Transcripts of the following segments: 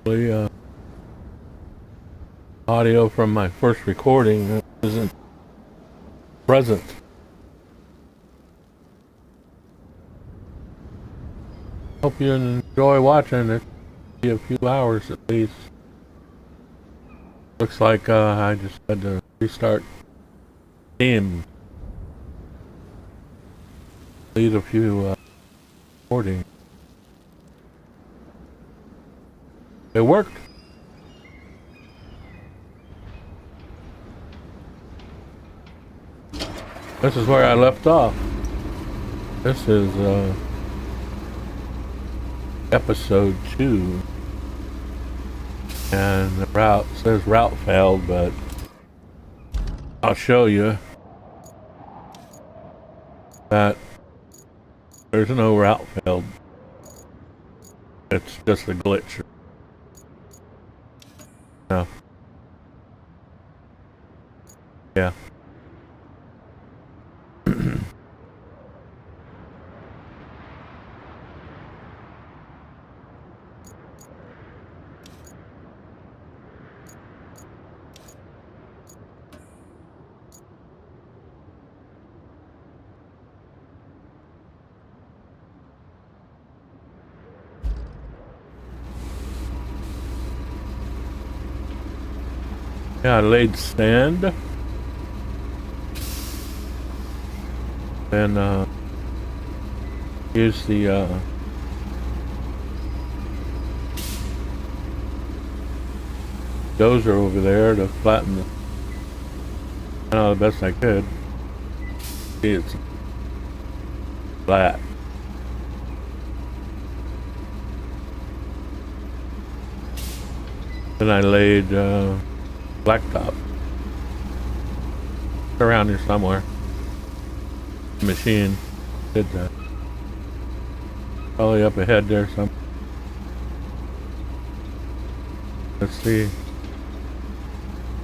The audio from my first recording isn't present. Hope you enjoy watching it. Be a few hours at least. Looks like I just had to restart Steam. Lead a few recordings. It worked. This is where I left off. This is episode 2. And the route says route failed, but I'll show you that there's no route failed. It's just a glitch. No. Yeah. Yeah, I laid sand. Then used the dozer over there to flatten the best I could. See, it's flat. Then I laid blacktop around here somewhere. The machine did that. Probably up ahead there some. Let's see.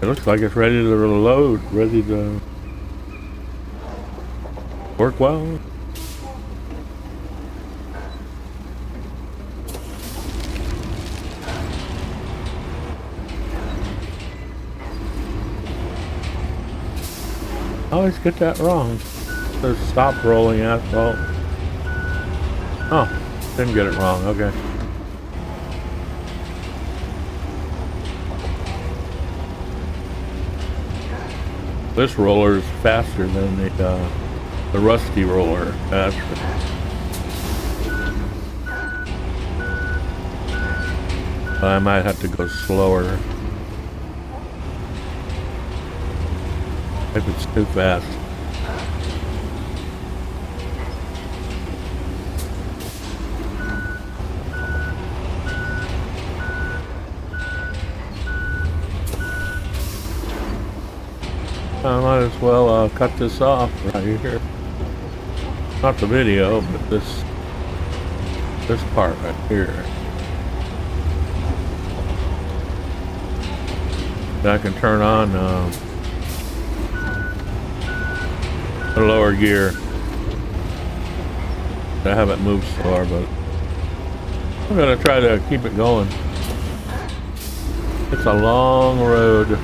It looks like it's ready to load, ready to work well. I always get that wrong. There's stop rolling asphalt. Oh, didn't get it wrong. Okay. This roller is faster than the rusty roller. I might have to go slower if it's too fast. I might as well cut this off right here. Not the video, but this part right here. I can turn on the lower gear. I haven't moved so far, but I'm gonna try to keep it going. It's a long road.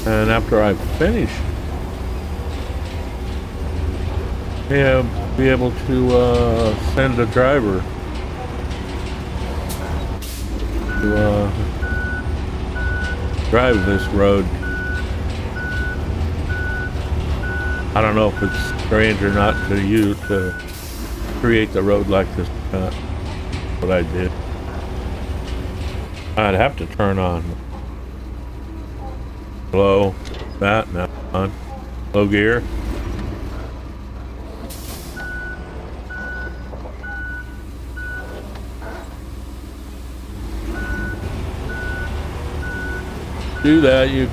And after I finish, yeah, be able to send a driver to drive this road. I don't know if it's strange or not to you to create the road like this. What I did. I'd have to turn on low, that, now on, low gear. Do that, you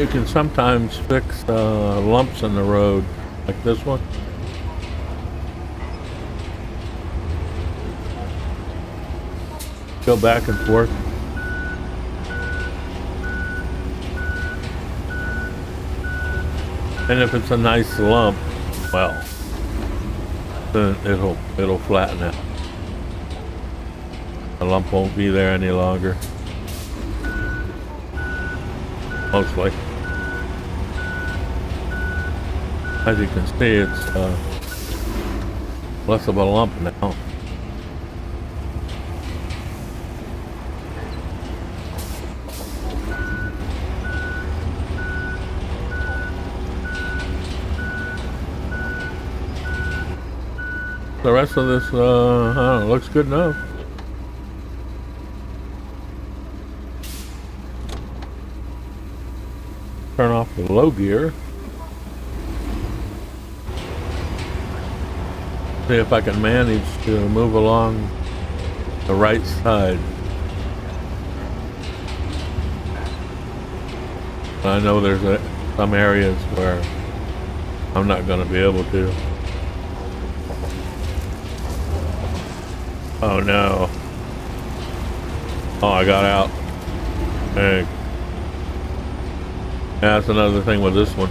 can sometimes fix lumps in the road, like this one. Go back and forth. And if it's a nice lump, well, then it'll flatten out. The lump won't be there any longer. Mostly. As you can see, it's less of a lump now. The rest of this, I don't know, looks good enough. Turn off the low gear. See if I can manage to move along the right side. I know there's some areas where I'm not going to be able to. Oh no. Oh, I got out. Hey. Yeah, that's another thing with this one.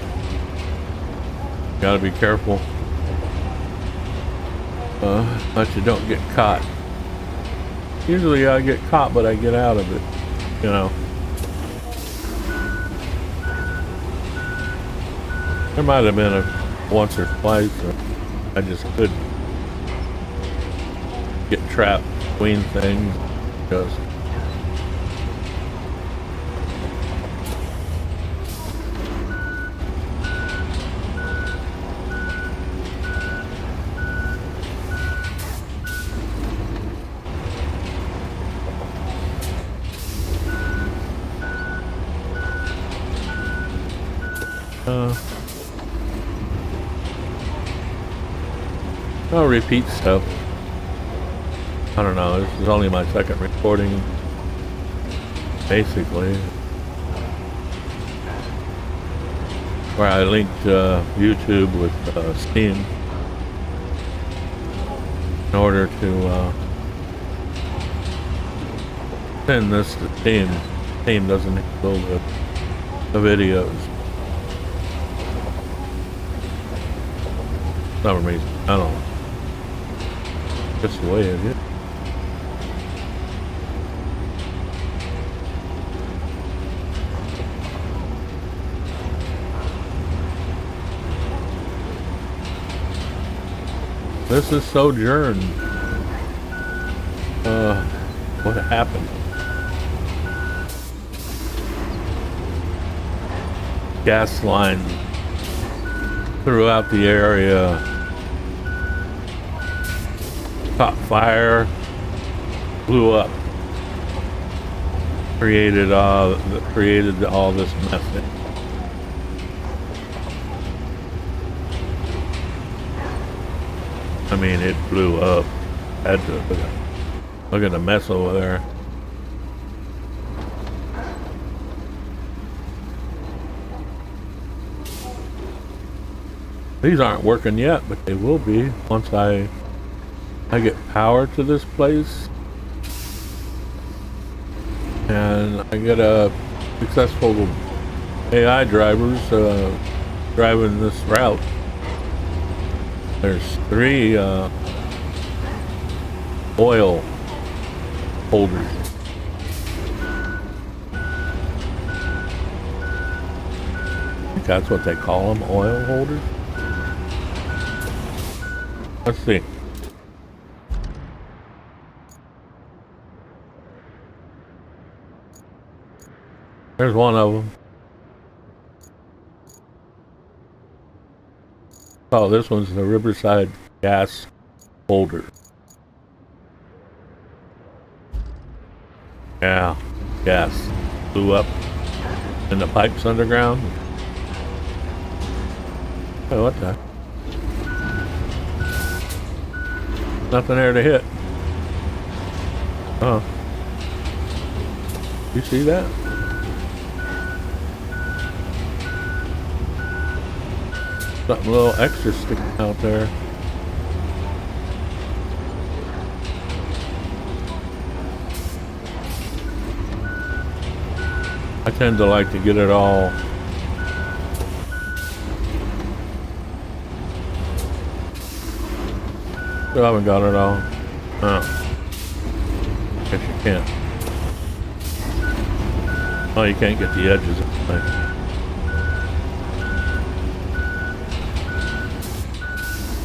Gotta be careful that you don't get caught. Usually I get caught, but I get out of it, you know. There might have been once or twice I just couldn't get trapped between things because I'll repeat stuff. I don't know, this is only my second recording, basically, where I linked YouTube with Steam in order to send this to Steam. Steam doesn't include the videos. For some reason, I don't know. Just the way it is. This is Sojourn. What happened? Gas line throughout the area caught fire, blew up, created all this mess. I mean, it blew up. Look at the mess over there. These aren't working yet, but they will be once I get power to this place and I get a successful AI drivers driving this route. There's 3 oil holders. I think that's what they call them, oil holders. Let's see. There's one of them. Oh, this one's the Riverside gas holder. Yeah, gas blew up in the pipes underground. Oh, what the? Nothing there to hit. Oh. You see that? Something a little extra sticking out there. I tend to like to get it all Still haven't got it all. Oh. Guess you can't. Oh, you can't get the edges of the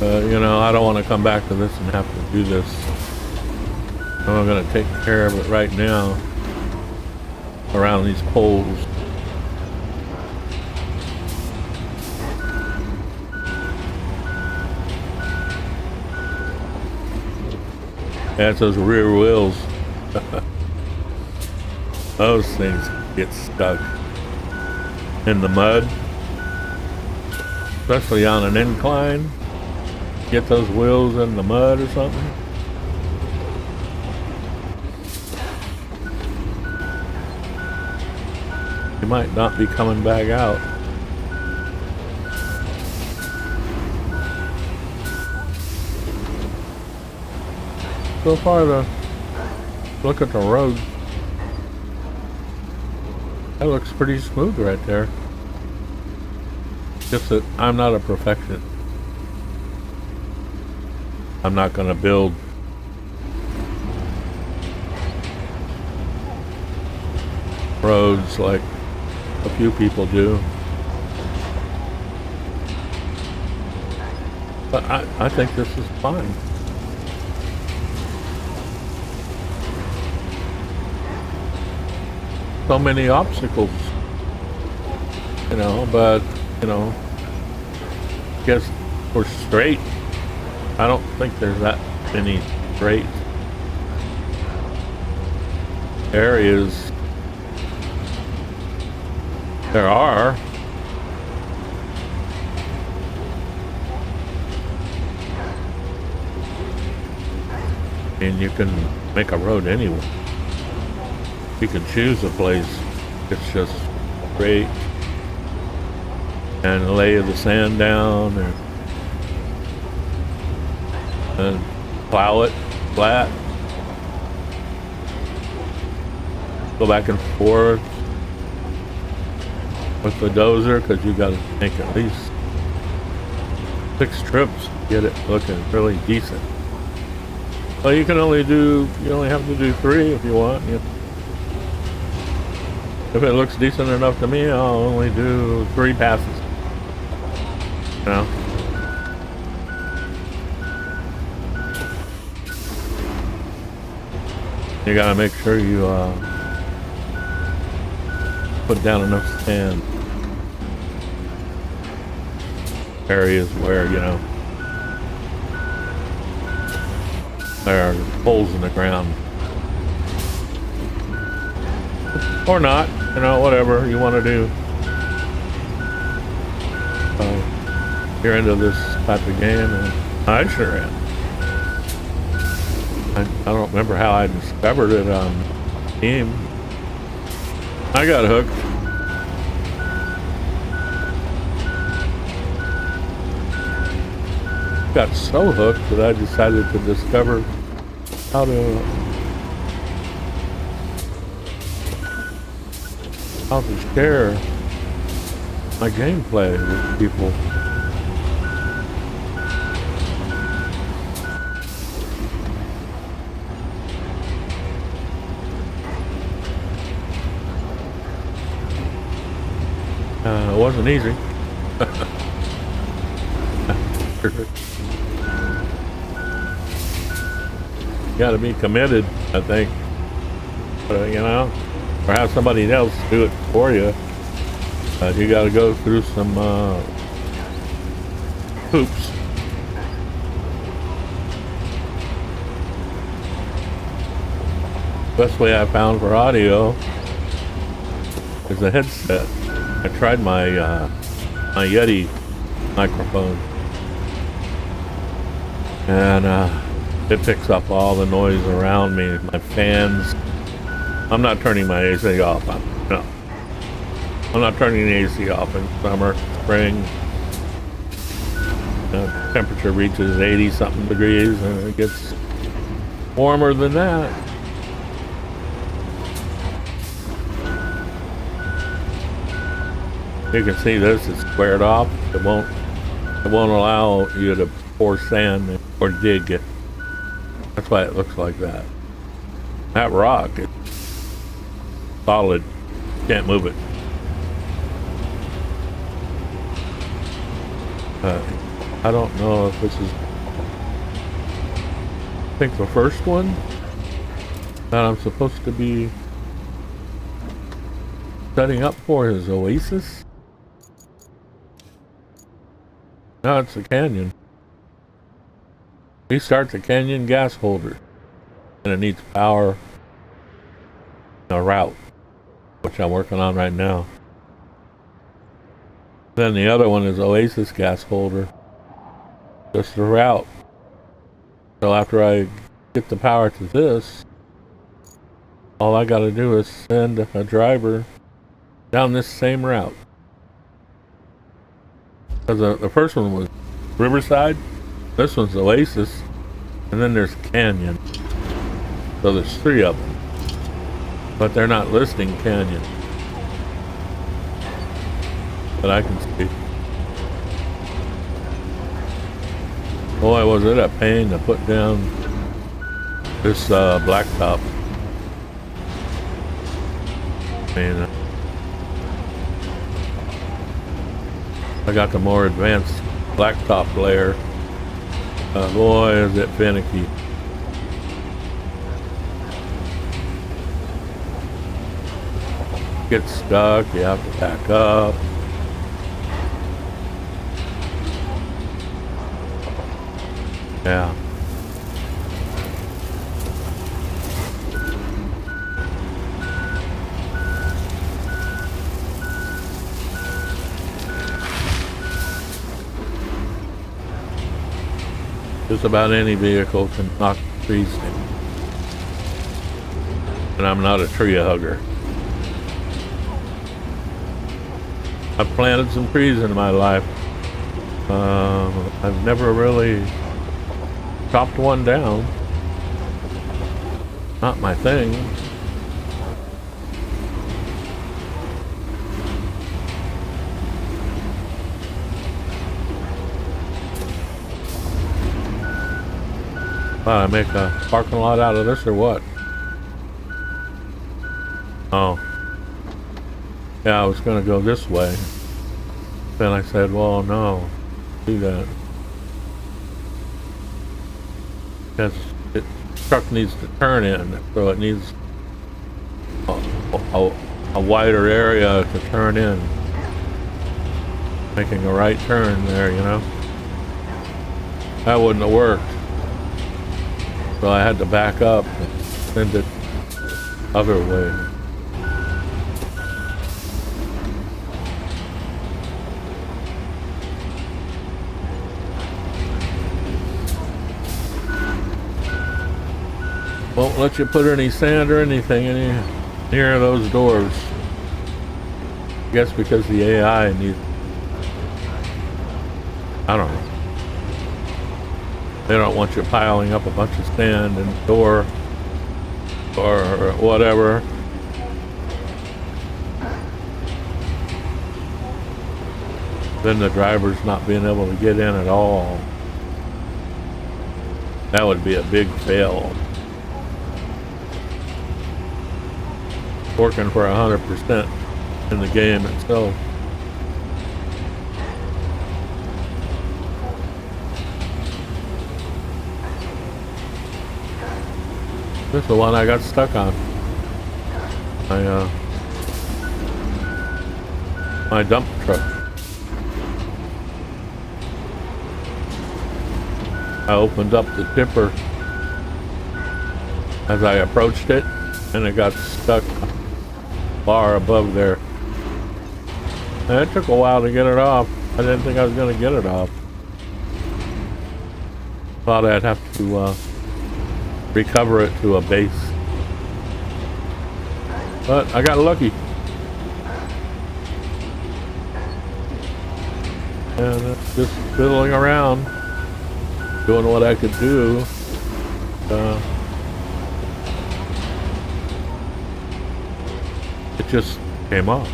thing. You know, I don't want to come back to this and have to do this. I'm going to take care of it right now around these poles. That's those rear wheels. Those things get stuck in the mud, especially on an incline. Get those wheels in the mud or something. You might not be coming back out. So far, look at the road. That looks pretty smooth right there. Just that I'm not a perfectionist. I'm not going to build roads like a few people do. But I think this is fine. So many obstacles, you know, but, you know, I guess we're straight. I don't think there's that many straight areas. There are. And you can make a road anywhere. You can choose a place. It's just straight and lay the sand down and plow it flat. Go back and forth with the dozer because you got to make at least 6 trips to get it looking really decent. Well, you only have to do 3 if you want. If it looks decent enough to me, I'll only do 3 passes. You know? You gotta make sure you put down enough sand areas where, you know, there are holes in the ground. Or not, you know, whatever you want to do. You're into this type of game, and I sure am. I don't remember how I discovered it on Steam. I got hooked. Got so hooked that I decided to discover how to share my gameplay with people. It wasn't easy. You gotta be committed, I think. You know, or have somebody else do it for you. You gotta go through some hoops. Best way I found for audio is a headset. I tried my my Yeti microphone, and it picks up all the noise around me. My fans. I'm not turning my AC off. No, I'm not turning the AC off in summer, spring. The temperature reaches 80-something degrees, and it gets warmer than that. You can see this is squared off. It won't allow you to pour sand or dig it. That's why it looks like that. That rock, it's solid. Can't move it. I don't know if this is... I think the first one that I'm supposed to be setting up for is Oasis. No, it's the Canyon. Restart the Canyon gas holder. And it needs power in a route, which I'm working on right now. Then the other one is Oasis gas holder. Just a route. So after I get the power to this, all I gotta do is send a driver down this same route. Because the first one was Riverside, this one's Oasis, and then there's Canyon. So there's 3 of them. But they're not listing Canyon. But I can see. Boy, was it a pain to put down this blacktop. I mean, I got the more advanced blacktop layer. Boy, is it finicky. Get stuck, you have to back up. Yeah. Just about any vehicle can knock trees down. And I'm not a tree hugger. I've planted some trees in my life. I've never really chopped one down. Not my thing. I make a parking lot out of this or what? Oh. Yeah, I was gonna go this way. Then I said, well, no, do that. Because the truck needs to turn in, so it needs a wider area to turn in. Making a right turn there, you know? That wouldn't have worked. So I had to back up and send it other way. Won't let you put any sand or anything near those doors. I guess because the AI needs... I don't know. They don't want you piling up a bunch of sand in the door or whatever. Then the driver's not being able to get in at all. That would be a big fail. Working for 100% in the game itself. This is the one I got stuck on. My dump truck. I opened up the tipper as I approached it, and it got stuck far above there. And it took a while to get it off. I didn't think I was going to get it off. Thought I'd have to recover it to a base. But I got lucky. And just fiddling around, doing what I could do. It just came off.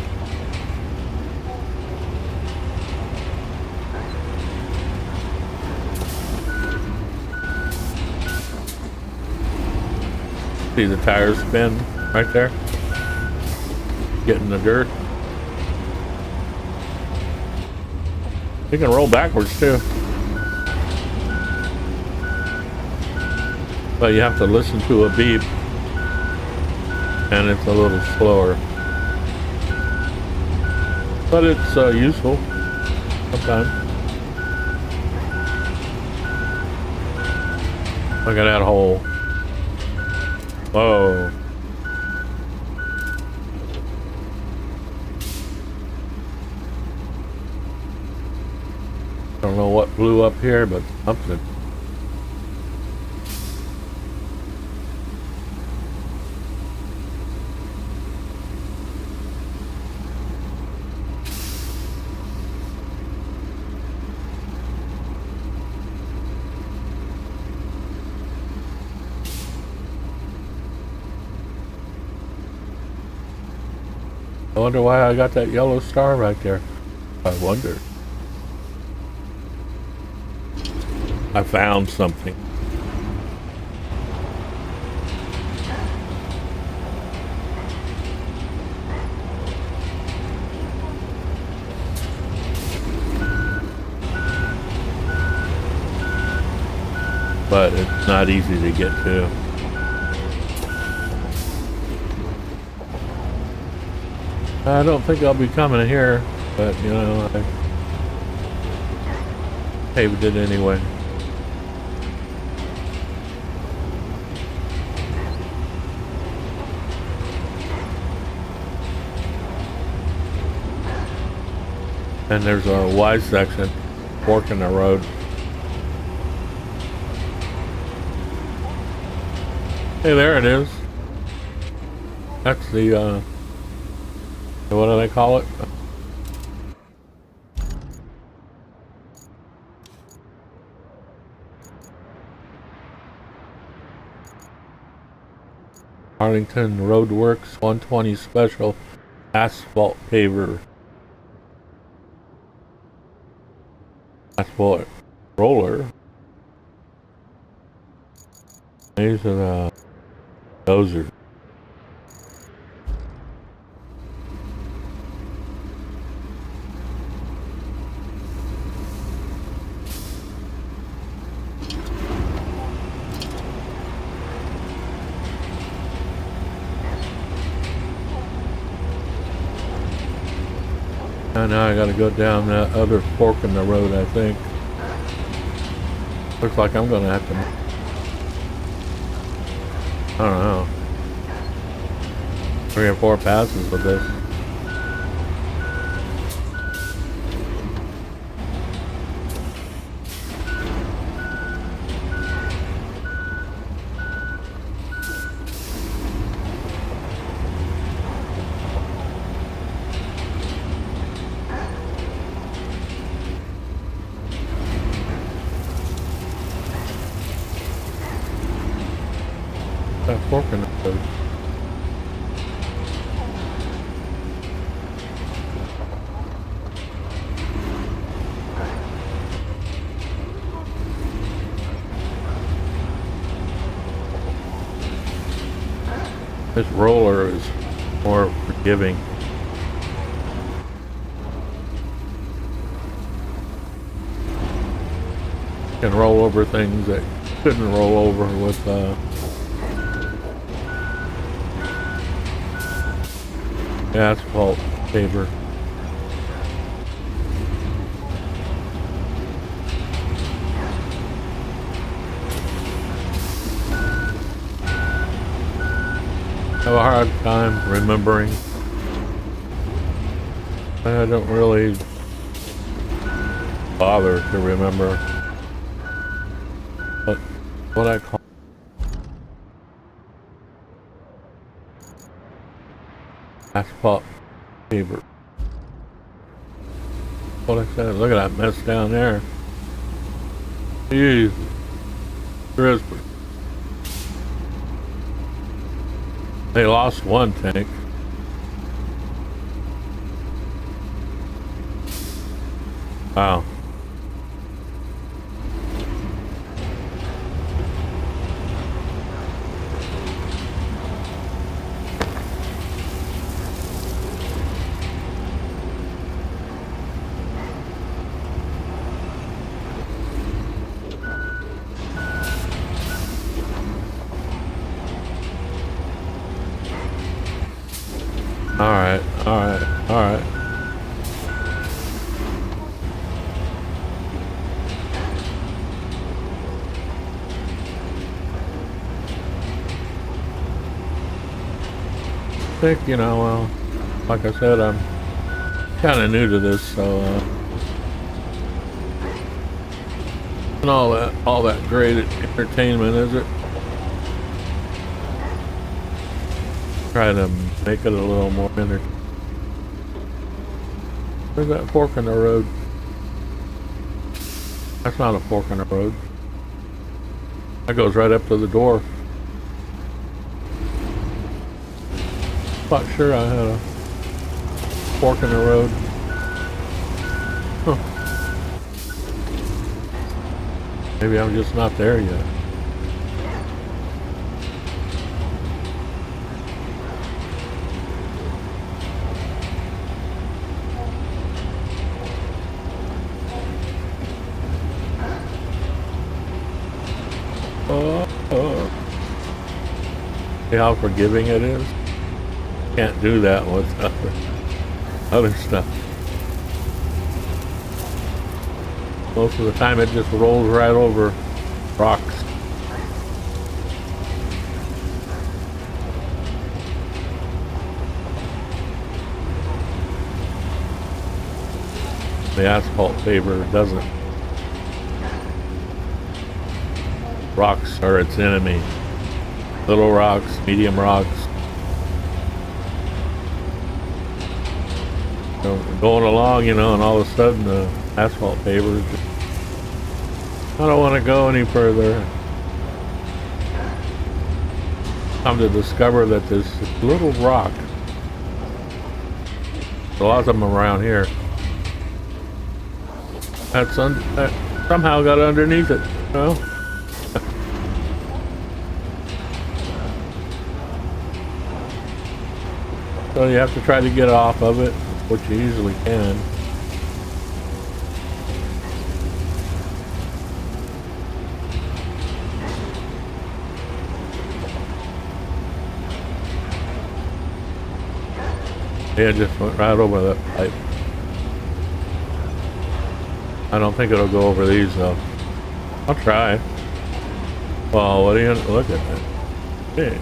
See the tires spin right there? Getting the dirt. You can roll backwards too. But you have to listen to a beep. And it's a little slower. But it's useful sometimes. Look at that hole. Whoa. Don't know what blew up here, but something. I wonder why I got that yellow star right there. I wonder. I found something. But it's not easy to get to. I don't think I'll be coming here, but you know, I paved it anyway. And there's a Y section, fork in the road. Hey, there it is. That's the, what do they call it? Arlington Roadworks 120 Special Asphalt Paver. Asphalt roller. These are the dozers. And now I gotta go down that other fork in the road, I think. Looks like I'm gonna have to, I don't know, 3 or 4 passes with this. That fork in the road. This roller is more forgiving. Can roll over things that couldn't roll over with asphalt paver. Have a hard time remembering. I don't really bother to remember what I call asphalt paver. What I said, look at that mess down there. Jeez. Crispy. They lost one tank. Wow. Alright, alright, alright. I think, you know, well, like I said, I'm kind of new to this, so, and all that great entertainment, is it? Try to make it a little more entertaining. Where's that fork in the road? That's not a fork in the road. That goes right up to the door. Not sure I had a fork in the road. Huh. Maybe I'm just not there yet. See how forgiving it is? Can't do that with other stuff. Most of the time it just rolls right over rocks. The asphalt paver doesn't. Rocks are its enemy. Little rocks, medium rocks. So going along, you know, and all of a sudden the asphalt paver just, I don't want to go any further. Come to discover that this little rock, a lot of them around here, that somehow got underneath it, you know? So you have to try to get off of it, which you usually can. Yeah, it just went right over that pipe. I don't think it'll go over these though. I'll try. Well, what do you look at that? Hey.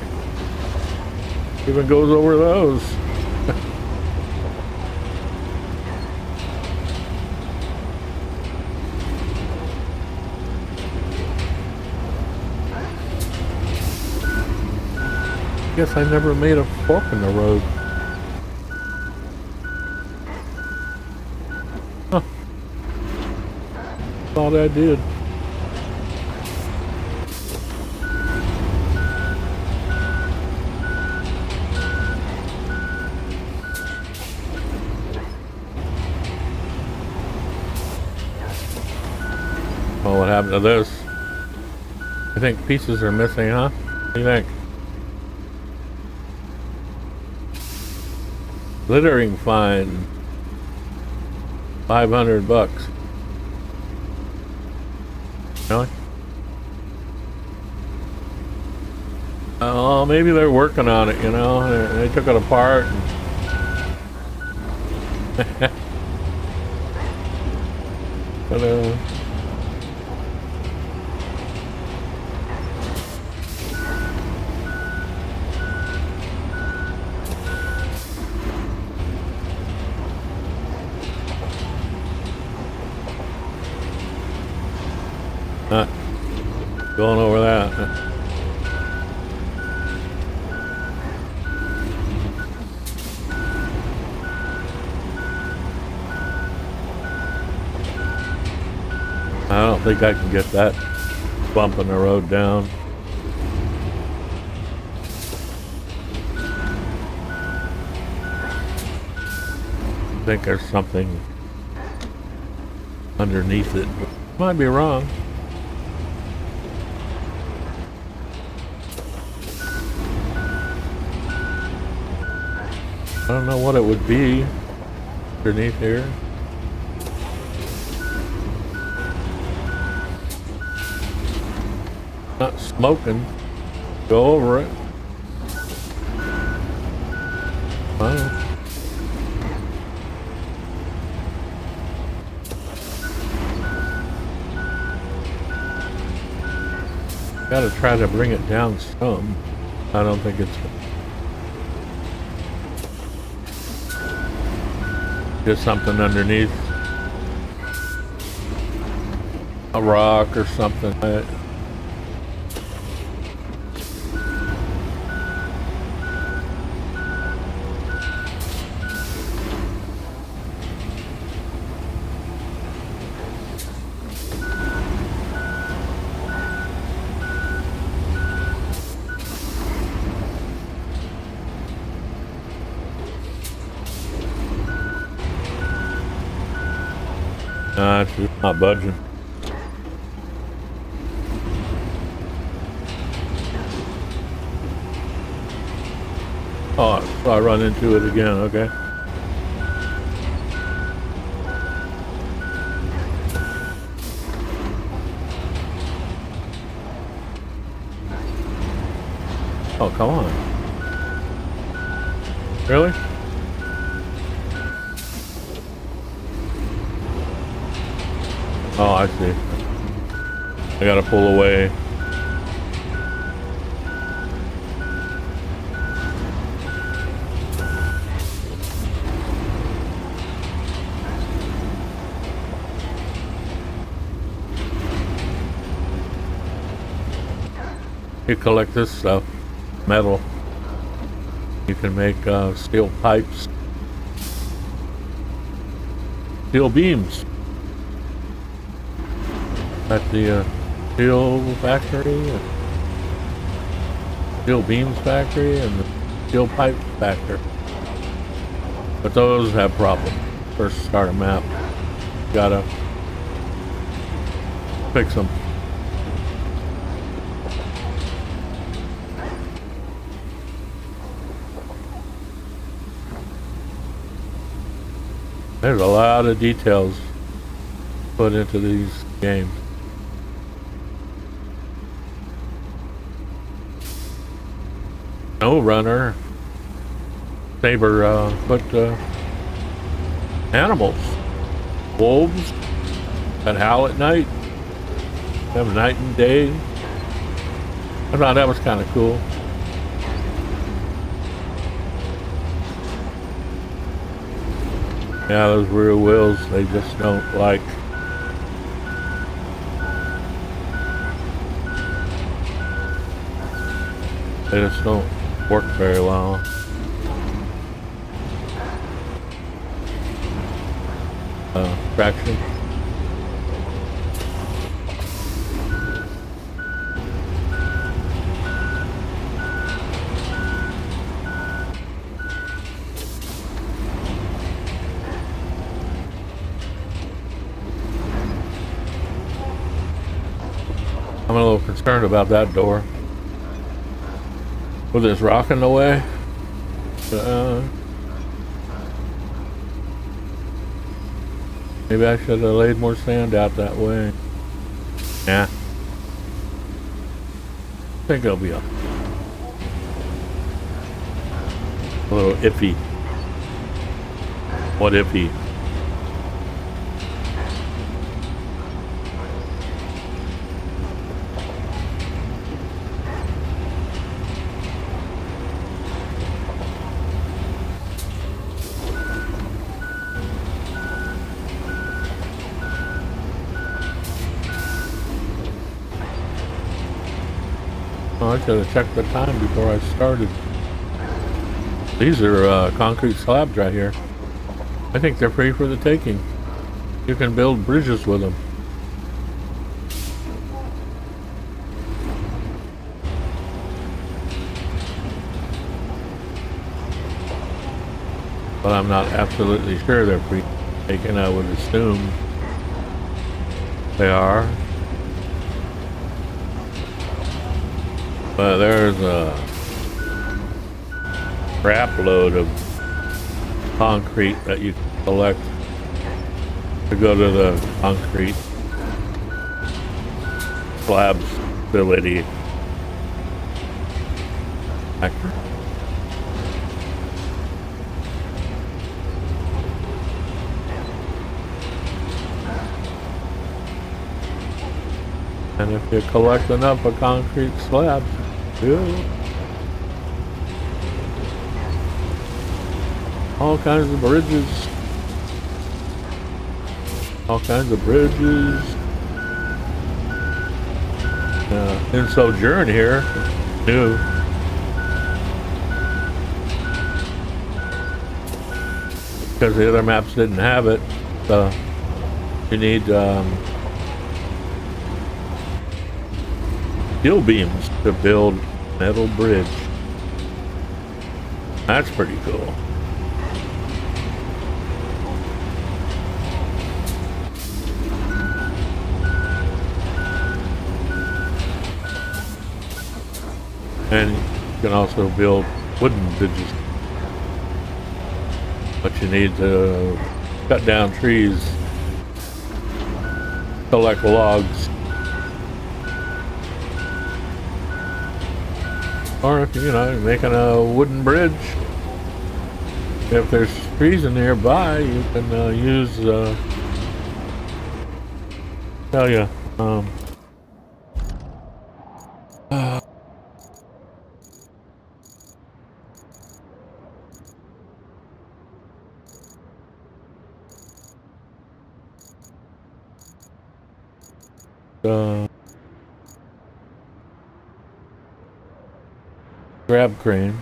Even goes over those. Guess I never made a fork in the road. Huh. Thought I did. Well, what happened to this? I think pieces are missing, huh? What do you think? Littering fine. $500. Really? Oh, maybe they're working on it, you know. They took it apart. But, not going over that. I don't think I can get that bump in the road down. I think there's something underneath it. Might be wrong. I don't know what it would be underneath here. Not smoking. Go over it. Wow. Gotta try to bring it down some. I don't think it's just something underneath a rock or something. It's just not budging. Oh, so I run into it again, okay. Oh, come on. Really? Oh, I see. I gotta pull away. You collect this stuff, metal. You can make steel pipes, steel beams at the steel factory, steel beams factory, and the steel pipe factory. But those have problems. First start a map, gotta fix them. There's a lot of details put into these games. No runner, saber, but animals, wolves that howl at night, have night and day. I thought that was kind of cool. Yeah, those rear wheels, they just don't like. They just don't work very well. Traction. I'm a little concerned about that door. With this rock in the way. Maybe I should have laid more sand out that way. Yeah. I think it'll be a little iffy. What iffy? Oh, I should have checked the time before I started. These are concrete slabs right here. I think they're free for the taking. You can build bridges with them. But I'm not absolutely sure they're free for the taking. I would assume they are. But there's a crap load of concrete that you can collect to go to the concrete slabs facility factory. And if you collect enough of concrete slabs, yeah, all kinds of bridges. All kinds of bridges. In Sojourn here, new. Because the other maps didn't have it. So you need steel beams to build metal bridge. That's pretty cool. And you can also build wooden bridges. But you need to cut down trees, collect logs. Or if you're making a wooden bridge, if there's trees nearby, you can use tell you grab crane.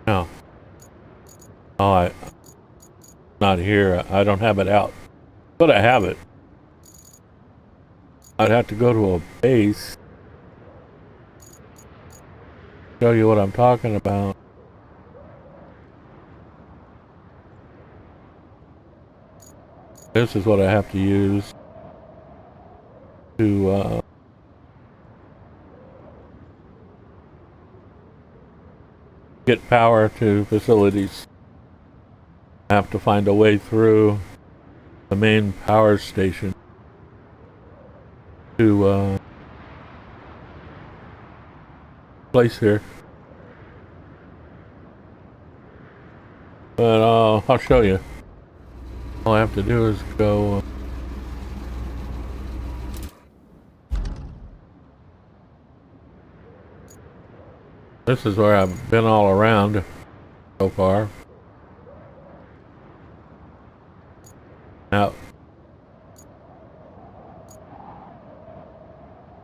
No. Oh, not here. I don't have it out. But I have it. I'd have to go to a base. Show you what I'm talking about. This is what I have to use to get power to facilities. I have to find a way through the main power station to place here. But I'll show you. All I have to do is go this is where I've been all around so far. Now,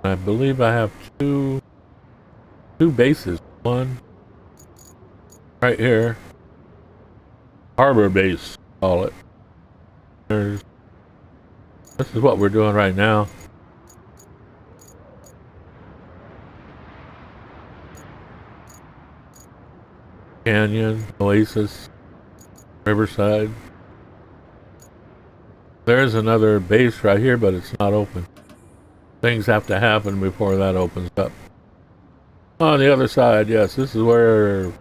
I believe I have two bases. One right here, harbor base, call it. This is what we're doing right now. Canyon, Oasis, Riverside. There's another base right here, but it's not open. Things have to happen before that opens up. On the other side, yes, this is where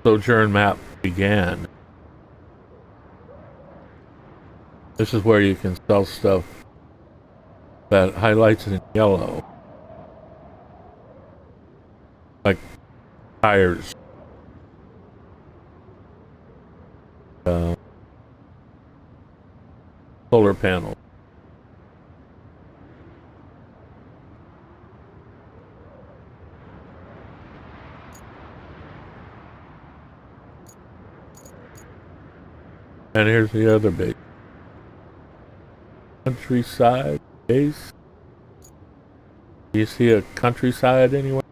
Sojourn map began. This is where you can sell stuff that highlights in yellow. Like tires. Solar panels. And here's the other base. Countryside base. Do you see a countryside anywhere?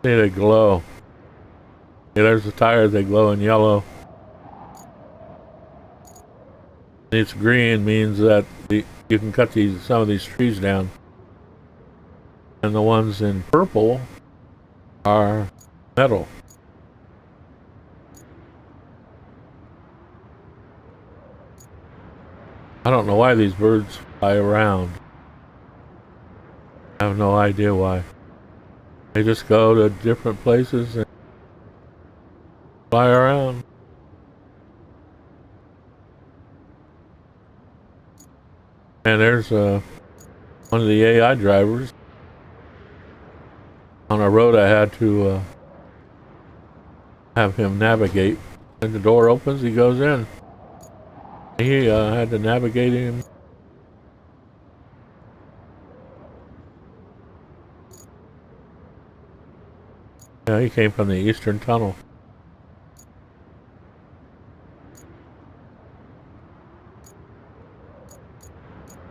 See, they glow. Yeah, there's the tires, they glow in yellow. It's green means that you can cut some of these trees down. And the ones in purple are metal. I don't know why these birds fly around. I have no idea why. They just go to different places and fly around. And there's one one of the AI drivers. On a road I had to have him navigate. When the door opens, he goes in. He had to navigate him. Yeah, he came from the Eastern Tunnel.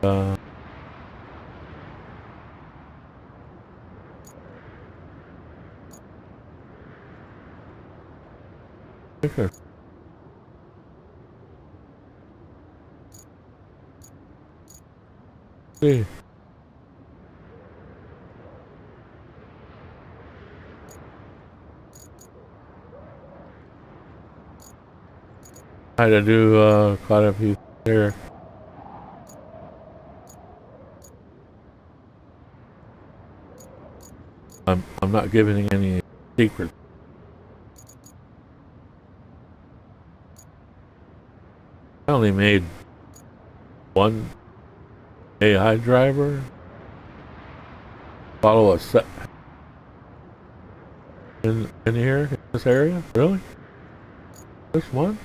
Uh, okay. See. I had to do quite a few here. I'm not giving any secrets. I only made one AI driver. Follow a set in here in this area. Really? This one?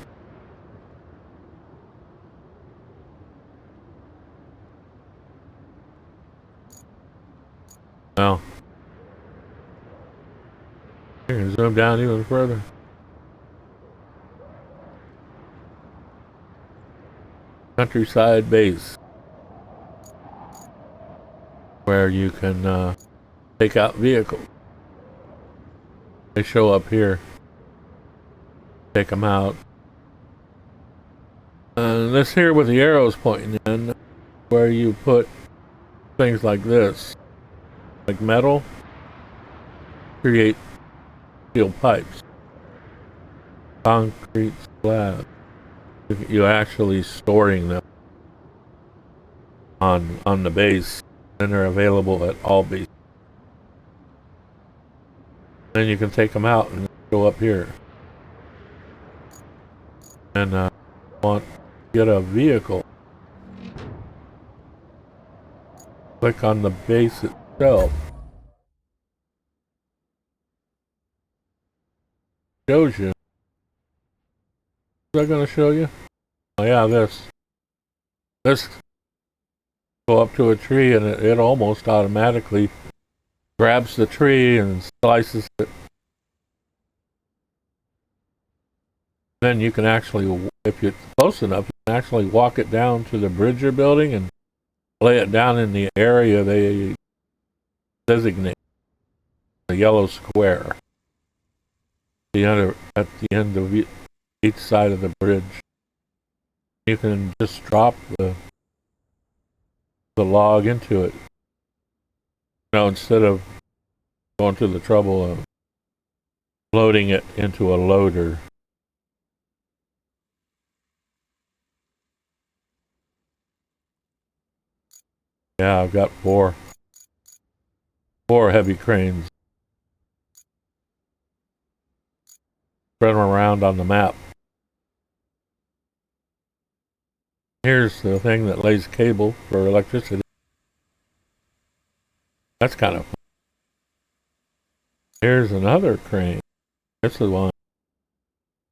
No. Here, zoom down even further. Countryside base, where you can take out vehicles. They show up here. Take them out. This here with the arrows pointing in, where you put things like this, like metal, create steel pipes, concrete slabs. You're actually storing them on the base, and they're available at all bases. Then you can take them out and go up here. And want to get a vehicle. Click on the base itself. Shows you. Is that going to show you? Oh yeah, this go up to a tree and it almost automatically grabs the tree and slices it. Then you can actually, if you're close enough, you can actually walk it down to the bridge you're building and lay it down in the area they designate, the yellow square. At the end of each side of the bridge. You can just drop the log into it. Instead of going to the trouble of loading it into a loader. Yeah, I've got four heavy cranes. Spread them around on the map. Here's the thing that lays cable for electricity. That's kind of fun. Here's another crane. This is one.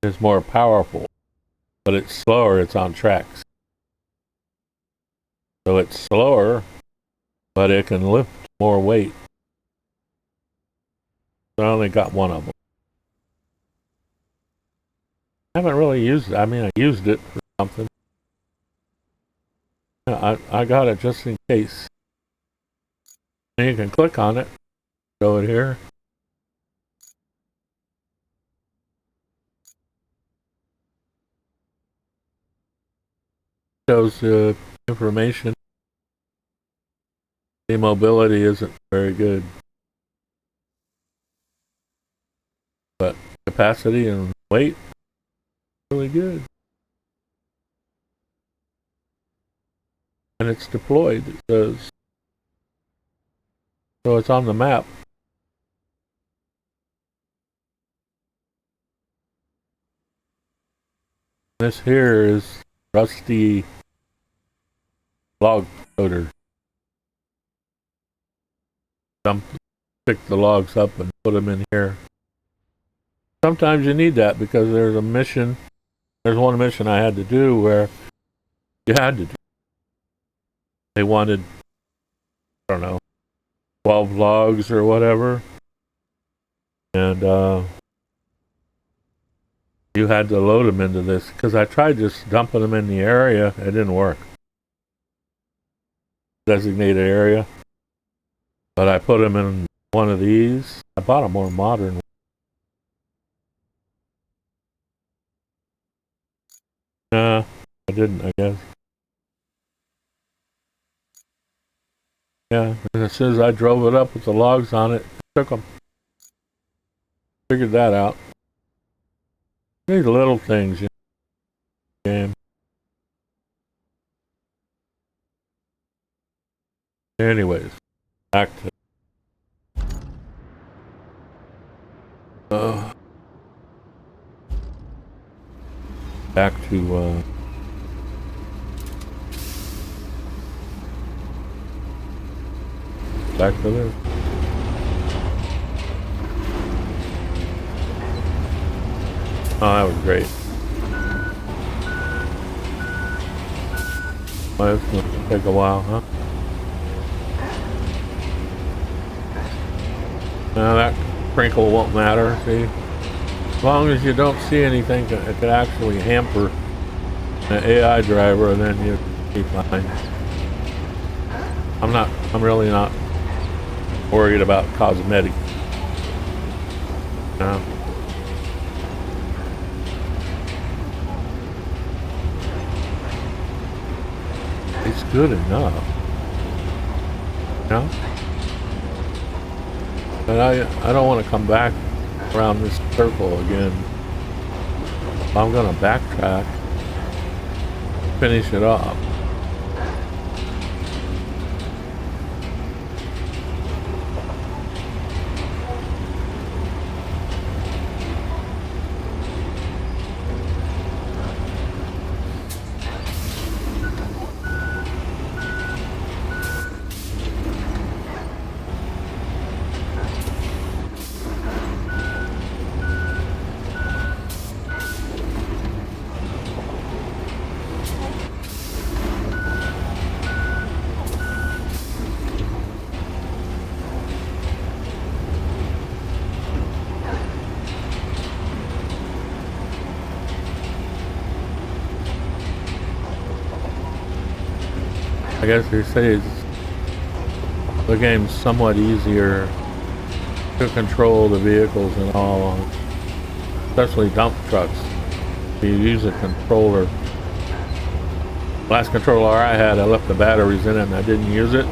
It's more powerful, but it's slower. It's on tracks. So it's slower, but it can lift more weight. So I only got one of them. I haven't really used it. I mean, I used it for something. I got it just in case. And you can click on it. Show it here. Shows the information. The mobility isn't very good. But capacity and weight, really good. And it's deployed, it says. So it's on the map. This here is rusty log loader. dump, pick the logs up and put them in here. Sometimes you need that because there's a mission. There's one mission I had to do where you had to do. They wanted, I don't know, 12 logs or whatever. And you had to load them into this because I tried just dumping them in the area. It didn't work. Designated area. But I put them in one of these. I bought a more modern one. Nah, I didn't, I guess. Yeah, and as soon as I drove it up with the logs on it, took them. Figured that out. These little things, you know, game. Anyways, back to back to this. Oh, that was great. Well, it's gonna take a while, huh? Now that crinkle won't matter, see? As long as you don't see anything it could actually hamper an AI driver, then you'll be fine. I'm really not worried about cosmetic. No. It's good enough. No? But I don't want to come back around this circle again. I'm going to backtrack, finish it off. I guess they say the game's somewhat easier to control the vehicles and all, especially dump trucks. You use a controller. Last controller I had, I left the batteries in it and I didn't use it,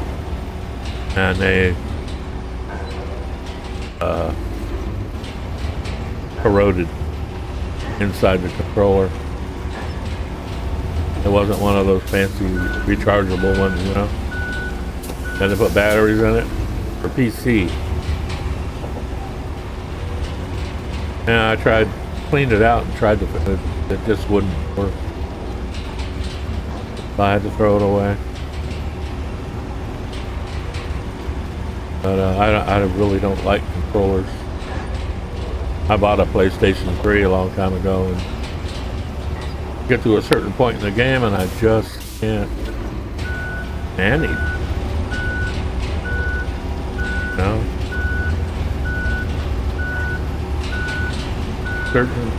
and they corroded inside the controller. It wasn't one of those fancy rechargeable ones, you know. Had to put batteries in it for PC. And I cleaned it out and tried to fit it. It just wouldn't work. So I had to throw it away. But I really don't like controllers. I bought a PlayStation 3 a long time ago and get to a certain point in the game and I just can't manage. No. Certain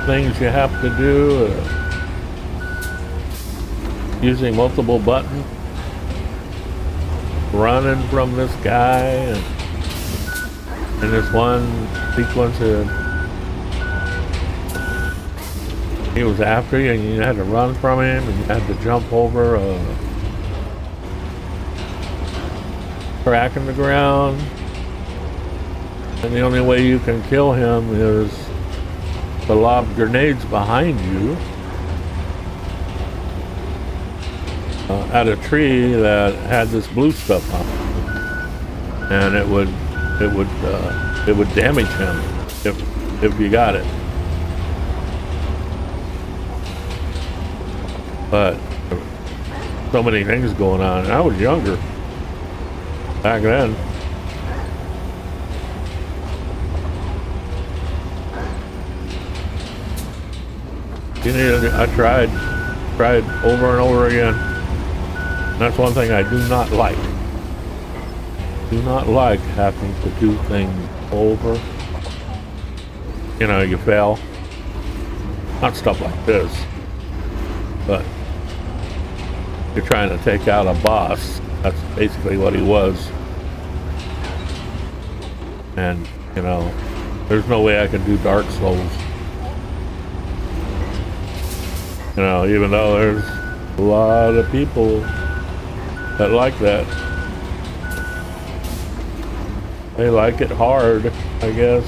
things you have to do, using multiple buttons, running from this guy, and in this one sequence he was after you and you had to run from him and you had to jump over a crack in the ground, and the only way you can kill him is to lob grenades behind you at a tree that had this blue stuff on it, and it would damage him if you got it. But so many things going on. I was younger. back then. I tried over and over again. That's one thing I do not like. Do not like having to do things over. You know, you fail. Not stuff like this, but you're trying to take out a boss. That's basically what he was. And, you know, there's no way I can do Dark Souls. You know, even though there's a lot of people that like that. They like it hard, I guess.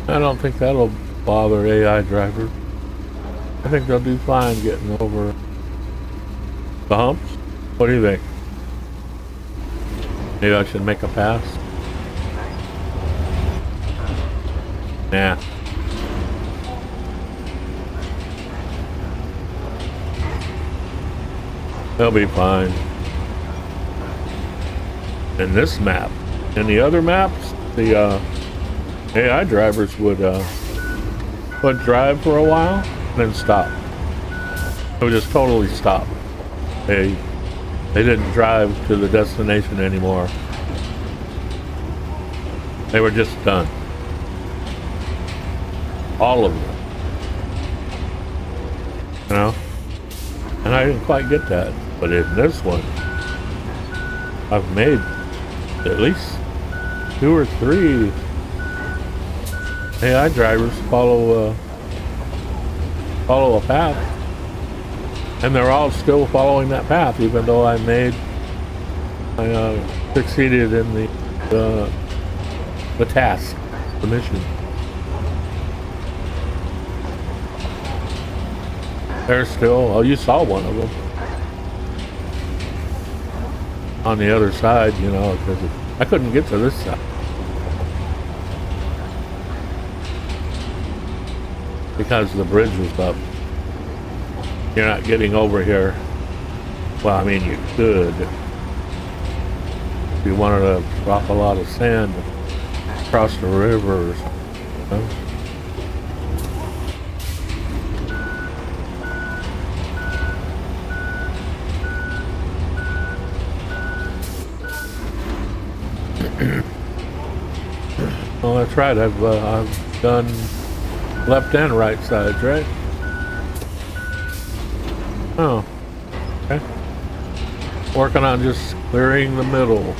I don't think that'll bother AI drivers. I think they'll do fine getting over the humps. What do you think? Maybe I should make a pass? Nah. They'll be fine. In this map. In the other maps, the AI drivers would drive for a while and then stop. They would just totally stop. They didn't drive to the destination anymore. They were just done. All of them. You know? And I didn't quite get that. But in this one, I've made at least 2 or 3 AI drivers follow a path, and they're all still following that path, even though I succeeded in the task, the mission. They're still. Oh, you saw one of them on the other side, you know, because I couldn't get to this side. Because the bridge was up. You're not getting over here. Well, I mean, you could. If you wanted to drop a lot of sand across the river or something. You know? Well, that's right. I've done left and right sides, right? Oh, okay. Working on just clearing the middle,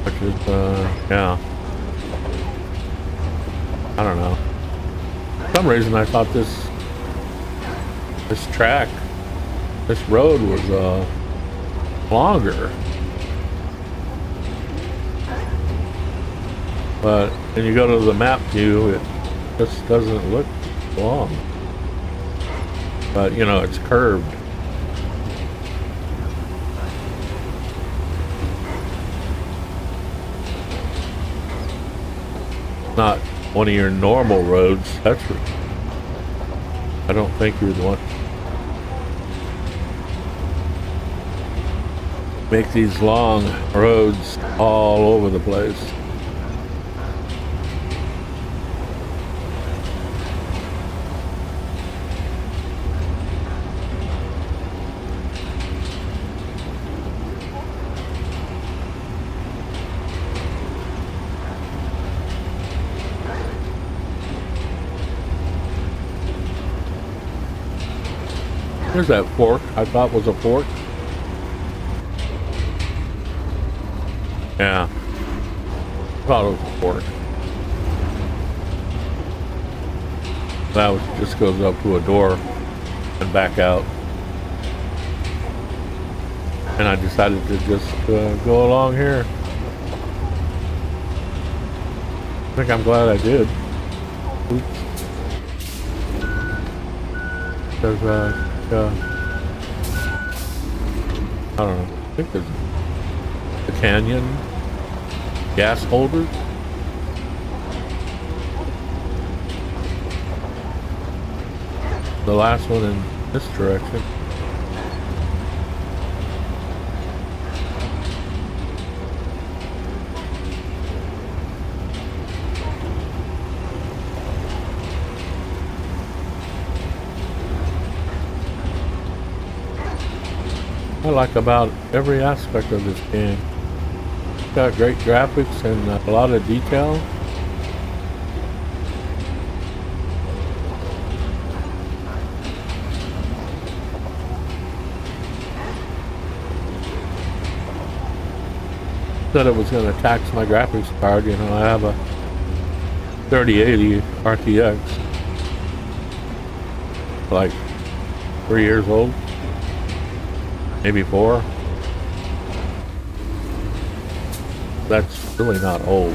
which is, yeah. I don't know. For some reason, I thought this track, this road was longer. But when you go to the map view, it just doesn't look long. But, you know, it's curved. Not one of your normal roads, that's for I don't think you'd want to make these long roads all over the place. There's that fork I thought was a fork. Yeah. I thought it was a fork. That just goes up to a door and back out. and I decided to just go along here. I think I'm glad I did. Oops. Because I don't know. I think there's the canyon gas holders. The last one in this direction. I like about every aspect of this game. It's got great graphics and a lot of detail. Said it was going to tax my graphics card. You know, I have a 3080 RTX, like 3 years old. Maybe 4. That's really not old.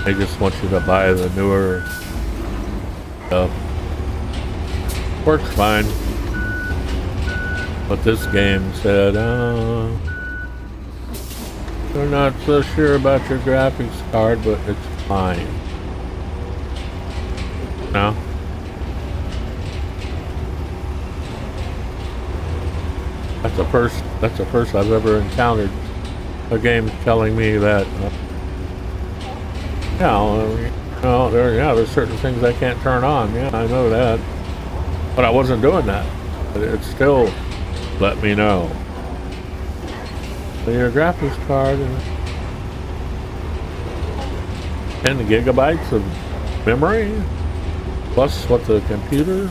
They just want you to buy the newer stuff. Works fine. But this game said, we're not so sure about your graphics card, but it's fine. No? That's the first I've ever encountered a game telling me that, there's certain things I can't turn on. Yeah, I know that. But I wasn't doing that. But it still let me know. So your graphics card and 10 gigabytes of memory, plus what the computer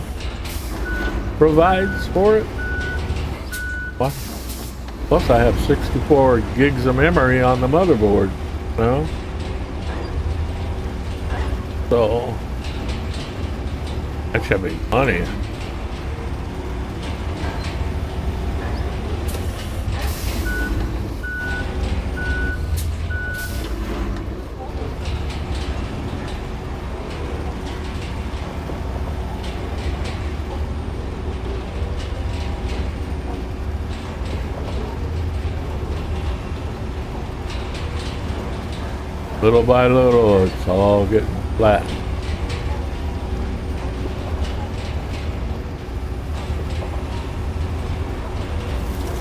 provides for it. What? Plus I have 64 gigs of memory on the motherboard, you know? So that should be funny. Little by little, it's all getting flat.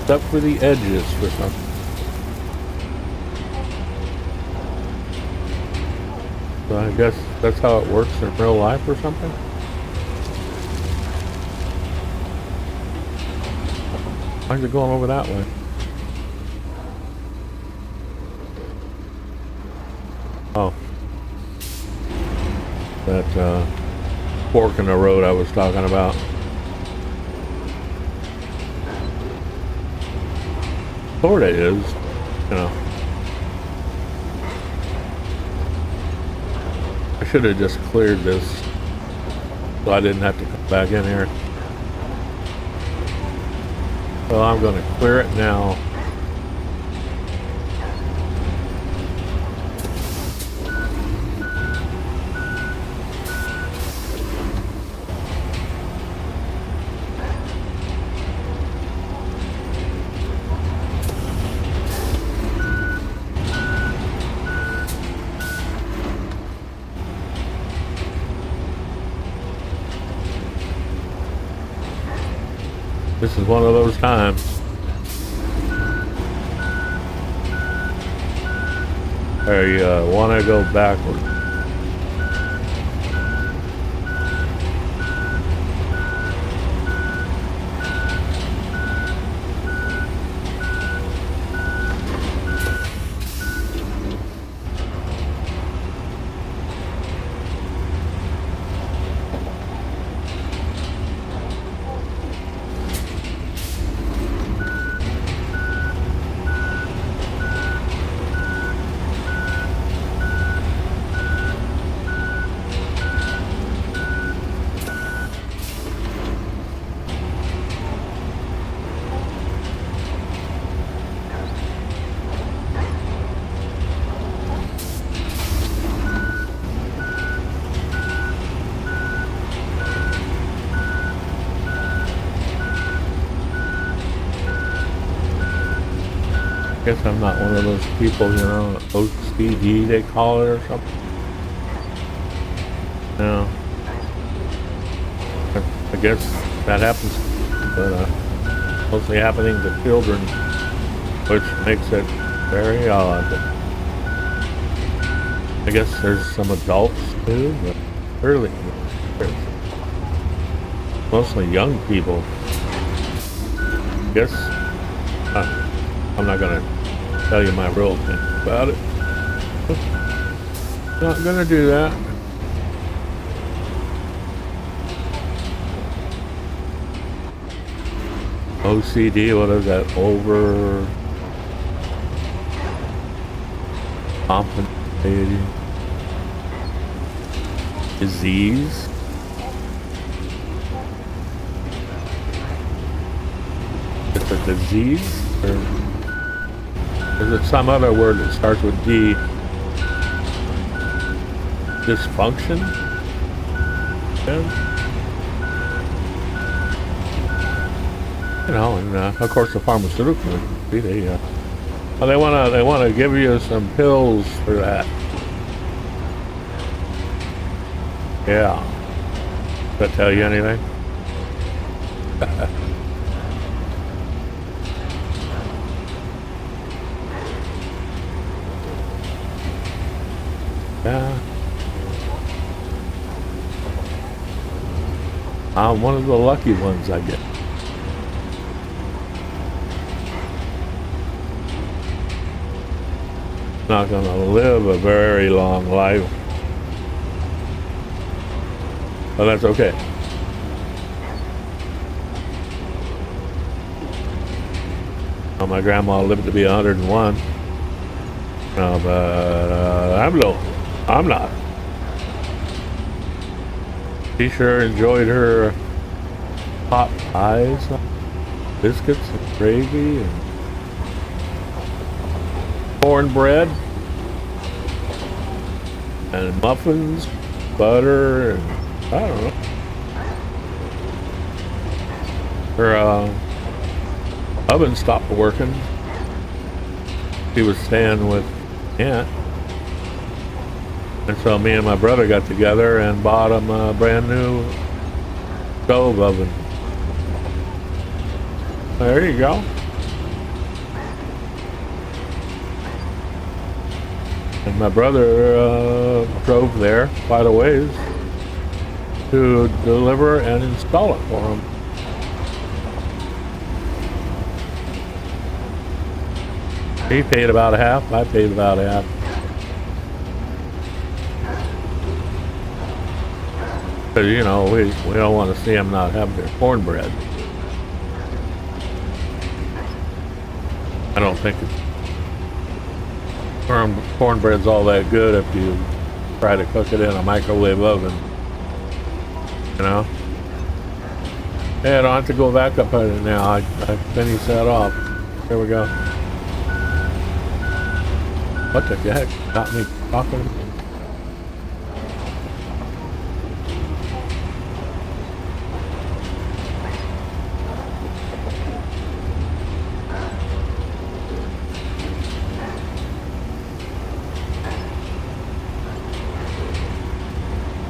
Except for the edges for something. So I guess that's how it works in real life or something. Why is it going over that way? Oh, that fork in the road I was talking about. Sorta is, you know. I should have just cleared this so I didn't have to come back in here. So I'm going to clear it now. This is one of those times. I want to go backward. Guess I'm not one of those people, you know, OCD they call it or something. No. I guess that happens, but mostly happening to children, which makes it very odd. I guess there's some adults too, but early, mostly young people. I guess I'm not gonna tell you my real thing about it. Not gonna do that. OCD, what is that? Over compensating disease? It's a disease? Or is it some other word that starts with D? Dysfunction? Yeah. You know, and of course the pharmaceutical industry, they wanna give you some pills for that. Yeah. Does that tell you anything? Yeah. I'm one of the lucky ones, I guess. Not gonna live a very long life, but that's okay. Well, my grandma lived to be 101. No, but I'm not. She sure enjoyed her pot pies, biscuits and gravy and cornbread and muffins, butter, and I don't know. Her oven stopped working. She was staying with Aunt, and so me and my brother got together and bought him a brand new stove oven. There you go. And my brother drove there quite a ways to deliver and install it for him. He paid about half, I paid about half. Because, you know, we don't want to see them not have their cornbread. I don't think cornbread's all that good if you try to cook it in a microwave oven. You know? Hey, I don't have to go back up on it now. I finished that off. There we go. What the heck? Got me talking.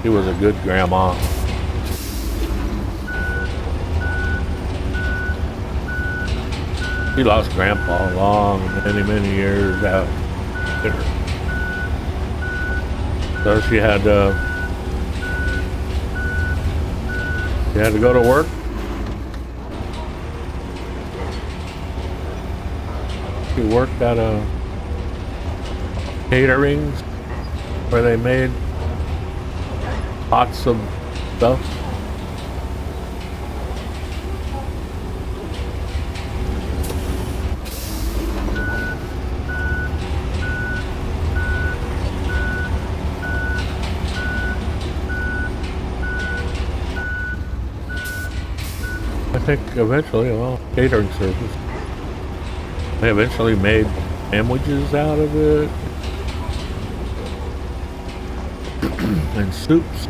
She was a good grandma. She lost Grandpa long, many years out. So she had to go to work. She worked at a catering where they made lots of stuff. I think eventually, well, catering service. They eventually made sandwiches out of it and soups.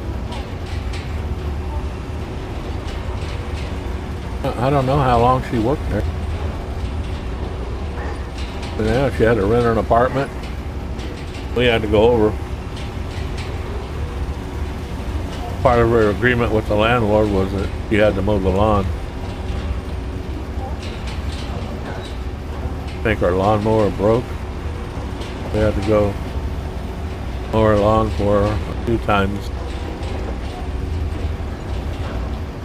I don't know how long she worked there. Yeah, she had to rent an apartment. We had to go over. Part of her agreement with the landlord was that she had to mow the lawn. I think our lawnmower broke. We had to go mow her lawn for her a few times.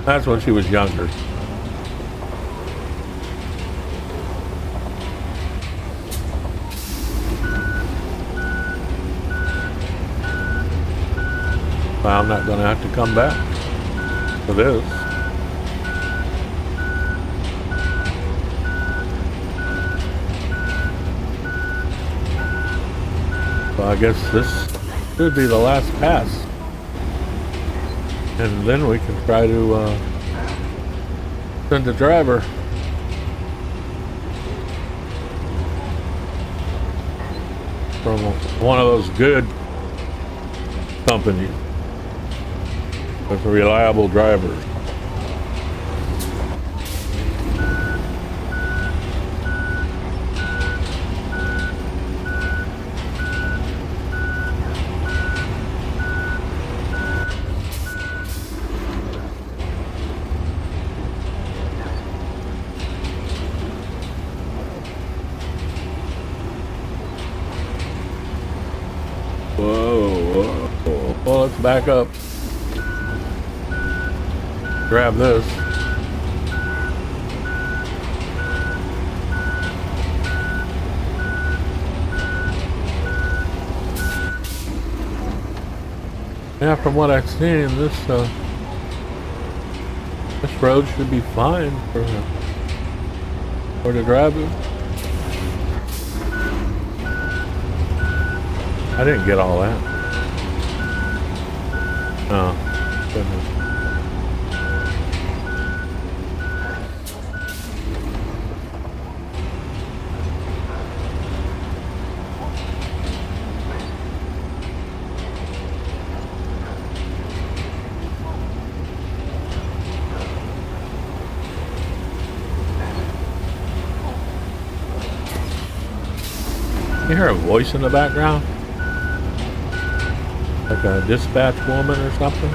That's when she was younger. Well, I'm not going to have to come back for this. So I guess this should be the last pass. And then we can try to send the driver. From one of those good companies with reliable drivers. Whoa. Well, let's back up. Grab this. Yeah, from what I've seen, this road should be fine for the driver. I didn't get all that. Oh, goodness. You hear a voice in the background? Like a dispatch woman or something?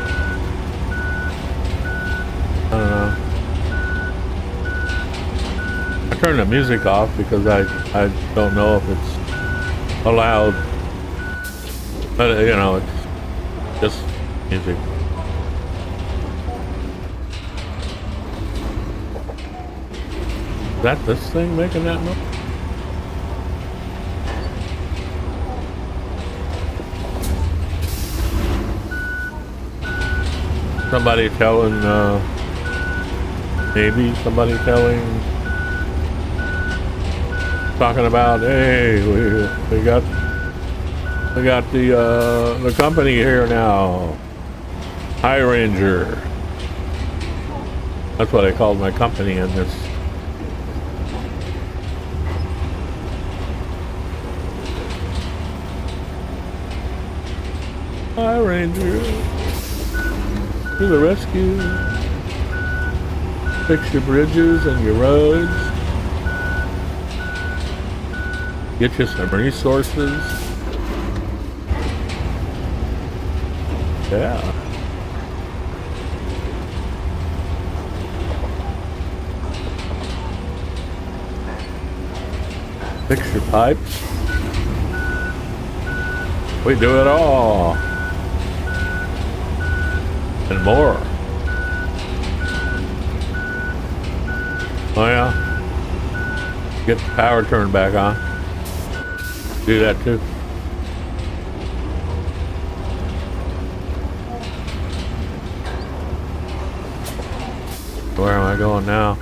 I don't know. I turned the music off because I don't know if it's allowed. But you know, it's just music. Is that this thing making that noise? Somebody telling, maybe somebody talking about, hey, we got the company here now, High Ranger. That's what I called my company in this. High Ranger. To the rescue. Fix your bridges and your roads. Get you some resources. Yeah. Fix your pipes. We do it all. And more. Oh yeah. Get the power turned back on. Do that too. Where am I going now?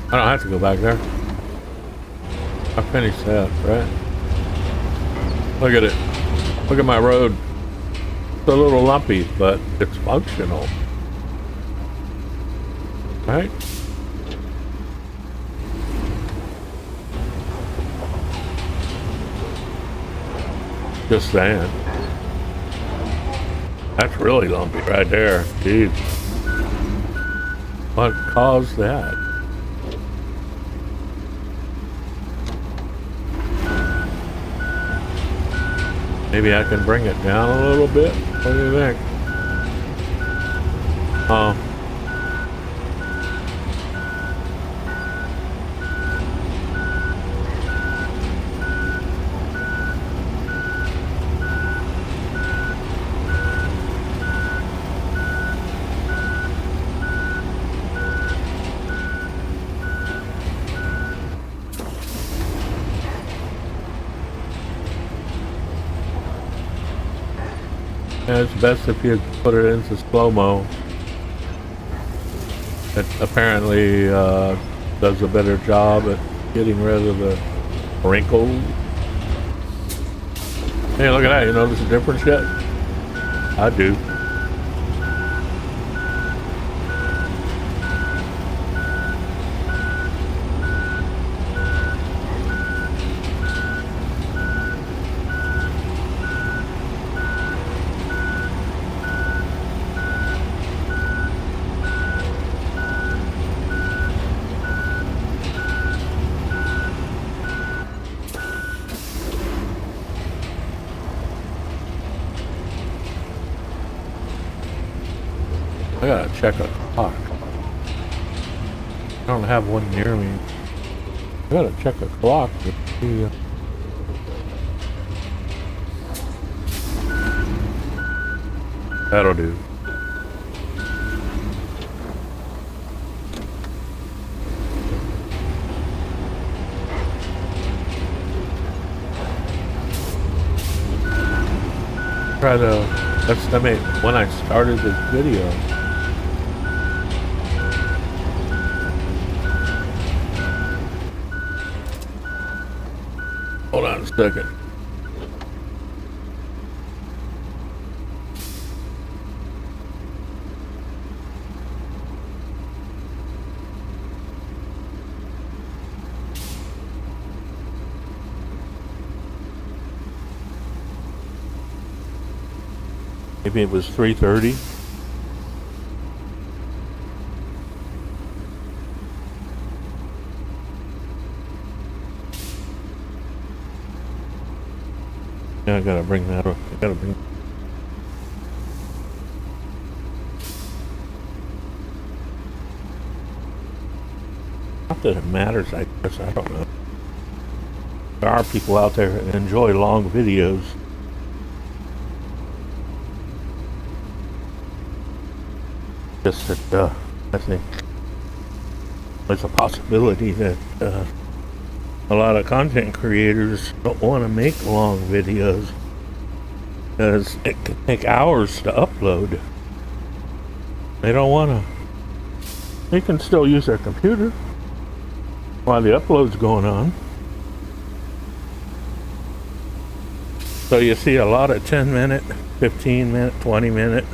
I don't have to go back there. I finished that, right? Look at it. Look at my road. It's a little lumpy, but it's functional. Right? Just saying. That's really lumpy right there. Jeez. What caused that? Maybe I can bring it down a little bit. What do you think? Oh. Yeah, it's best if you put it into slow-mo. It apparently does a better job at getting rid of the wrinkles. Hey, look at that. You notice the difference yet? I do. I gotta check a clock. I don't have one near me. I gotta check a clock to see. That'll do. Try to estimate when I started this video. Hold on a second. Maybe it was 3:30. Yeah, I gotta bring that up. I gotta bring. Not that it matters, I guess. I don't know. There are people out there that enjoy long videos. Just that I think there's a possibility that a lot of content creators don't want to make long videos because it can take hours to upload. They don't want to. They can still use their computer while the upload's going on. So you see a lot of 10-minute, 15-minute, 20-minute.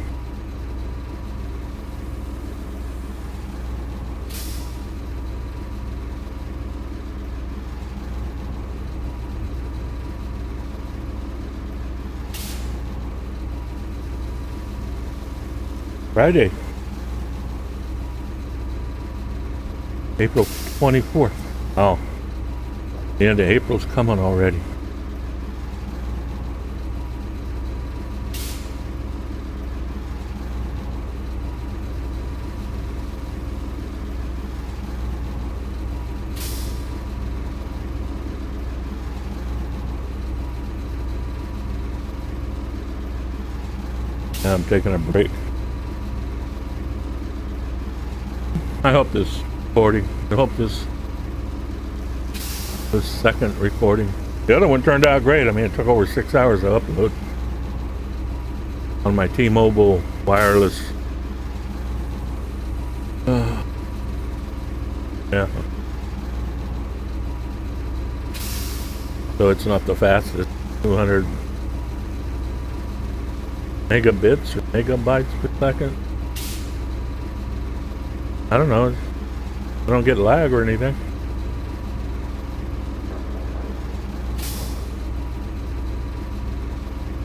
Friday, April 24th. Oh, the end of April's coming already. Now I'm taking a break. I hope this recording, this second recording. The other one turned out great. I mean, it took over 6 hours to upload on my T-Mobile wireless. Yeah. So it's not the fastest, 200 megabits or megabytes per second. I don't know. I don't get lag or anything.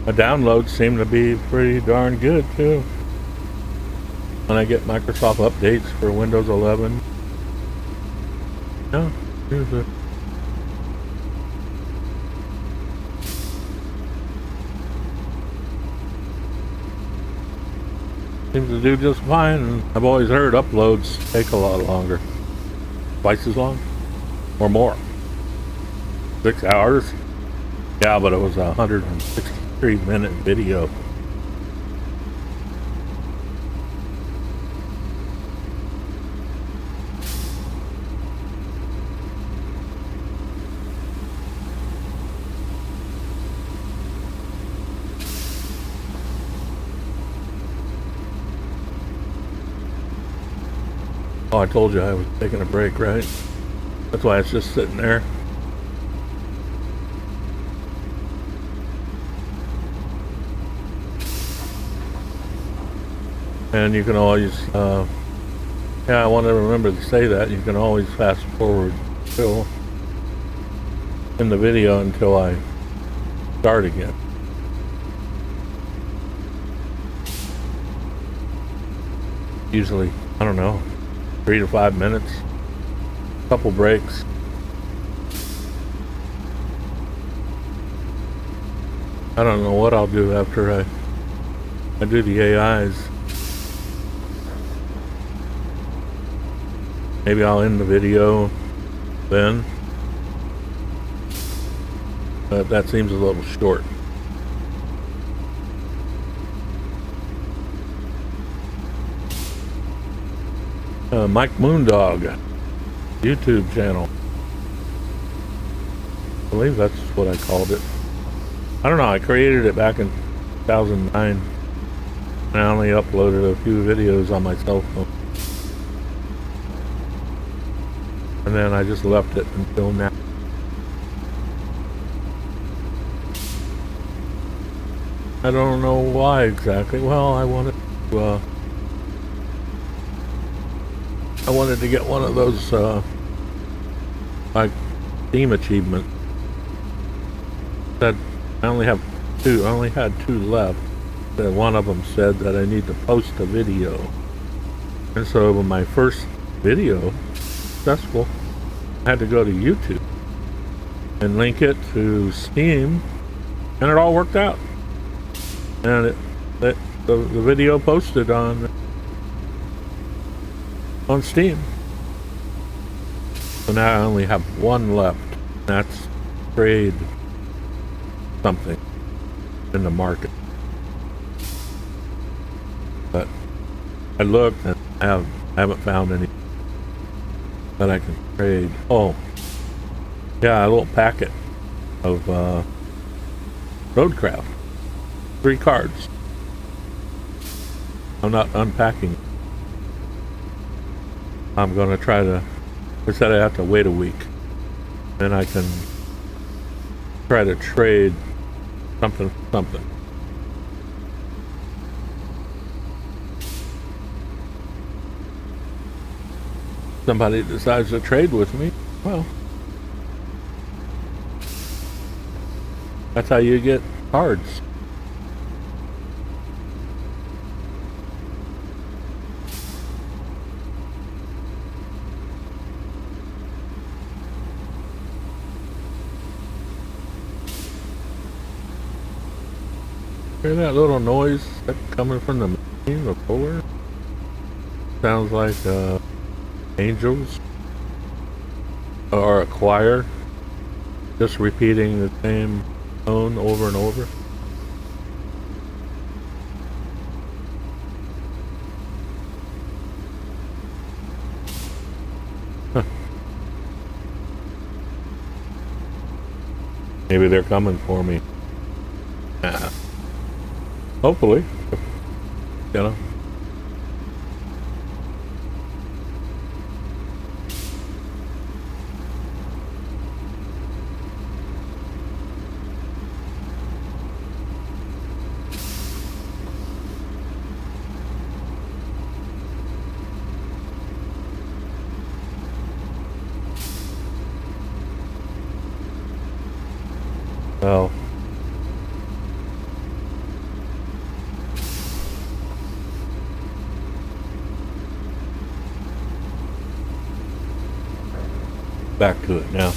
My downloads seem to be pretty darn good too. When I get Microsoft updates for Windows 11. No, here's a seems to do just fine. And I've always heard uploads take a lot longer. Twice as long? Or more. 6 hours? Yeah, but it was a 163-minute video. Oh, I told you I was taking a break, right? That's why it's just sitting there. And you can always, yeah, I want to remember to say that. You can always fast forward still in the video until I start again. Usually, I don't know, 3 to 5 minutes, couple breaks. I don't know what I'll do after I do the AIs. Maybe I'll end the video then, but that seems a little short. Mike Moondog YouTube channel. I believe that's what I called it. I don't know, I created it back in 2009 and I only uploaded a few videos on my cell phone. And then I just left it until now. I don't know why exactly. Well, I wanted to get one of those like Steam achievements. That I only had two left. That one of them said that I need to post a video. And so when my first video successful, I had to go to YouTube and link it to Steam, and it all worked out. And the video posted on Steam. So now I only have one left. That's trade something in the market. But I looked and I haven't found any that I can trade. Oh, yeah, a little packet of Roadcraft. 3 cards. I'm not unpacking. I'm gonna try to, I said I have to wait a week. Then I can try to trade something. Somebody decides to trade with me, well, that's how you get cards. Hear that little noise that's coming from the machine, the puller? Sounds like angels or a choir just repeating the same tone over and over. Huh. Maybe they're coming for me. Hopefully, you know. Well, back to it now.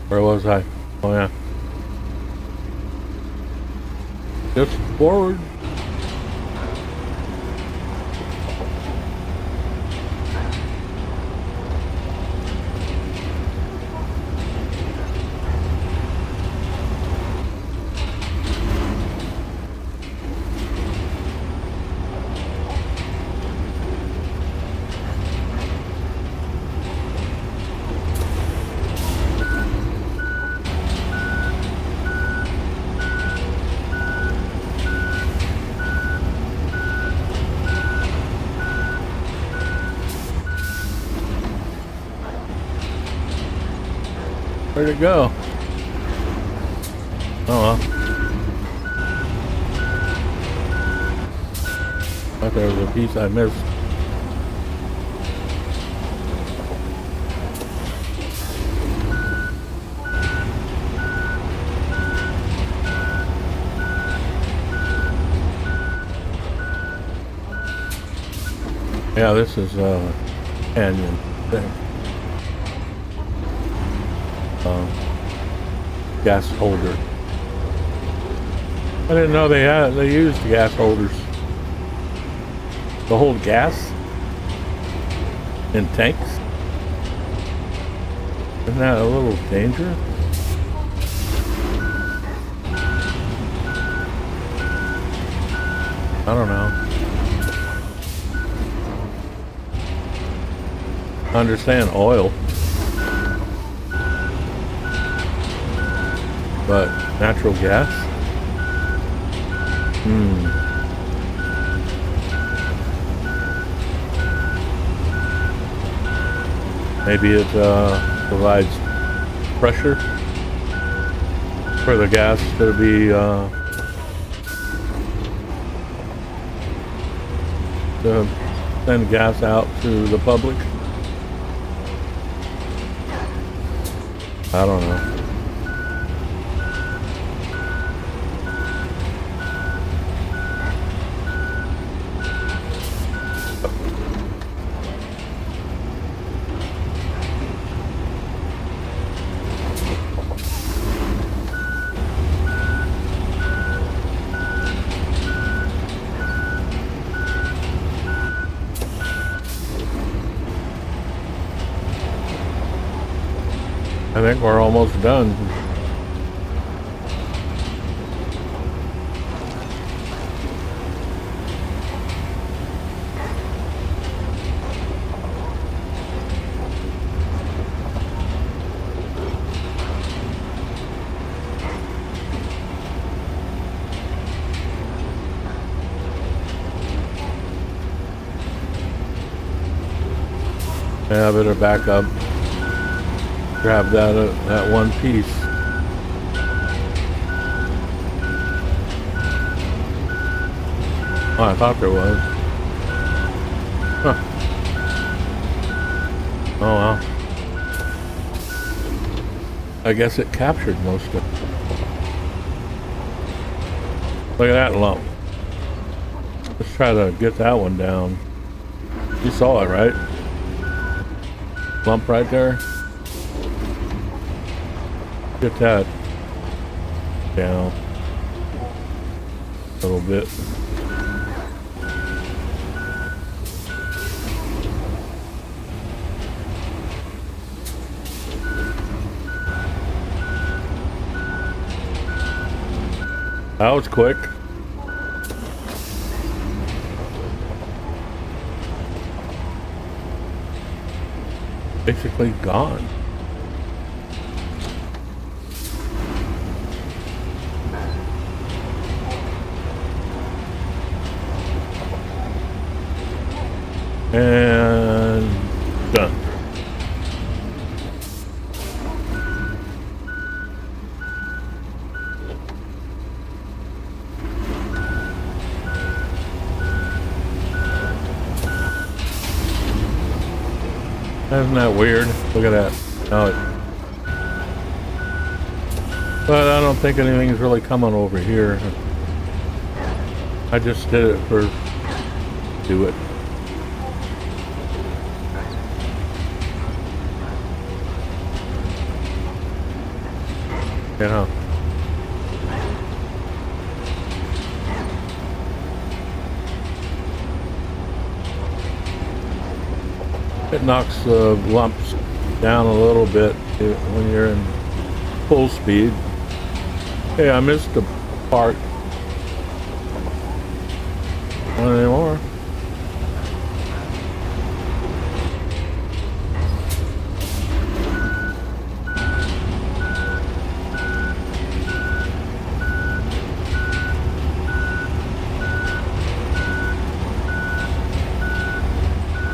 Where was I? Oh yeah. Just forward. Where'd it go? Oh well. Thought there was a piece I missed. Yeah, this is a canyon thing. Gas holder. I didn't know they used gas holders to hold gas in tanks. Isn't that a little dangerous? I don't know. I understand oil, but natural gas? Maybe it provides pressure for the gas to be to send gas out to the public. I don't know. I think we're almost done. Yeah, I better back up. Grab that one piece. Oh, I thought there was. Huh. Oh well. I guess it captured most of it. Look at that lump. Let's try to get that one down. You saw it, right? Lump right there. Get that down a little bit. That was quick. Basically gone. And done. Isn't that weird? Look at that. Now but I don't think anything's really coming over here. I just did it for do it. You know. It knocks the lumps down a little bit when you're in full speed. Hey, I missed the part. Not anymore.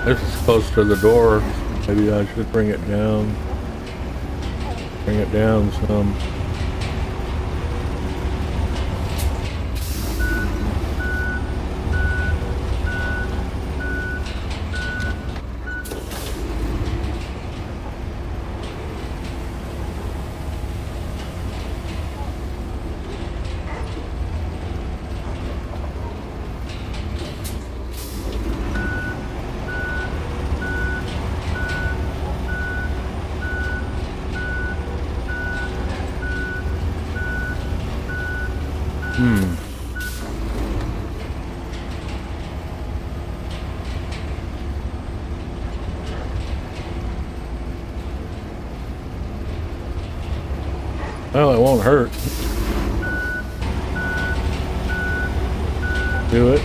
This is close to the door. Maybe I should bring it down. Bring it down some. Well, it won't hurt. Do it?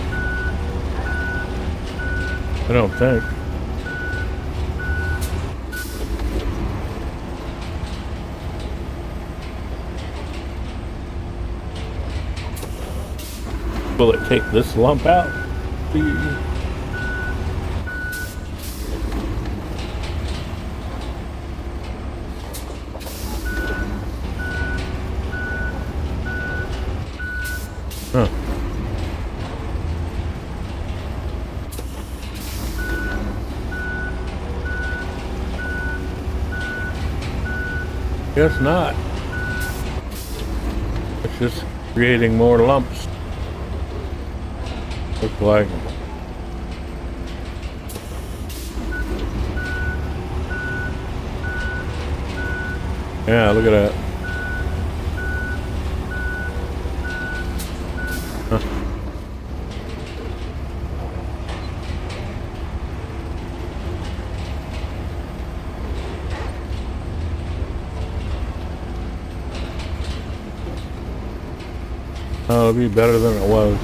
I don't think. Will it take this lump out? Huh. Guess not. It's just creating more lumps. Looks like. Yeah, look at that. Huh. Oh, it'll be better than it was.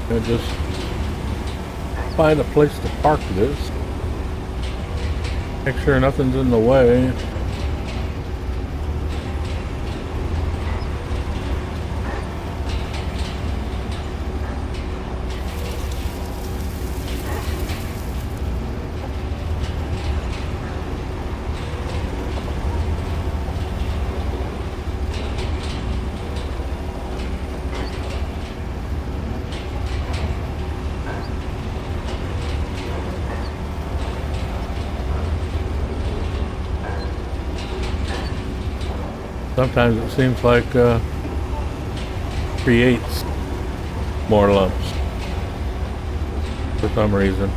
I just find a place to park this. Make sure nothing's in the way. Sometimes it seems like creates more lumps for some reason.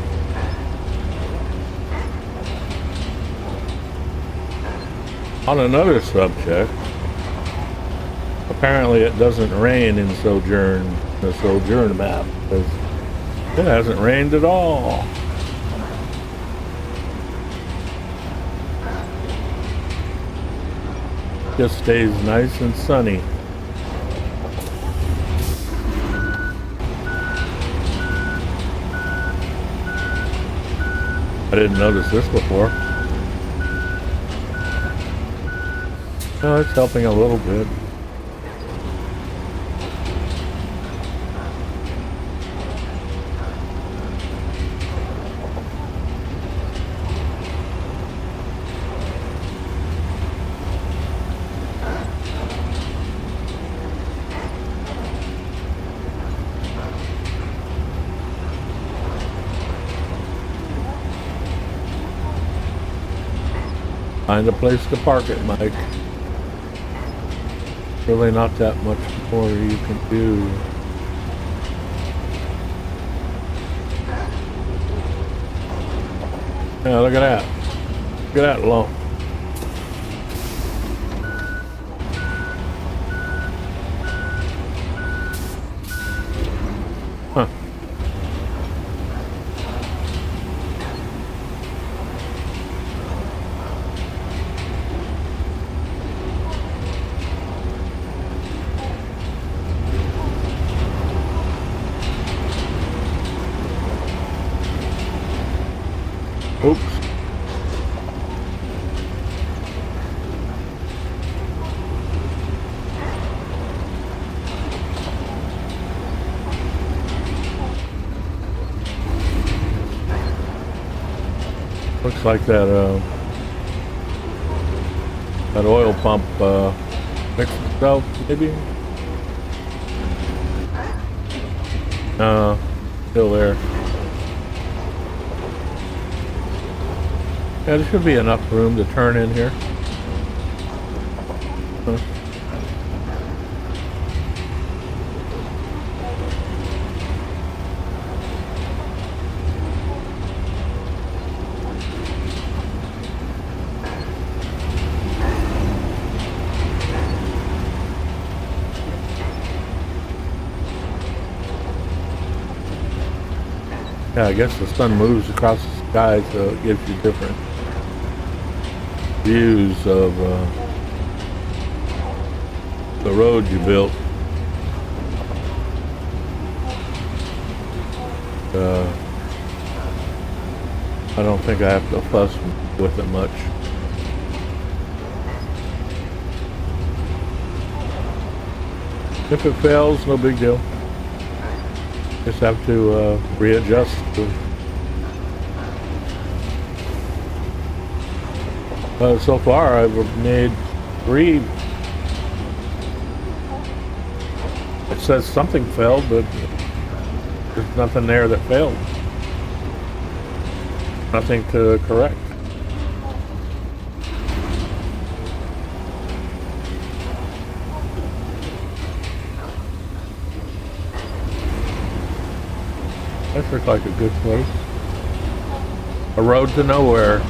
On another subject, apparently it doesn't rain in Sojourn, the Sojourn map, because it hasn't rained at all. Just stays nice and sunny. I didn't notice this before. Oh, it's helping a little bit. Find a place to park it, Mike. Really not that much more you can do. Yeah, look at that. Look at that lump. Huh. Oops. Looks like that oil pump fixed itself, maybe? Still there. Yeah, there should be enough room to turn in here. Huh. Yeah, I guess the sun moves across the sky, so it gives you different views of the road you built. I don't think I have to fuss with it much. If it fails, no big deal. Just have to readjust. So far, I've made 3. It says something failed, but there's nothing there that failed. Nothing to correct. This looks like a good place. A road to nowhere.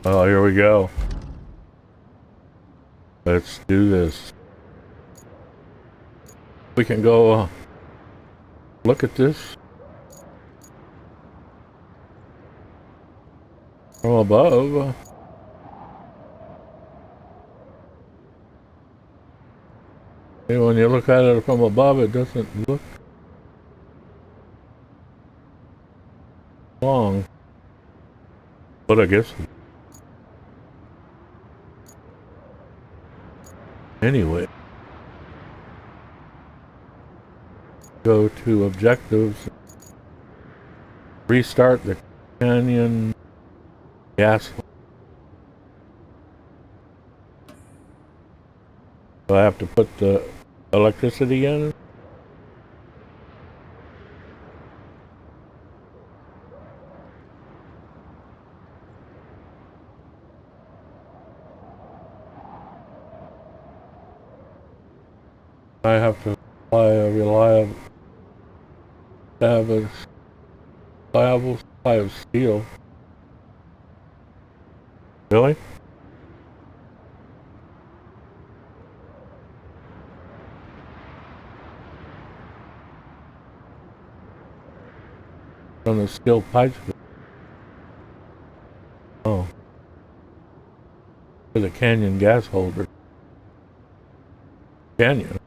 Oh, here we go. Let's do this. We can go look at this from above. And when you look at it from above, it doesn't look long. But I guess anyway, go to objectives, restart the canyon gas. So I have to put the electricity in. I have to supply a reliable supply of steel. Really? From the steel pipes? Oh. For the canyon gas holder. Canyon.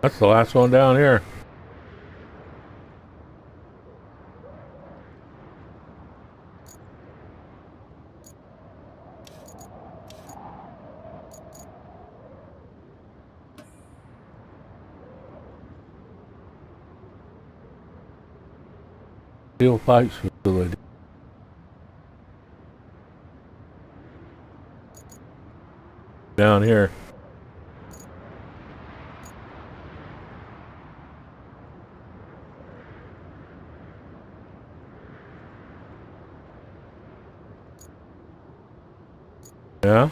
That's the last one down here. Steel pipes facility. Down here. Yeah?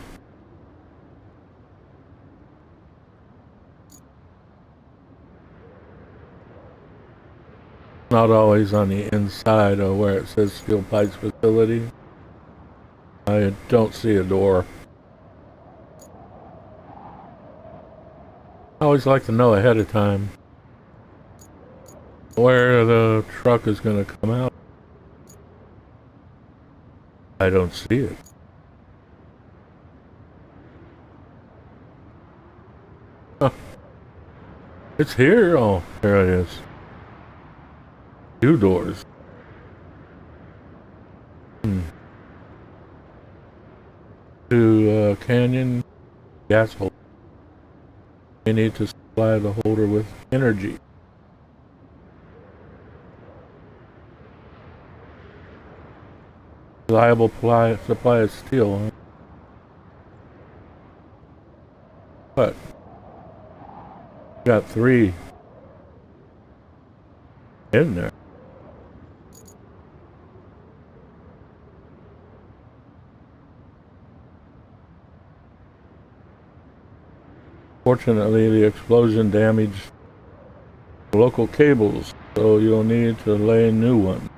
Not always on the inside of where it says steel pipes facility. I don't see a door. I always like to know ahead of time where the truck is going to come out. I don't see it. Huh. It's here. Oh, there it is. Two doors. To Canyon gas holder. You need to supply the holder with energy. Reliable supply of steel. Huh? What? Got three in there. Fortunately, the explosion damaged local cables, so you'll need to lay new ones.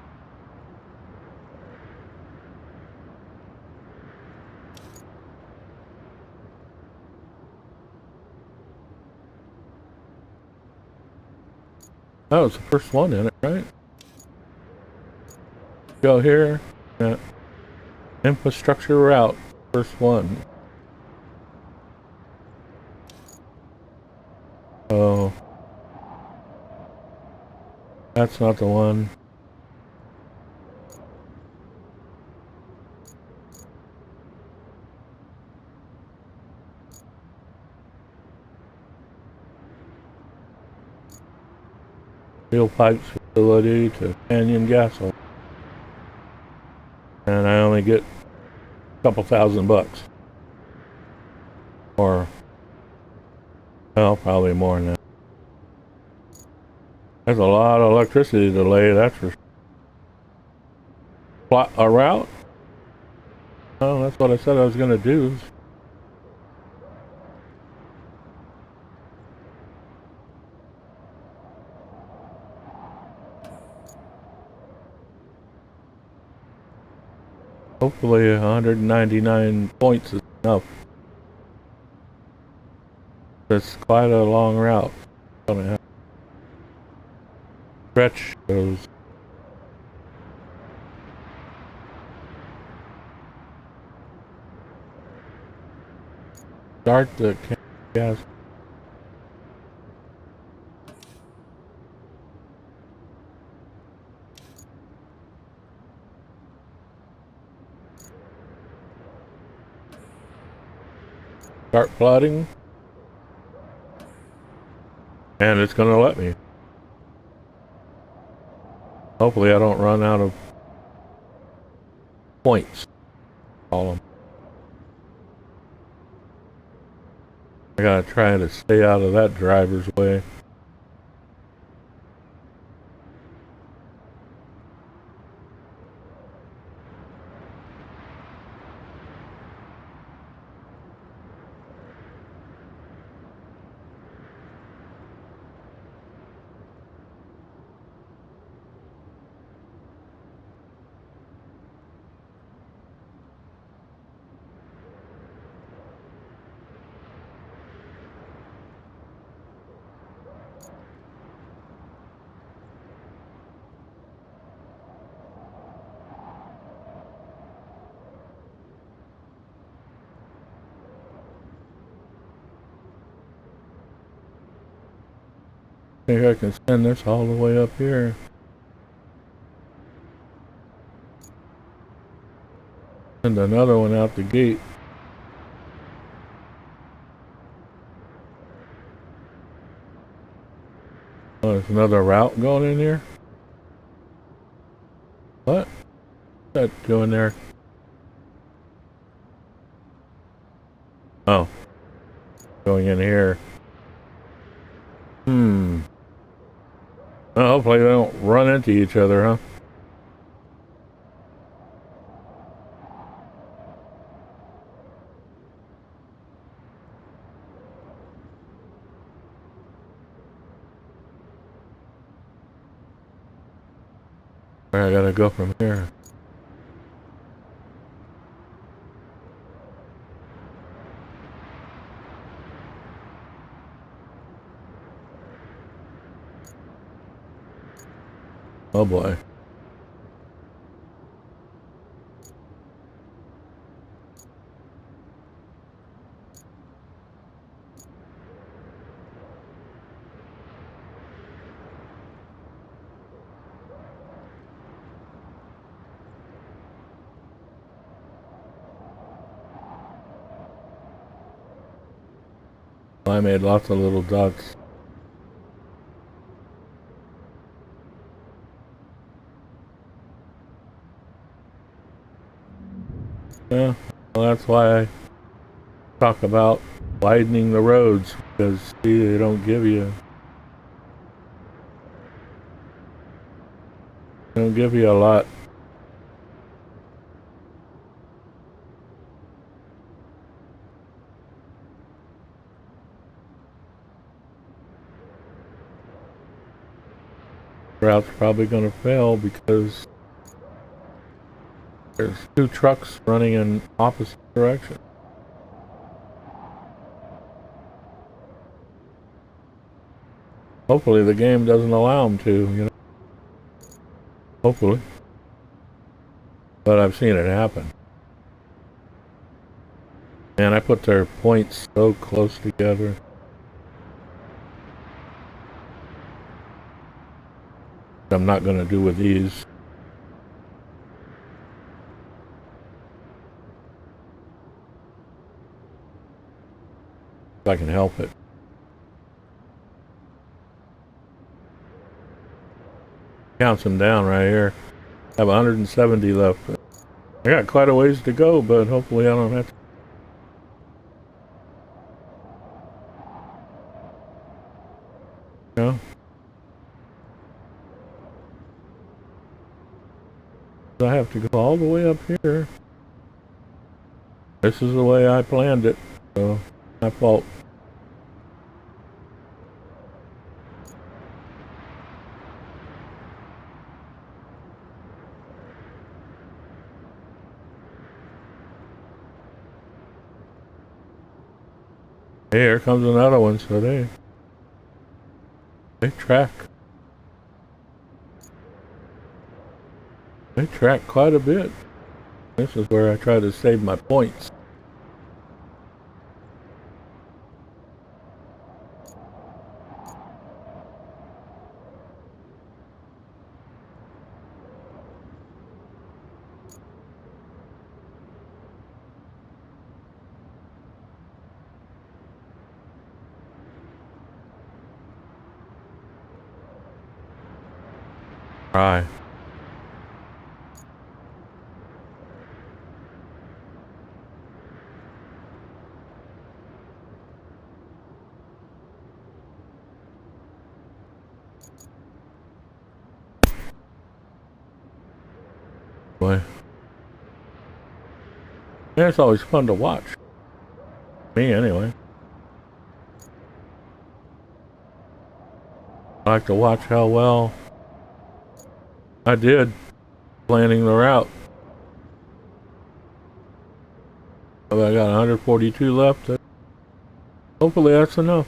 That was the first one in it, right? Go here. Yeah. Infrastructure route. First one. Oh, that's not the one. Steel pipes facility to Canyon gas hole. And I only get a couple $1,000. Or, well, probably more than that. There's a lot of electricity to lay, that's for plot a route. Oh, that's what I said I was going to do. Hopefully 199 points is enough. It's quite a long route. Gonna have to stretch those. Start the gas. Start plotting. And it's going to let me. Hopefully I don't run out of points. All of them. I gotta try to stay out of that driver's way. I think I can send this all the way up here. Send another one out the gate. Oh, there's another route going in here. What? What's that doing there? Oh, going in here. Well, hopefully they don't run into each other, huh? Where I gotta go from here? Oh boy. I made lots of little dots. Yeah, well, that's why I talk about widening the roads, because see, they don't give you a lot. Route's probably going to fail because there's two trucks running in opposite directions. Hopefully the game doesn't allow them to, you know. Hopefully. But I've seen it happen. And I put their points so close together. I'm not going to do with these. If I can help it. Counts them down right here. I have 170 left. I got quite a ways to go, but hopefully I don't have to. You know? I have to go all the way up here. This is the way I planned it, so my fault. Hey, here comes another one, so they track. They track quite a bit. This is where I try to save my points. Try. Boy. Yeah, it's always fun to watch. Me, anyway. I like to watch how well I did planning the route. I got 142 left. Hopefully that's enough.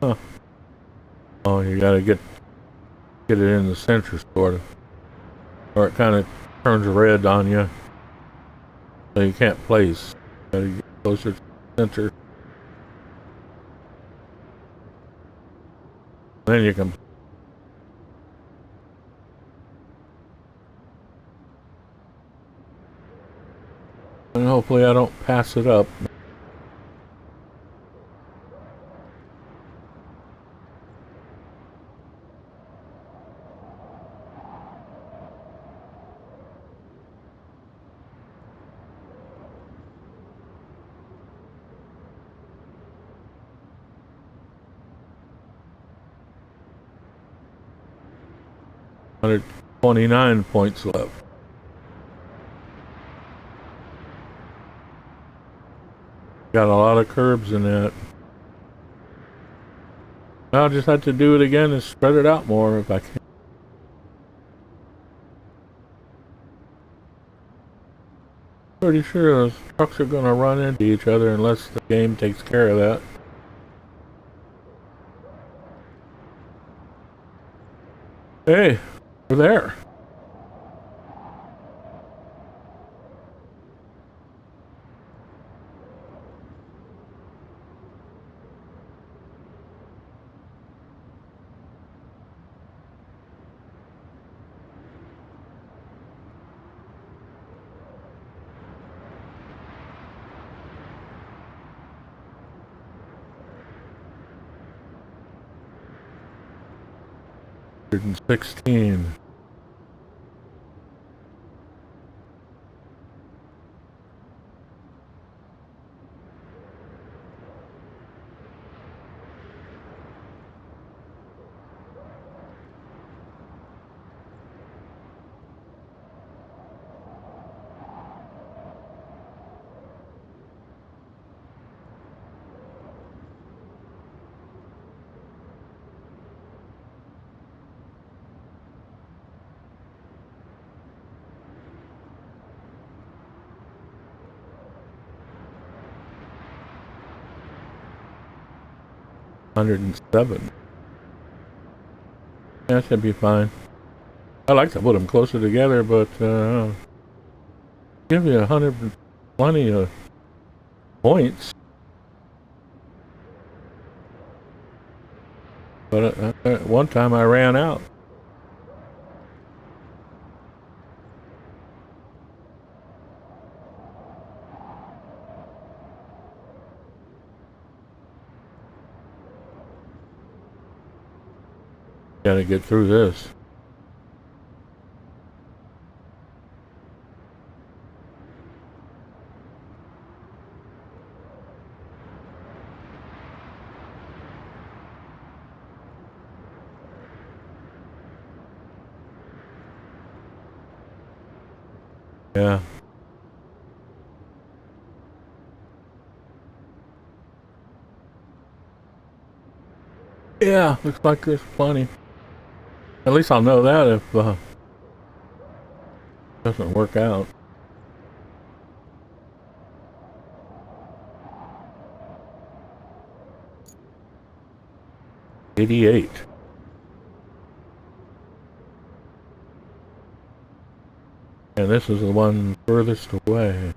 Huh. Oh, you gotta get it in the center, sort of. Or it kind of turns red on you. So you can't place. You gotta get closer to the center. Then you can. Hopefully I don't pass it up. $129 left. Got a lot of curbs in that. I'll just have to do it again and spread it out more if I can. Pretty sure those trucks are going to run into each other unless the game takes care of that. Hey, we're there. $116. $107. That should be fine. I like to put them closer together, but give you 100, plenty of points. But one time I ran out. Got to get through this. Yeah. Yeah, looks like there's plenty. At least I'll know that if it doesn't work out. 88. And this is the one furthest away.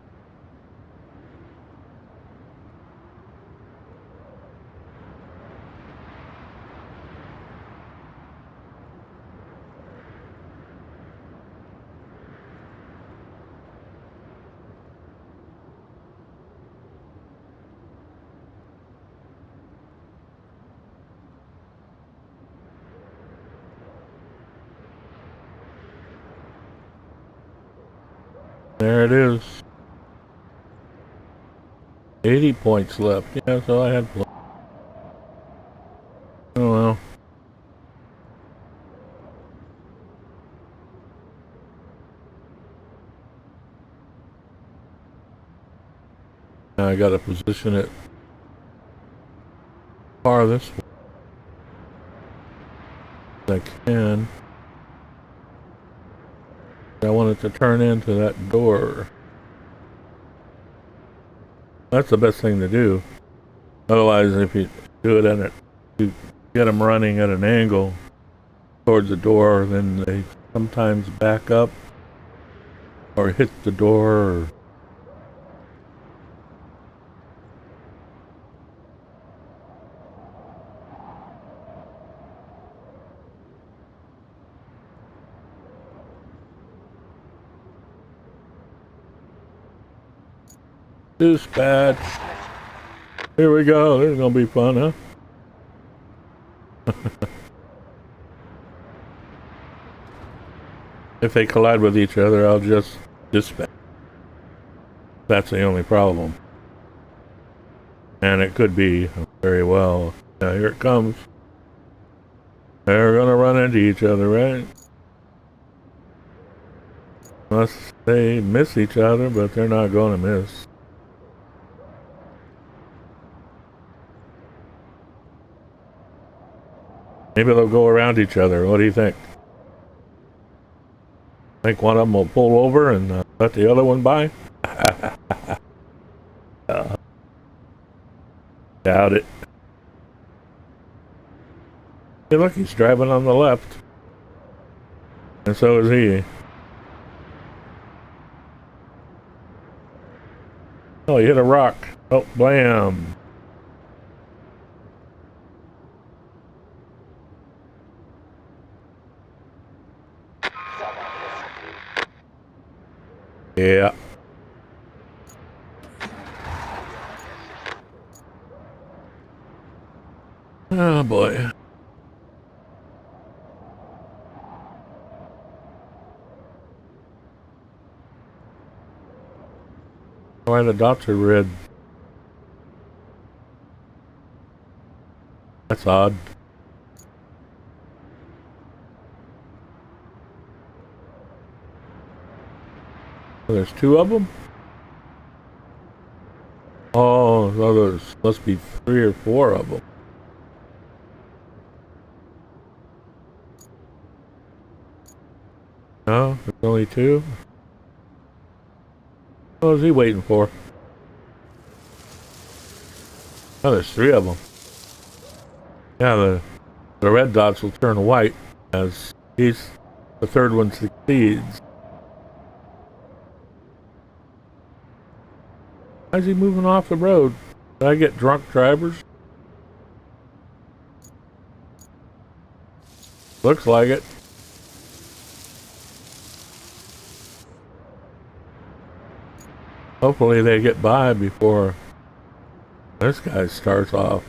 There it is. 80 points left. Yeah, so I had plenty. Oh well. Now I gotta position it farthest as I can. I want it to turn into that door. That's the best thing to do. Otherwise, if you do it at it, you get them running at an angle towards the door, then they sometimes back up or hit the door. Or Dispatch. Here we go. This is gonna be fun, huh? If they collide with each other, I'll just dispatch. That's the only problem. And it could be very well. Now here it comes. They're gonna run into each other, right? Unless they miss each other, but they're not gonna miss. Maybe they'll go around each other. What do you think? Think one of them will pull over and let the other one by? Doubt it. Hey, look, he's driving on the left. And so is he. Oh, he hit a rock. Oh, blam. Yeah. Oh, boy. Why the dots are red? That's odd. Oh, there's two of them? Oh, so there's must be 3 or 4 of them. No, there's only 2. What is he waiting for? Oh, there's 3 of them. Yeah, the red dots will turn white as the 3rd one succeeds. Why is he moving off the road? Did I get drunk drivers? Looks like it. Hopefully they get by before this guy starts off.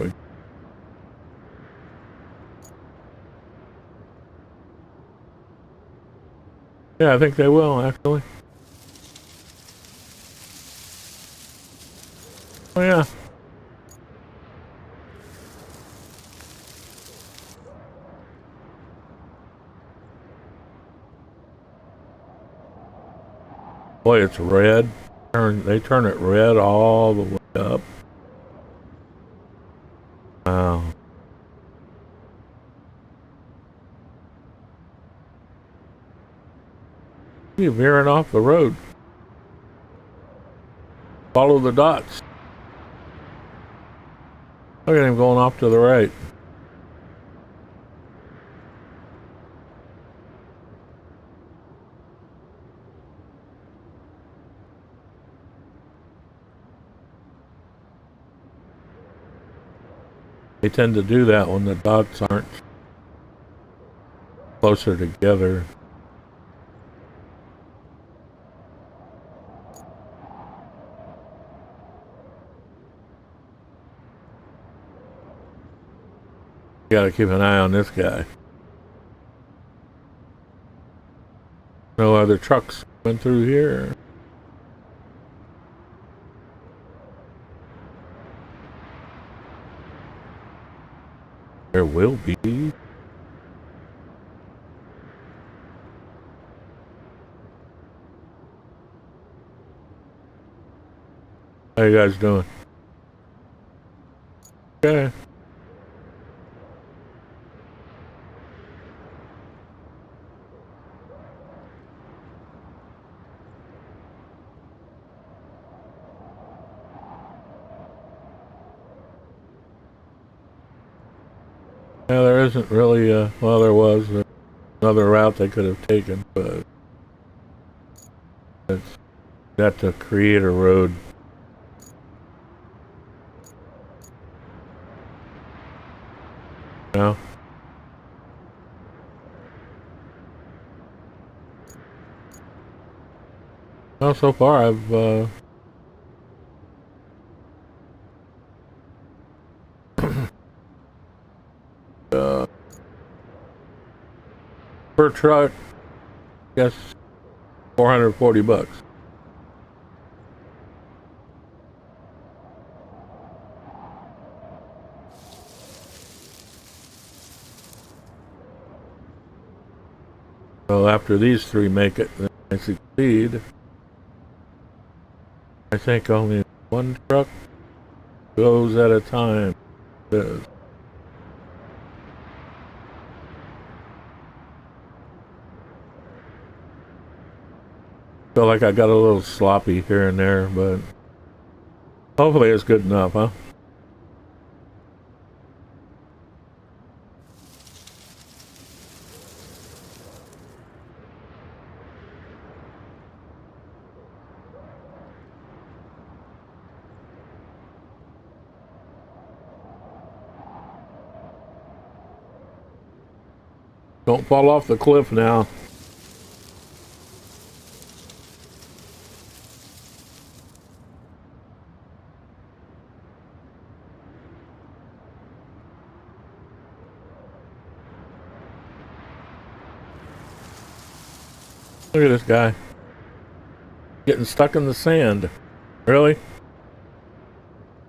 Yeah, I think they will, actually. Oh, yeah. Boy, it's red. They turn it red all the way up. Wow. You're veering off the road. Follow the dots. Look at him going off to the right. They tend to do that when the dots aren't closer together. You gotta keep an eye on this guy. No other trucks went through here. There will be. How you guys doing? Okay. Yeah, there isn't really, well, there was another route they could have taken, but it's got to create a road. You know? Well, so far per truck. Guess $440. So after these three make it, then I succeed. I think only one truck goes at a time. Feel like I got a little sloppy here and there, but hopefully it's good enough, huh? Don't fall off the cliff now. Look at this guy getting stuck in the sand. Really?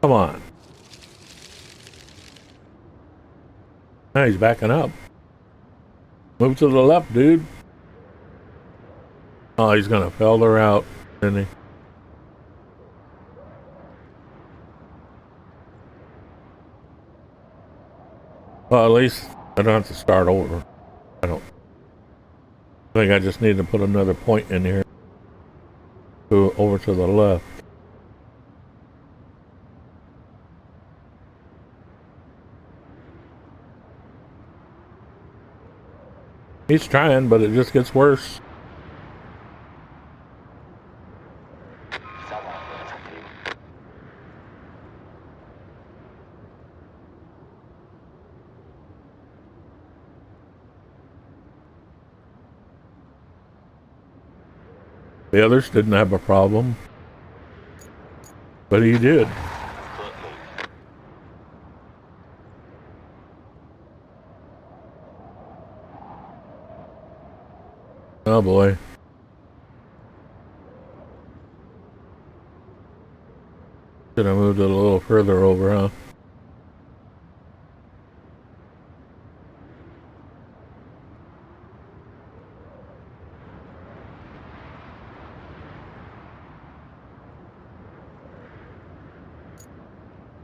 Come on. Now he's backing up. Move to the left, dude. Oh, he's gonna fail the route, isn't he? Well, at least I don't have to start over. I don't think I just need to put another point in here to over to the left. He's trying, but it just gets worse. The others didn't have a problem, but he did. Oh boy. Should have moved it a little further over, huh?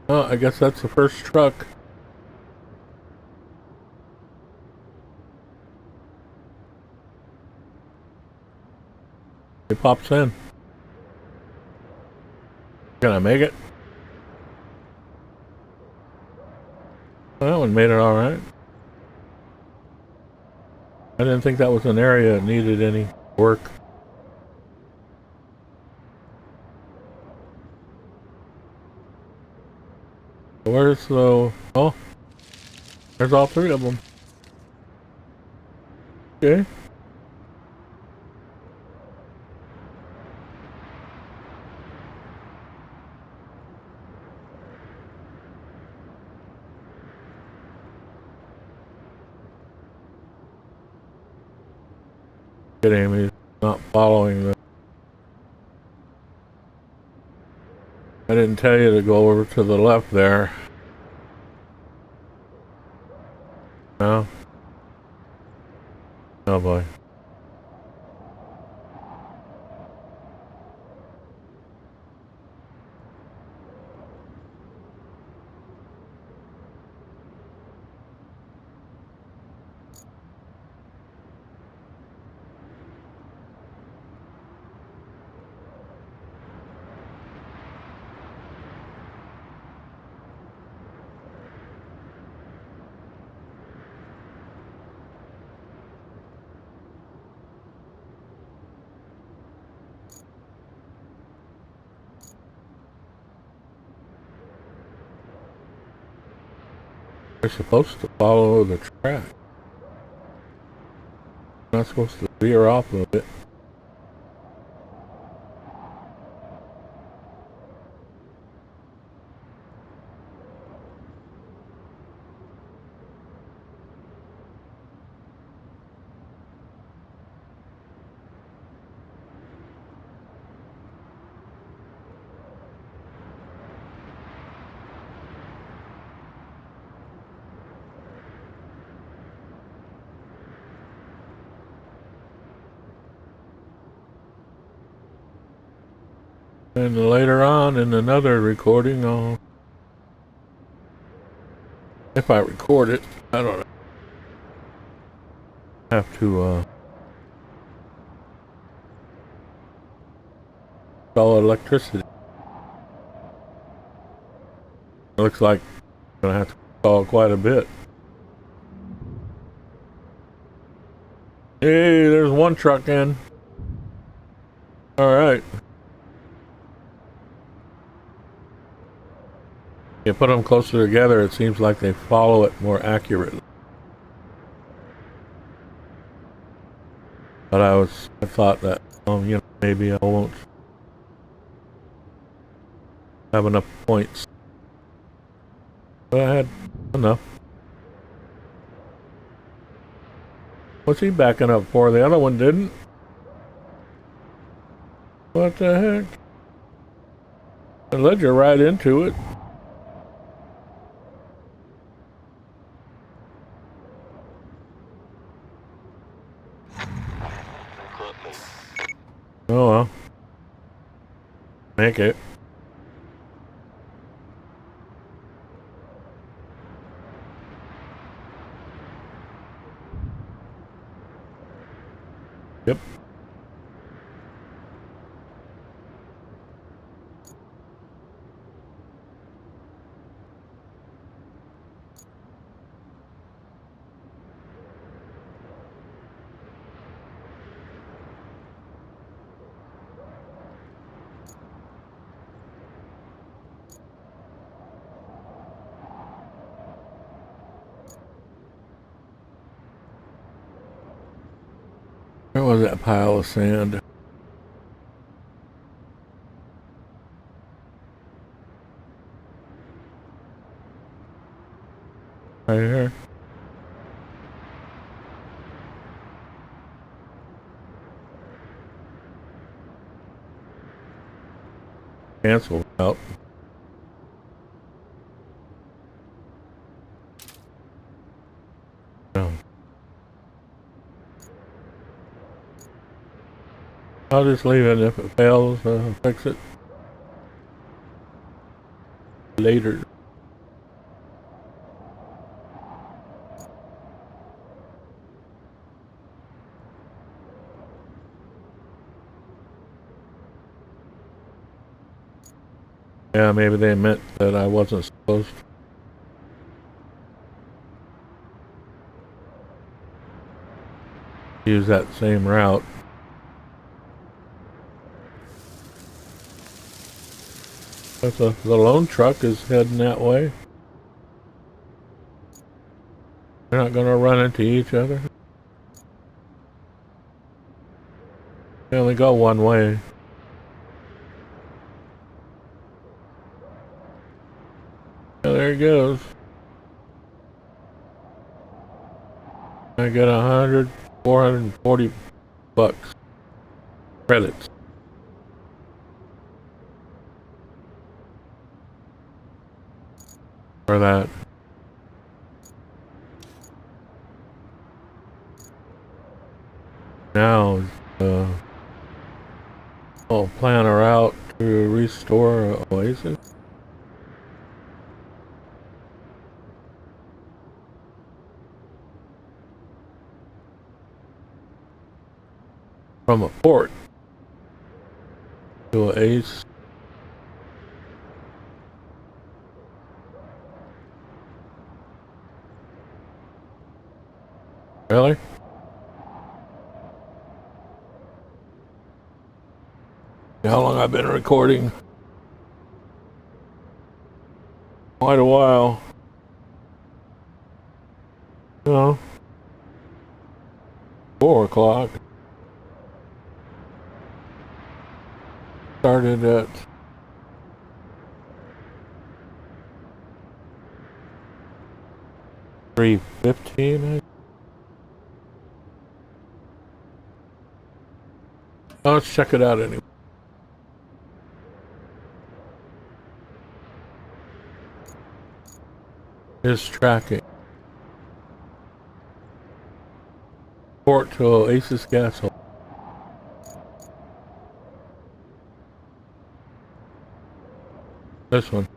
Oh, I guess that's the first truck. He pops in. Can I make it? Well, that one made it all right. I didn't think that was an area that needed any work. Where's the... Oh, there's all three of them. Okay. Get him. He's not following the... I didn't tell you to go over to the left there. No? Oh boy. They're supposed to follow the track. They're not supposed to veer off of it. And later on in another recording, if I record it, I don't know. Have to install electricity. It looks like I'm gonna have to install quite a bit. Hey, there's one truck in. All right. You put them closer together, it seems like they follow it more accurately. But I thought that, maybe I won't have enough points. But I had enough. What's he backing up for? The other one didn't? What the heck? It led you right into it. Oh well. Make it. Yep. Where was that pile of sand? Right here. Cancel out. No. I'll just leave it. If it fails, fix it later. Yeah, maybe they meant that I wasn't supposed to use that same route. But the lone truck is heading that way. They're not going to run into each other. They only go one way. Yeah, there he goes. I get 440 bucks credits for that. Now, I'll plan a route to restore Oasis. From a port to an ace. Really? How long I've been recording? Quite a while. You know, 4 o'clock. Started at 3:15. Let's check it out anyway. Is tracking. Port to Oasis gas hole. This one.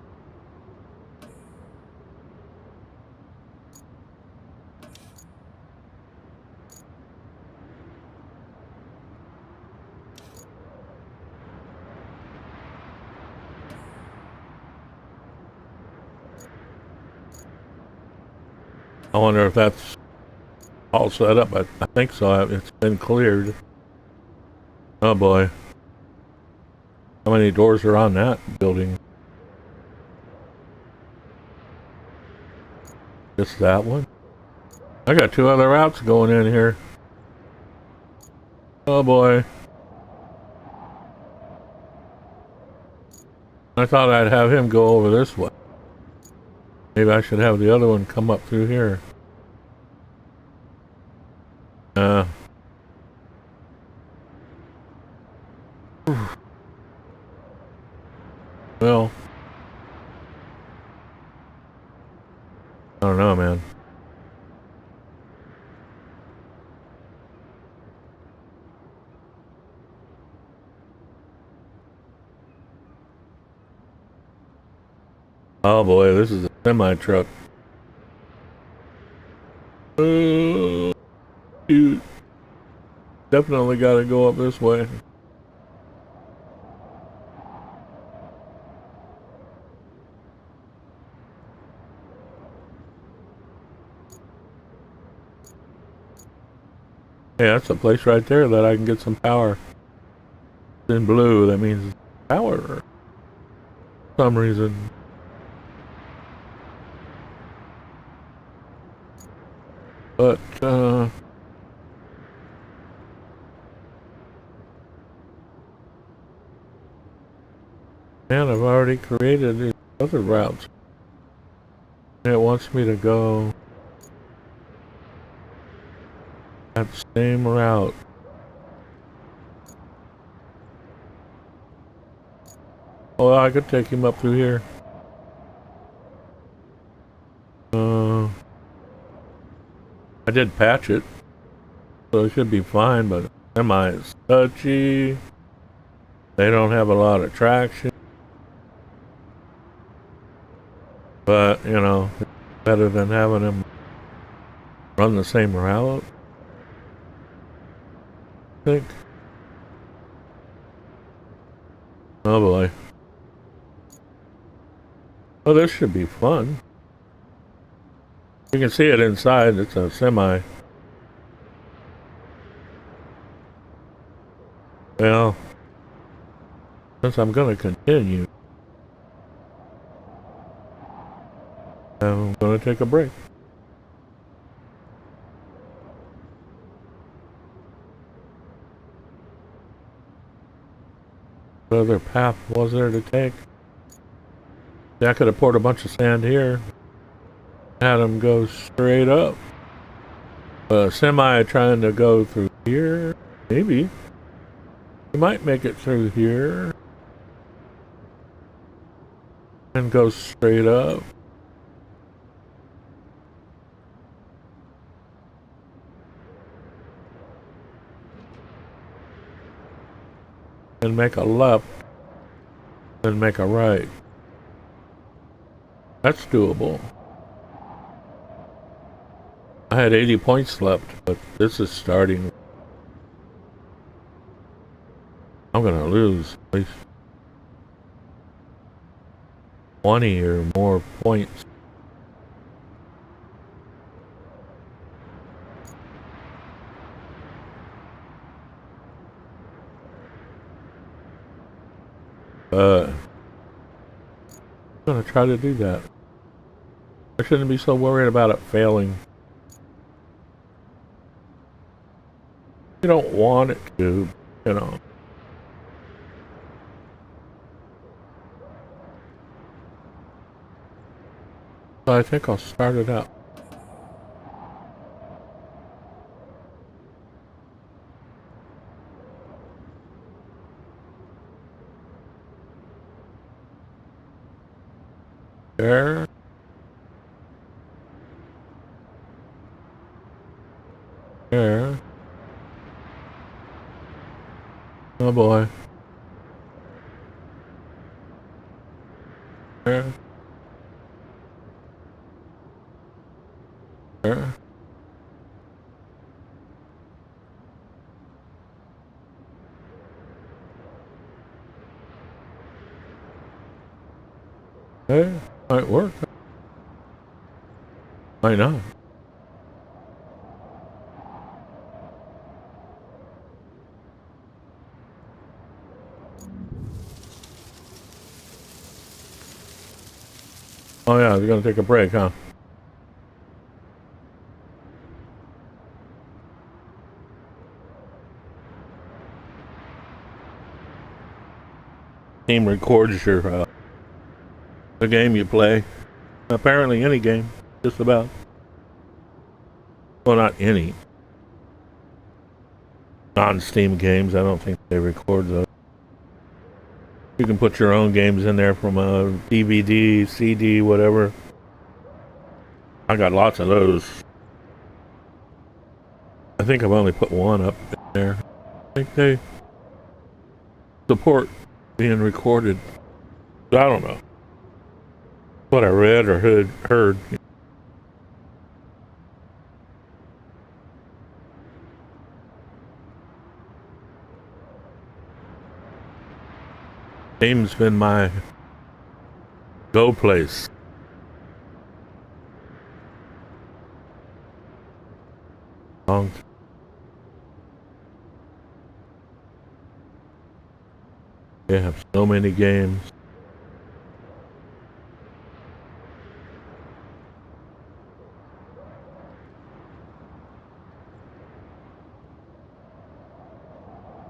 I wonder if that's all set up. I think so. It's been cleared. Oh boy. How many doors are on that building? Just that one? I got 2 other routes going in here. Oh boy. I thought I'd have him go over this way. Maybe I should have the other one come up through here. Well, I don't know, man. Oh boy, this is a semi truck. Oh, dude. Definitely gotta go up this way. Hey, that's a place right there that I can get some power. It's in blue, that means power for some reason. But, man, I've already created these other routes. And it wants me to go that same route. Oh, I could take him up through here. I did patch it, so it should be fine, but semi is touchy. They don't have a lot of traction. But, you know, it's better than having them run the same route, I think. Oh boy. Oh, this should be fun. You can see it inside. It's a semi. Well, since I'm going to continue, I'm going to take a break. What other path was there to take? Yeah, I could have poured a bunch of sand here. Had them go straight up. Semi trying to go through here. Maybe. We might make it through here. And go straight up. And make a left. Then make a right. That's doable. I had 80 points left, but this is starting. I'm gonna lose at least 20 or more points. I'm gonna try to do that. I shouldn't be so worried about it failing. You don't want it to, you know. So I think I'll start it out. There. There. Oh boy. There. Yeah, might work. Might not. Oh yeah, we're gonna take a break, huh? Team records your the game you play. Apparently, any game, just about. Well, not any non-Steam games. I don't think they record those. You can put your own games in there from a DVD, CD, whatever. I got lots of those. I think I've only put one up there. I think they support being recorded. I don't know. What I read or heard. Steam's been my go place. Long. They have so many games.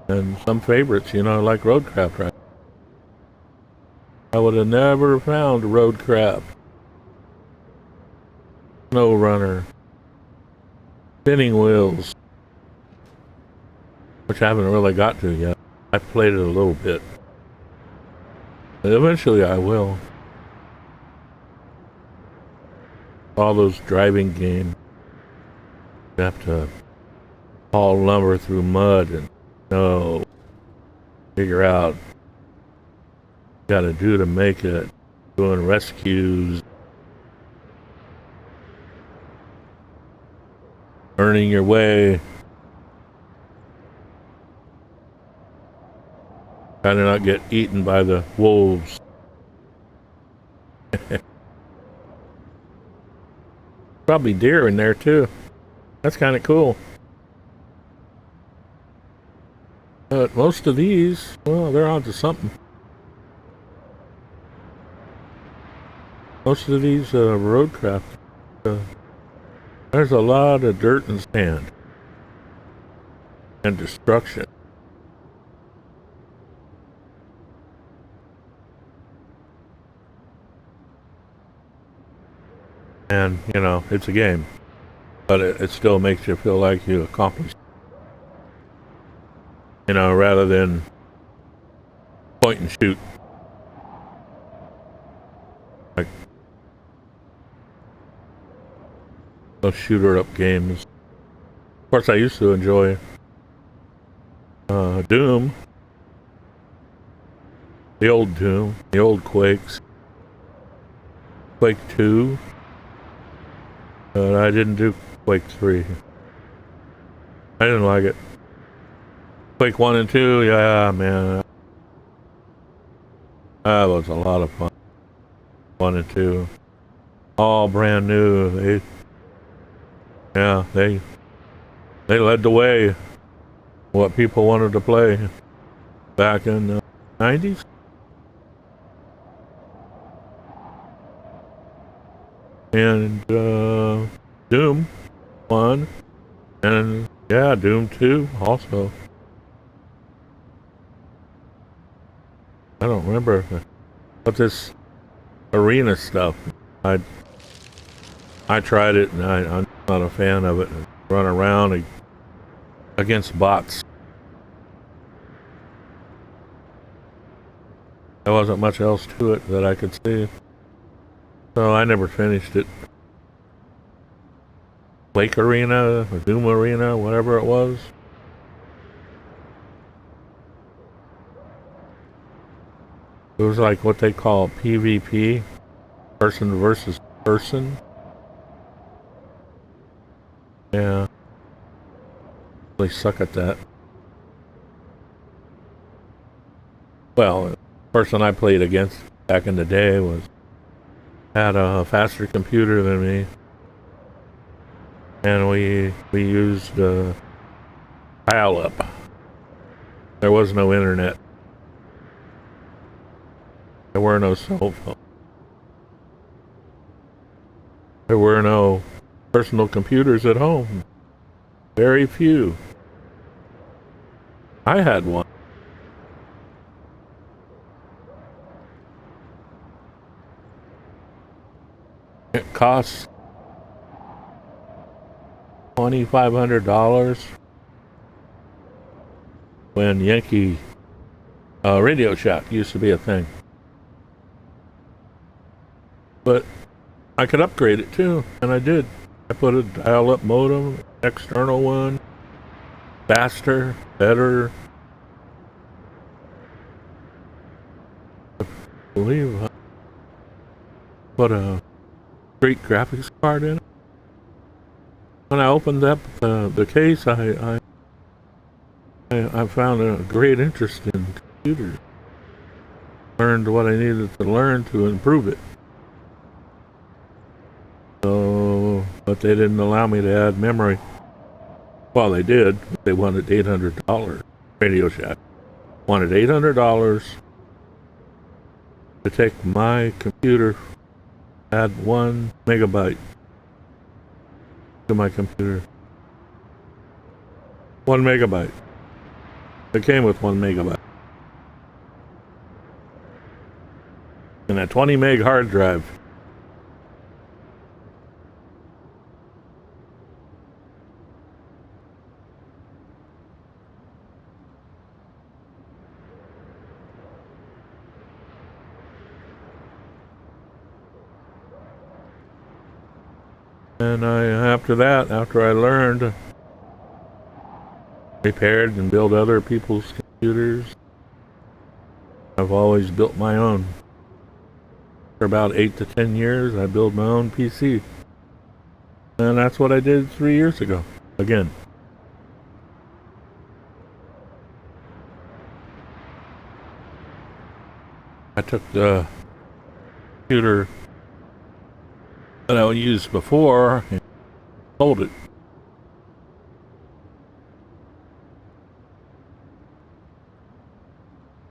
And some favorites, like Roadcraft, right? I would have never found Roadcraft, Snow Runner, Spinning Wheels, which I haven't really got to yet. I played it a little bit. But eventually I will. All those driving games. You have to haul lumber through mud and figure out what you gotta do to make it. Doing rescues, earning your way, trying to not get eaten by the wolves. Probably deer in there too. That's kind of cool. But most of these, well, they're onto something. Most of these roadcraft, uh, there's a lot of dirt and sand and destruction. And, it's a game, but it still makes you feel like you accomplished, rather than point and shoot. Like those shooter up games. Of course, I used to enjoy Doom, the old Doom, the old Quakes, Quake 2, but I didn't do Quake 3. I didn't like it. Quake 1 and 2, yeah, man. That was a lot of fun. 1 and 2. All brand new. They led the way. What people wanted to play back in the 90s. And Doom 1. And yeah, Doom 2 also. I don't remember. But this arena stuff, I tried it and I'm not a fan of it. Run around against bots. There wasn't much else to it that I could see. So I never finished it. Quake Arena, or Doom Arena, whatever it was. It was like what they call PvP, person versus person. Yeah, they suck at that. Well, the person I played against back in the day had a faster computer than me, and we used dial-up. There was no internet. There were no cell phones. There were no personal computers at home. Very few. I had one. It cost $2,500 when Yankee Radio Shack used to be a thing. But I could upgrade it too, and I did. I put a dial-up modem, external one, faster, better. I believe I put a great graphics card in it. When I opened up the case, I found a great interest in computers. Learned what I needed to learn to improve it. So, but they didn't allow me to add memory. Well, they did. They wanted $800. Radio Shack wanted $800 to take my computer, add 1 megabyte to my computer. 1 megabyte. It came with 1 megabyte. And a 20 meg hard drive. And after I learned, repaired and built other people's computers, I've always built my own. For about 8 to 10 years, I built my own PC. And that's what I did 3 years ago. Again. I took the computer that I used before and sold it.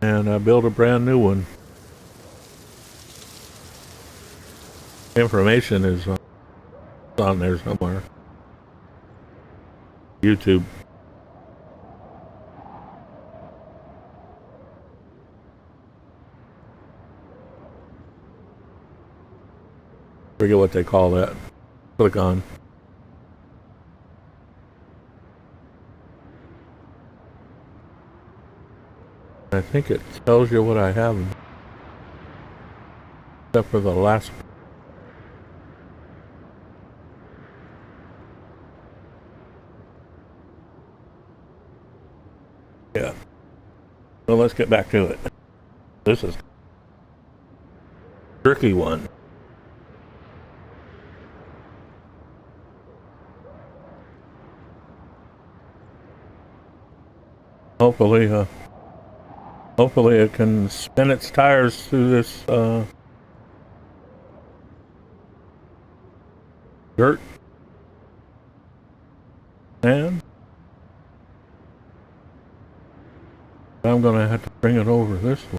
And I built a brand new one. Information is on there somewhere. YouTube. Forget what they call that. Click on. I think it tells you what I have, except for the last. Yeah. Well, let's get back to it. This is a tricky one. Hopefully, hopefully it can spin its tires through this dirt sand. I'm gonna have to bring it over this way.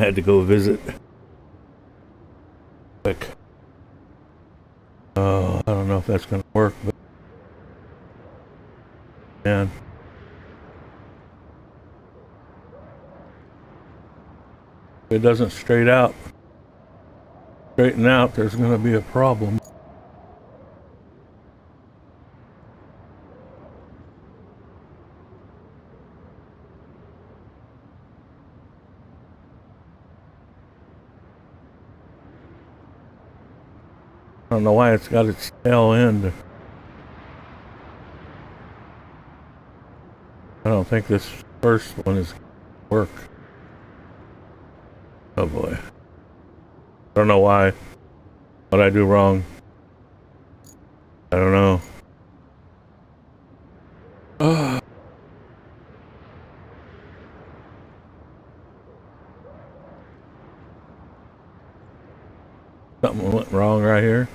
had to go visit. Quick. Oh, I don't know if that's going to work, but man, if it doesn't straighten out, there's going to be a problem. I don't know why it's got its tail end. I don't think this first one is going to work. Oh boy. I don't know why. What I do wrong. I don't know. Something went wrong right here.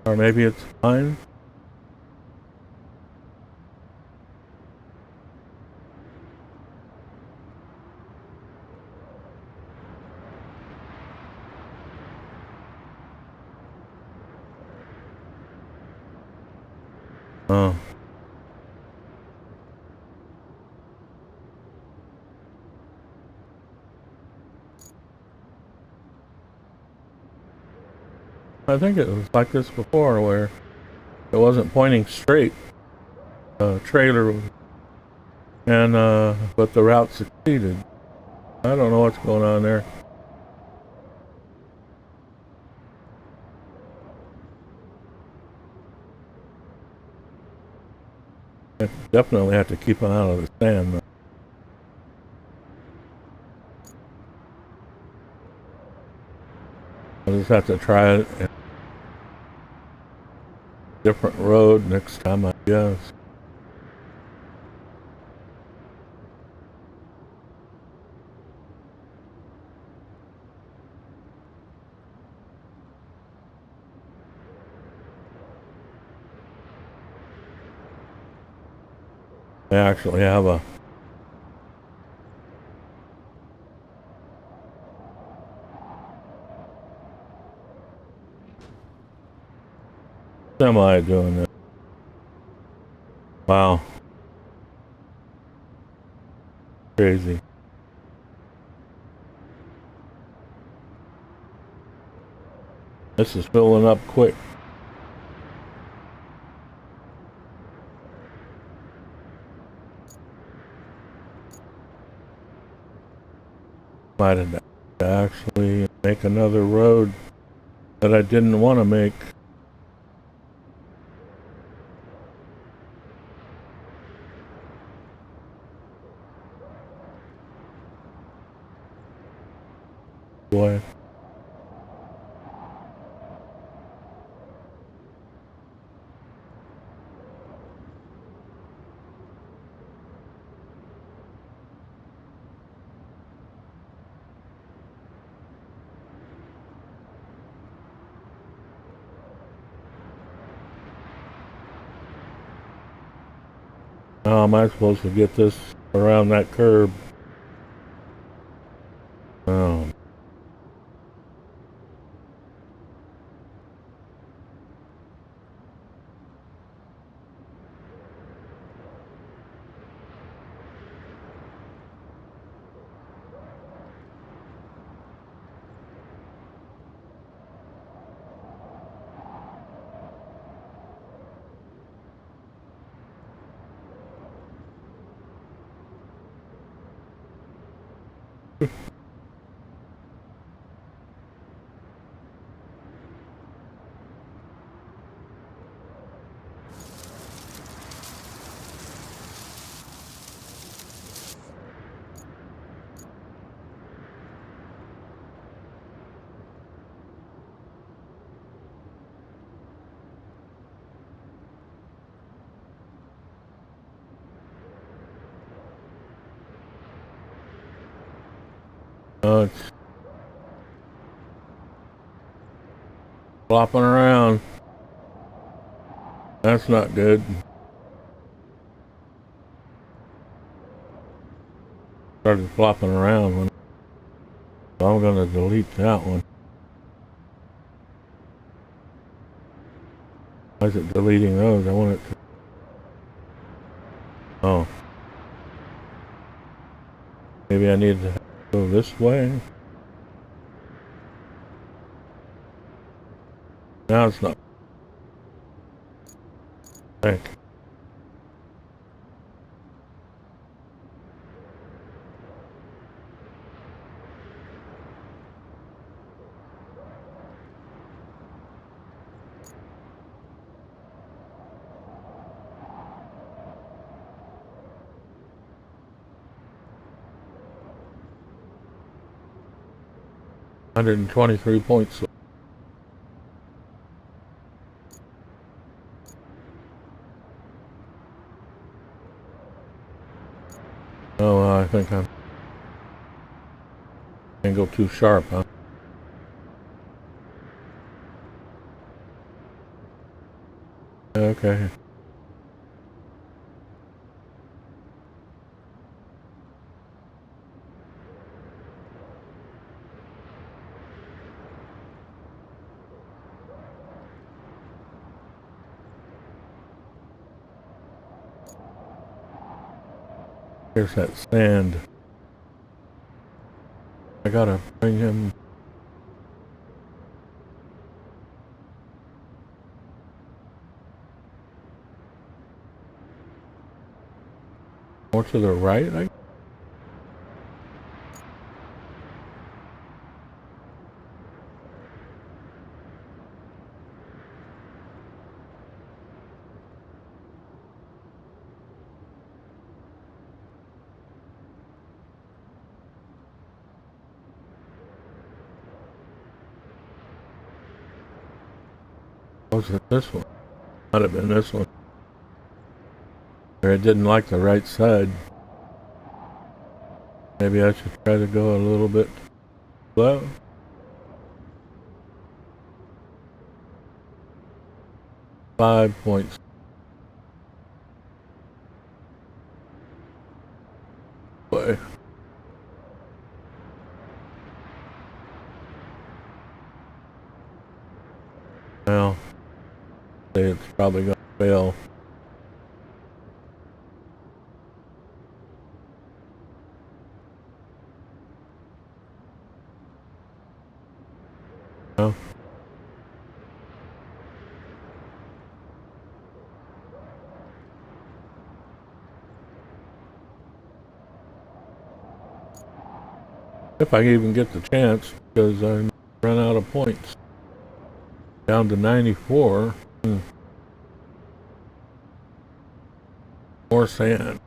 Or maybe it's fine. Oh. I think it was like this before where it wasn't pointing straight. Trailer and but the route succeeded. I don't know what's going on there. I definitely have to keep them out of the sand. I just have to try it in a different road next time, I guess. I actually have a semi doing this. Wow, crazy. This is filling up quick. Might have to actually make another road that I didn't want to make. Boy. How am I supposed to get this around that curb? Oh, it's flopping around. That's not good. Started flopping around when so I'm going to delete that one. Why is it deleting those? I want it to. Oh. Maybe I need to go this way. Now it's not. Heck. 123 points. Oh, I think I can't go too sharp, huh? Okay. Here's that sand. I gotta bring him more to the right. Was it this one? Might have been this one. Or it didn't like the right side. Maybe I should try to go a little bit slow. 5 points away. Well, it's probably gonna fail. Well, if I even get the chance, because I run out of points. Down to 94. More sand.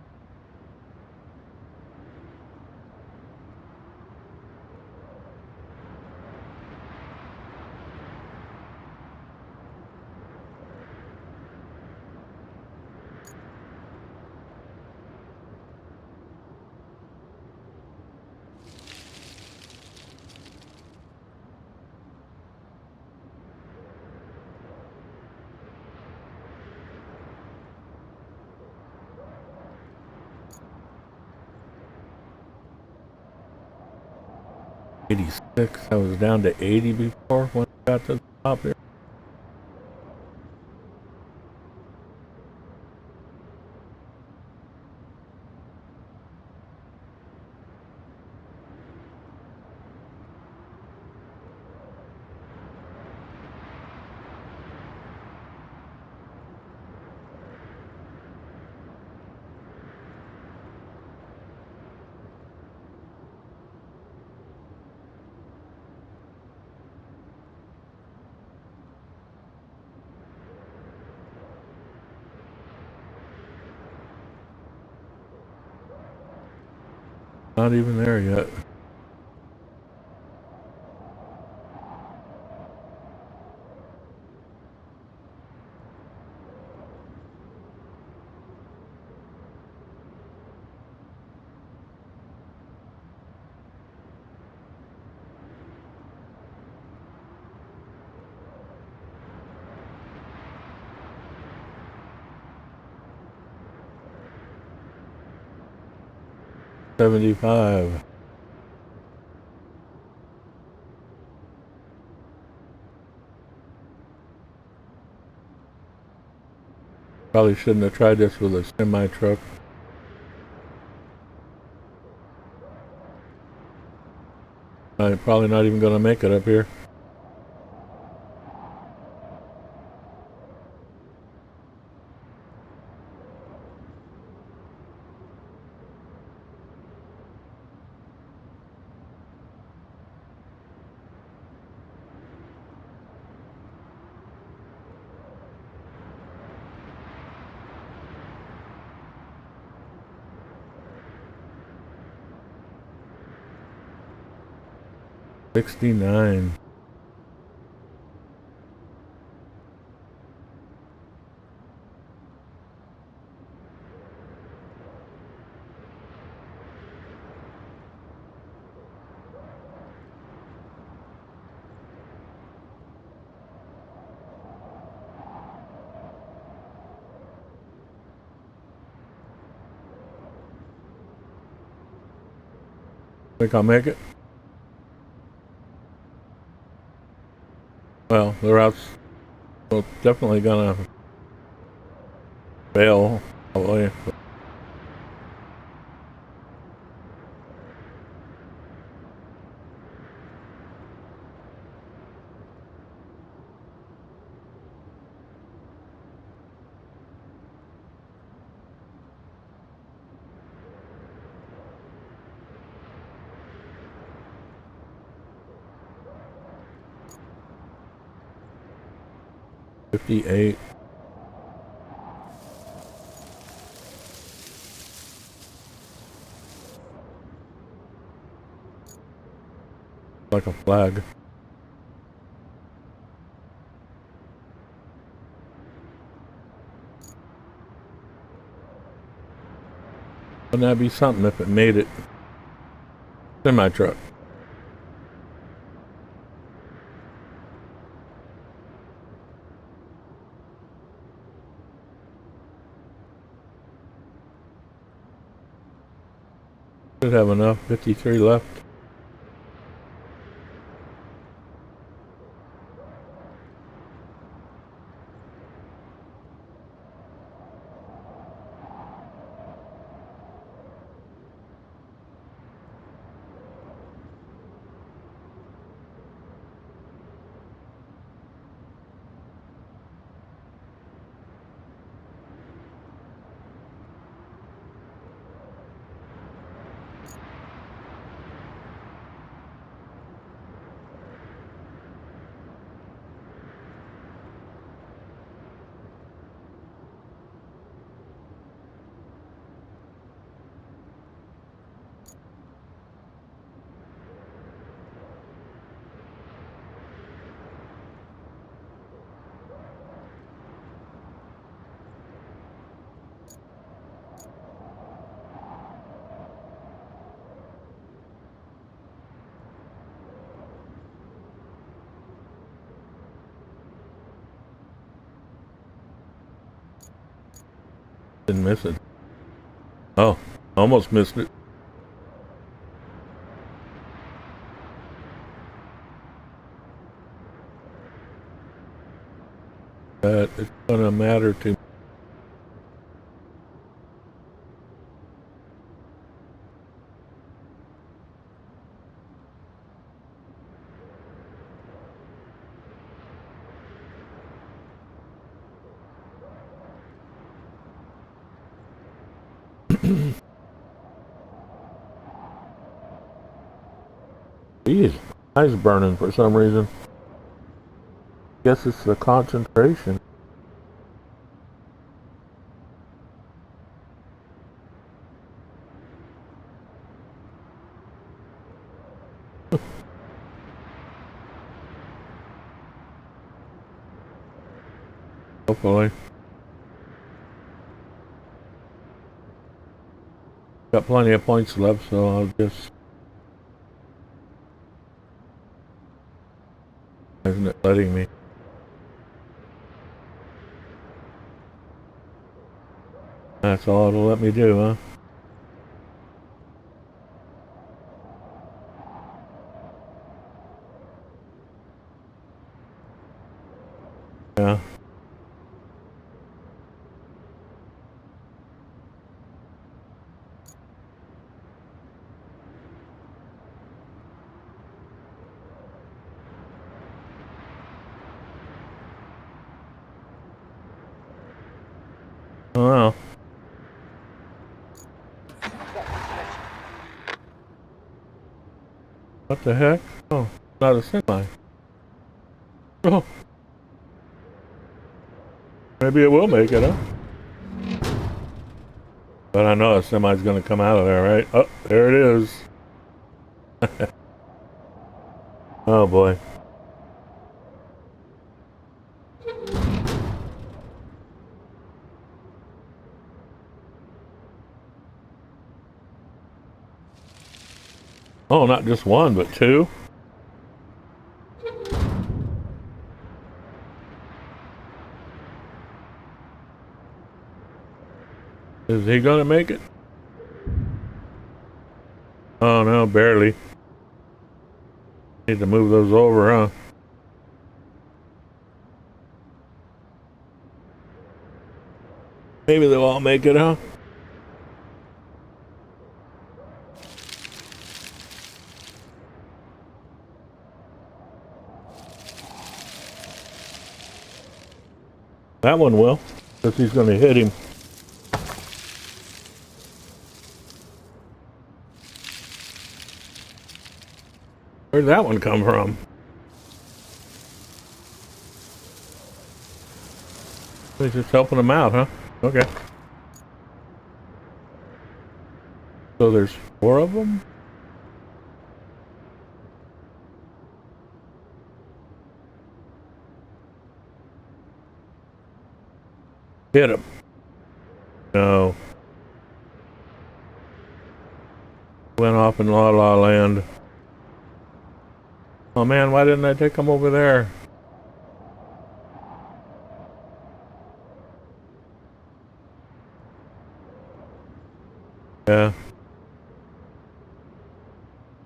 '86. I was down to 80 before when I got to the top here. Not even there yet. 75. Probably shouldn't have tried this with a semi truck. I'm probably not even going to make it up here. $69. Think I'll make it? Well, the route's definitely gonna fail, probably. 58. Like a flag. Wouldn't that be something if it made it? Semi truck. Should have enough. 53 left. Didn't miss it. Oh, almost missed it. But it's gonna matter to Jeez, eyes burning for some reason. Guess it's the concentration. Hopefully. Got plenty of points left, so I'll just... Isn't it letting me? That's all it'll let me do, huh? Yeah. Oh, well. What the heck? Oh, not a semi. Oh, maybe it will make it, huh? But I know a semi's going to come out of there, right? Oh, there it is. Oh, boy. Oh, not just one, but two. Is he going to make it? Oh, no, barely. Need to move those over, huh? Maybe they'll all make it, huh? That one will, because he's going to hit him. Where'd that one come from? He's just helping him out, huh? Okay. So there's four of them? Hit him. No. Went off in La La Land. Oh man, why didn't I take him over there? Yeah.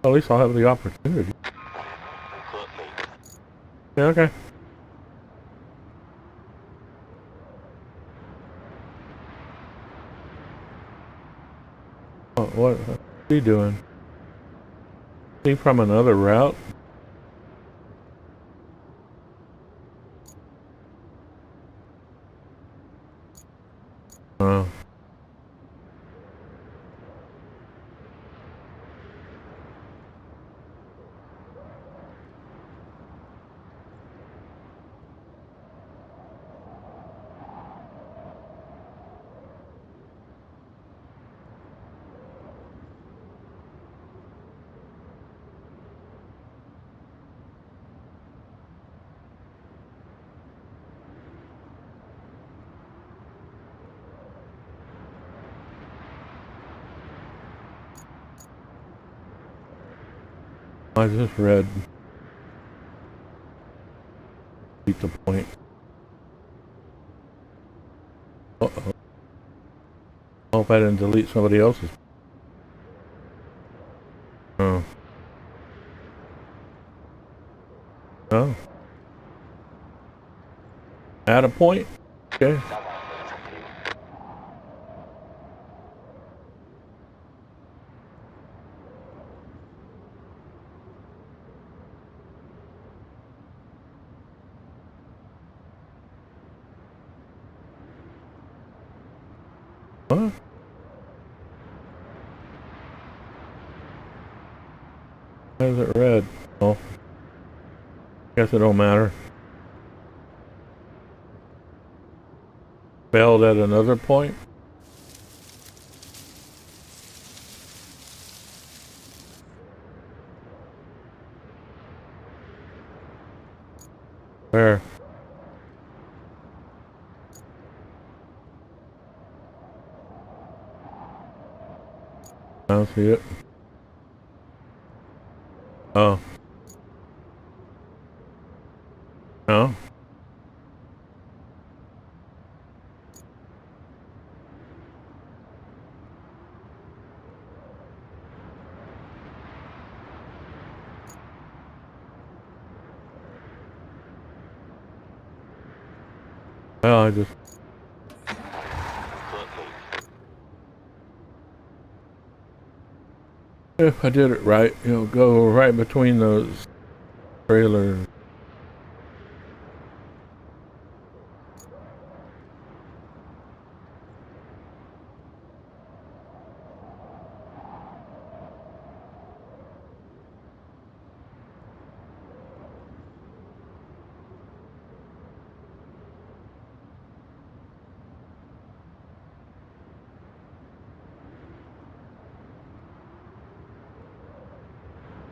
At least I'll have the opportunity. Yeah, okay. What's he doing? Is he from another route? Oh. I just read. Beat the point. Uh-oh. Hope I didn't delete somebody else's. Oh. Oh. Add a point? Okay. What? Why is it red? Oh. Guess it don't matter. Failed at another point? Where? I don't see it. Oh. No? Well, I just if I did it right, you know, go right between those trailers.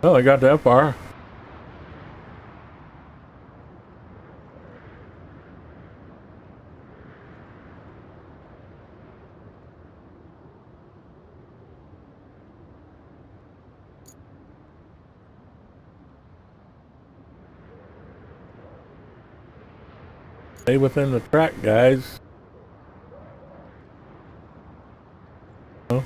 Well, I got that far. Stay within the track, guys. Oh,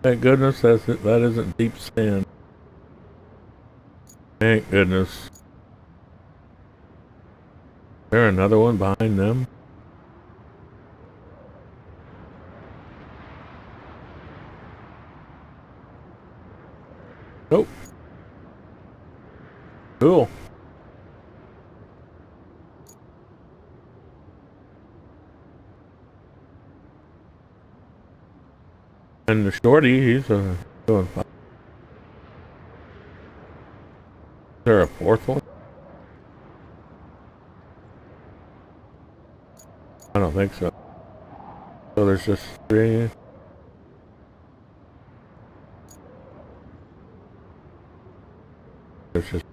thank goodness that isn't deep sand. Thank goodness. There another one behind them. Nope. Cool. And the shorty, he's doing fine. Is there a fourth one? I don't think so. So there's just three. There's just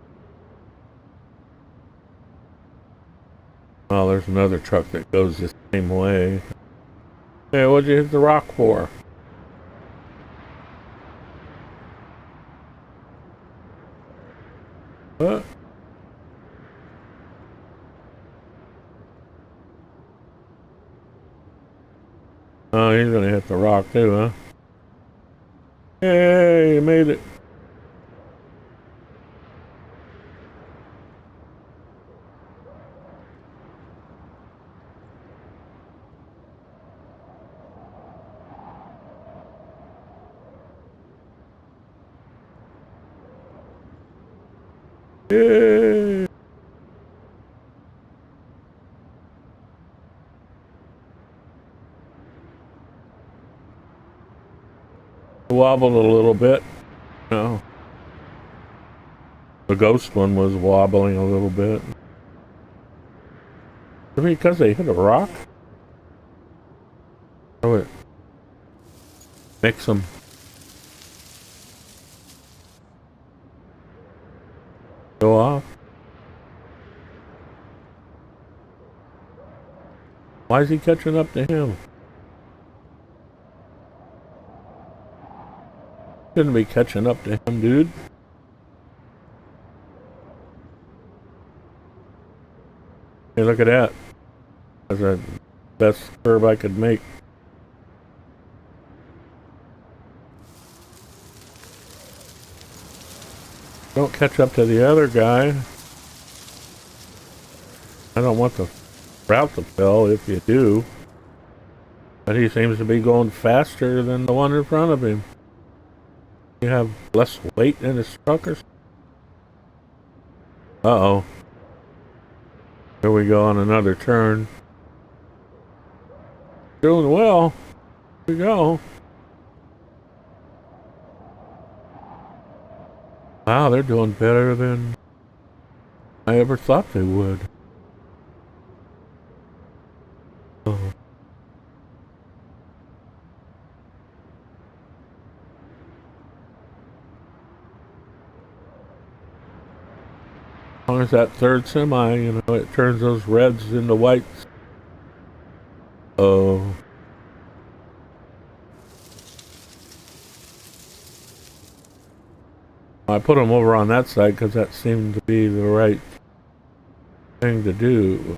oh, there's another truck that goes the same way. Hey, what'd you hit the rock for? What? Oh, he's gonna hit the rock too, huh? Hey, you made it. Yay! Wobbled a little bit. No, the ghost one was wobbling a little bit. Because they hit a rock? Oh, it makes them go off. Why is he catching up to him? Shouldn't be catching up to him, dude. Hey, look at that. That's the best curve I could make. Don't catch up to the other guy. I don't want the route to fail if you do. But he seems to be going faster than the one in front of him. You have less weight in his truck or something? Uh-oh. Here we go on another turn. Doing well. Here we go. Wow, they're doing better than I ever thought they would. Oh. As long as that third semi, you know, it turns those reds into whites. Oh. I put them over on that side because that seemed to be the right thing to do.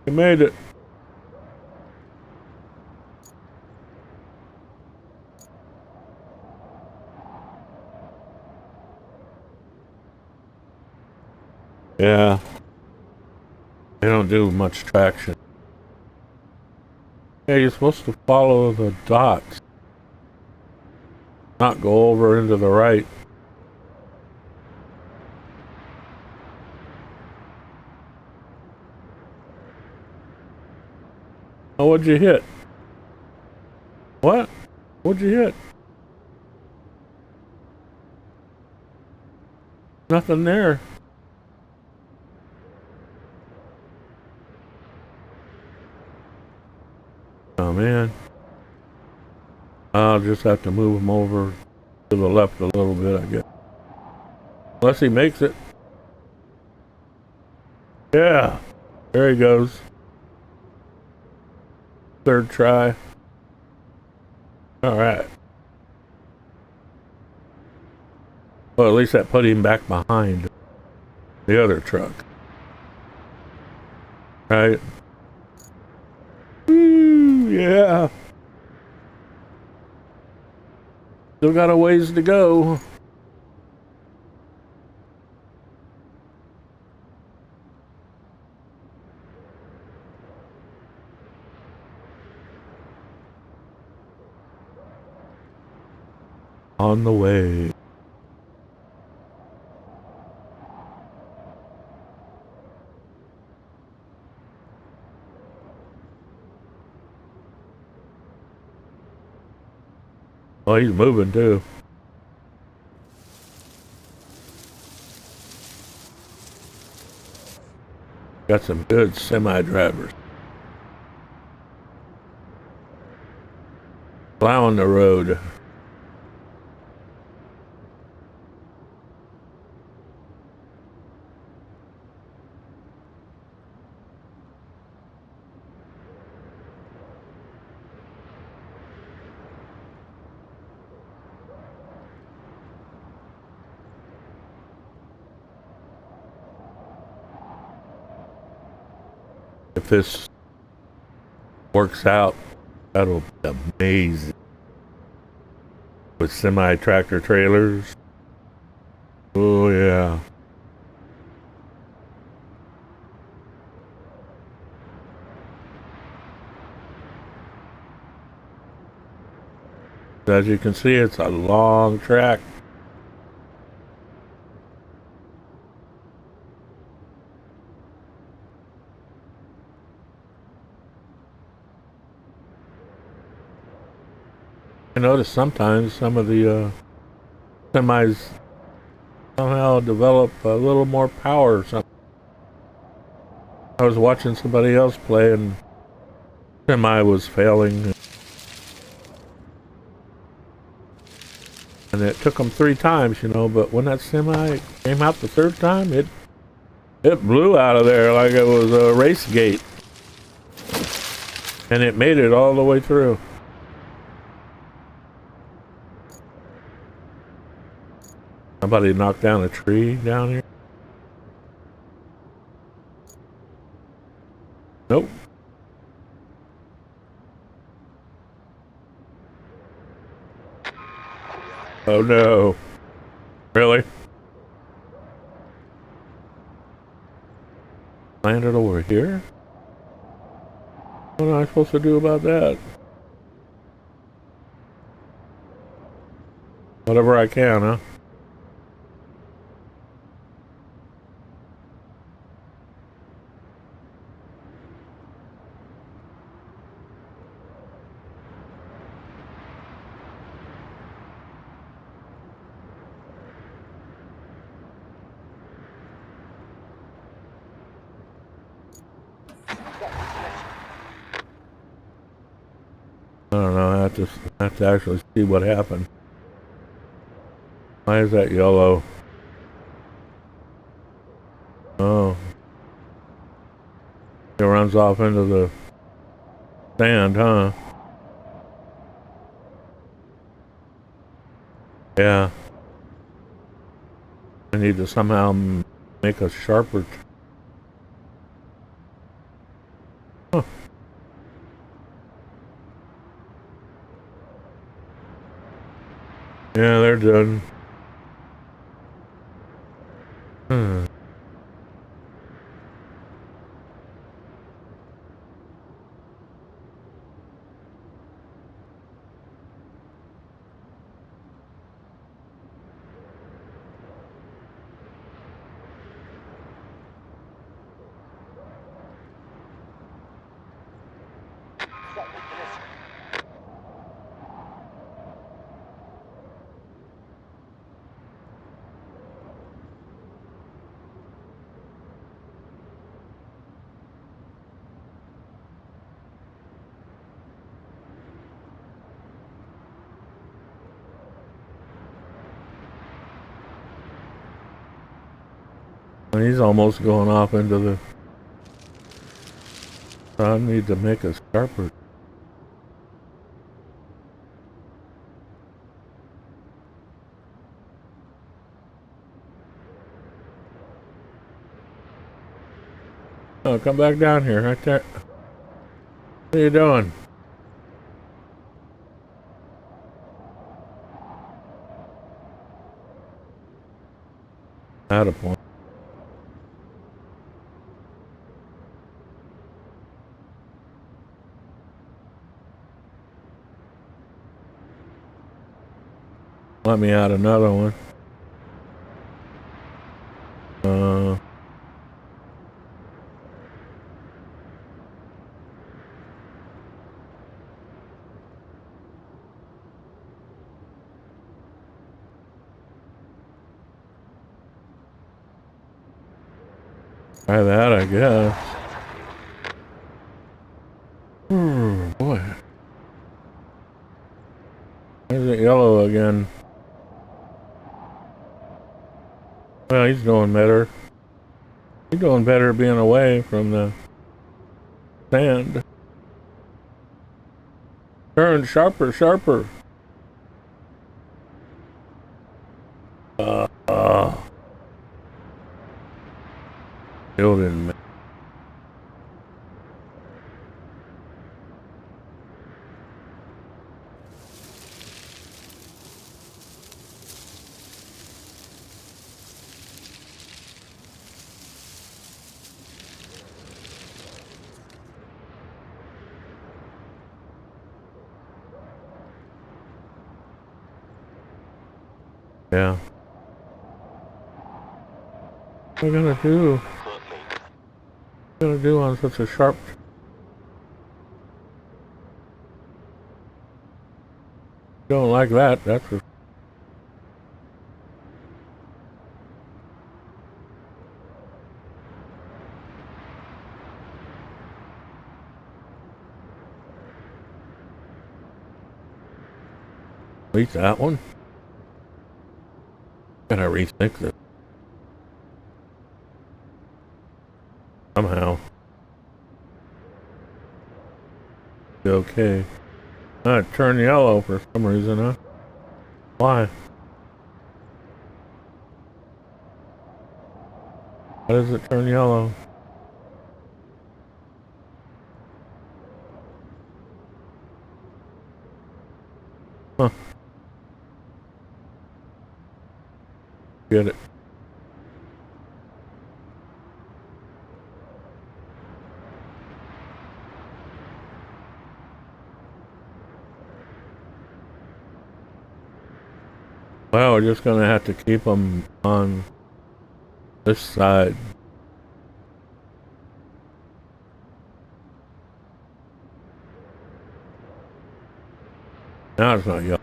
You made it. Yeah, they don't do much traction. Yeah, you're supposed to follow the dots, not go over into the right. Oh, what'd you hit? What? What'd you hit? Nothing there. Oh man. I'll just have to move him over to the left a little bit, I guess. Unless he makes it. Yeah. There he goes. Third try. Alright. Well, at least that put him back behind the other truck. Right? Woo, yeah. Still got a ways to go. On the way. Oh, he's moving too. Got some good semi-drivers. Plowing the road. If this works out, that'll be amazing. With semi-tractor trailers. Oh, yeah. As you can see, it's a long track. I notice sometimes some of the semis somehow develop a little more power or something. I was watching somebody else play and semi was failing. And it took them 3 times, you know, but when that semi came out the 3rd time, it blew out of there like it was a race gate. And it made it all the way through. Somebody knocked down a tree down here. Nope. Oh no. Really? Landed over here? What am I supposed to do about that? Whatever I can, huh? I don't know. I have to actually see what happened. Why is that yellow? Oh. It runs off into the sand, huh? Yeah. I need to somehow make a sharper. Huh. Yeah, they're done. Hmm. And he's almost going off into the... I need to make a sharper. Oh, come back down here, right there. What are you doing? Out of point. Let me add another one. Try that, I guess. Boy. There's it yellow again. Well, he's doing better. He's doing better being away from the sand. Turn sharper, sharper. Uh, uh. Still didn't make. Yeah. What am I gonna do? What am I gonna do on such a sharp... Don't like that. That's at least that one. Gotta rethink this somehow. Okay. It turned yellow for some reason, huh? Why? Why does it turn yellow? Huh. Get it. Well, we're just gonna have to keep them on this side. Now it's not yellow.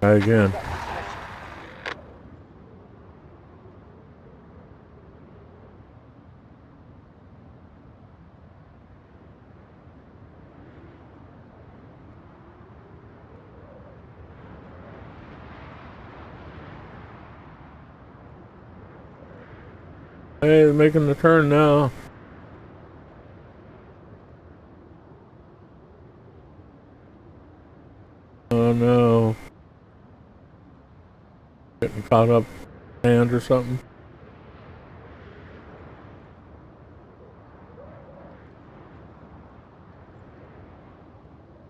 Try again. Hey, they're making the turn now. Oh no. Getting caught up in sand or something.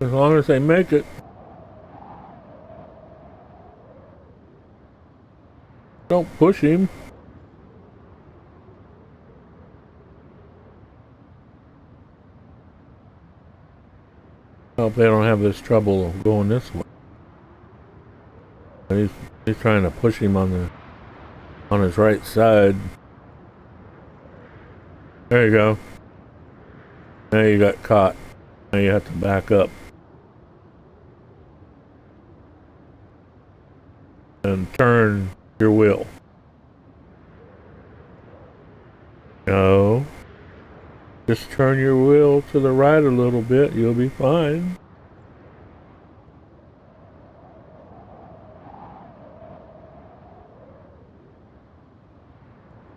As long as they make it. Don't push him. I hope they don't have this trouble going this way. He's trying to push him on his right side. There you go. Now you got caught. Now you have to back up and turn your wheel. No. Just turn your wheel to the right a little bit, you'll be fine.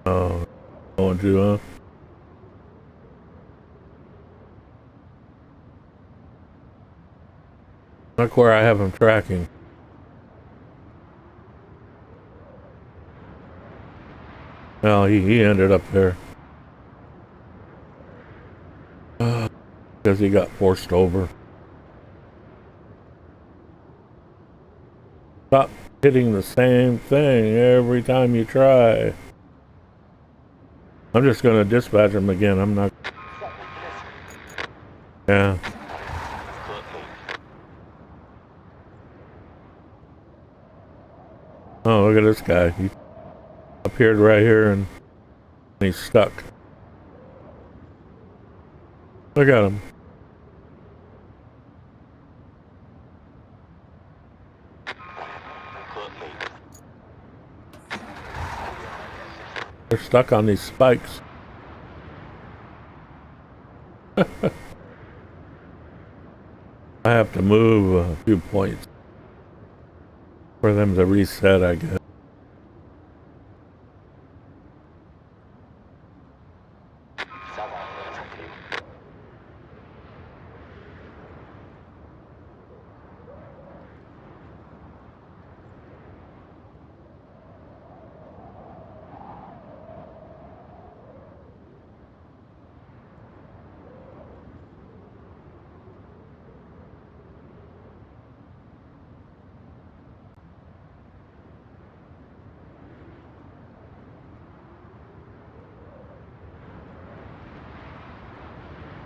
Oh, going to, huh? Look where I have him tracking. Well, he ended up there. Because he got forced over. Stop hitting the same thing every time you try. I'm just going to dispatch him again. I'm not. Yeah. Oh, look at this guy. He appeared right here and he's stuck. Look at him. They're stuck on these spikes. I have to move a few points for them to reset, I guess.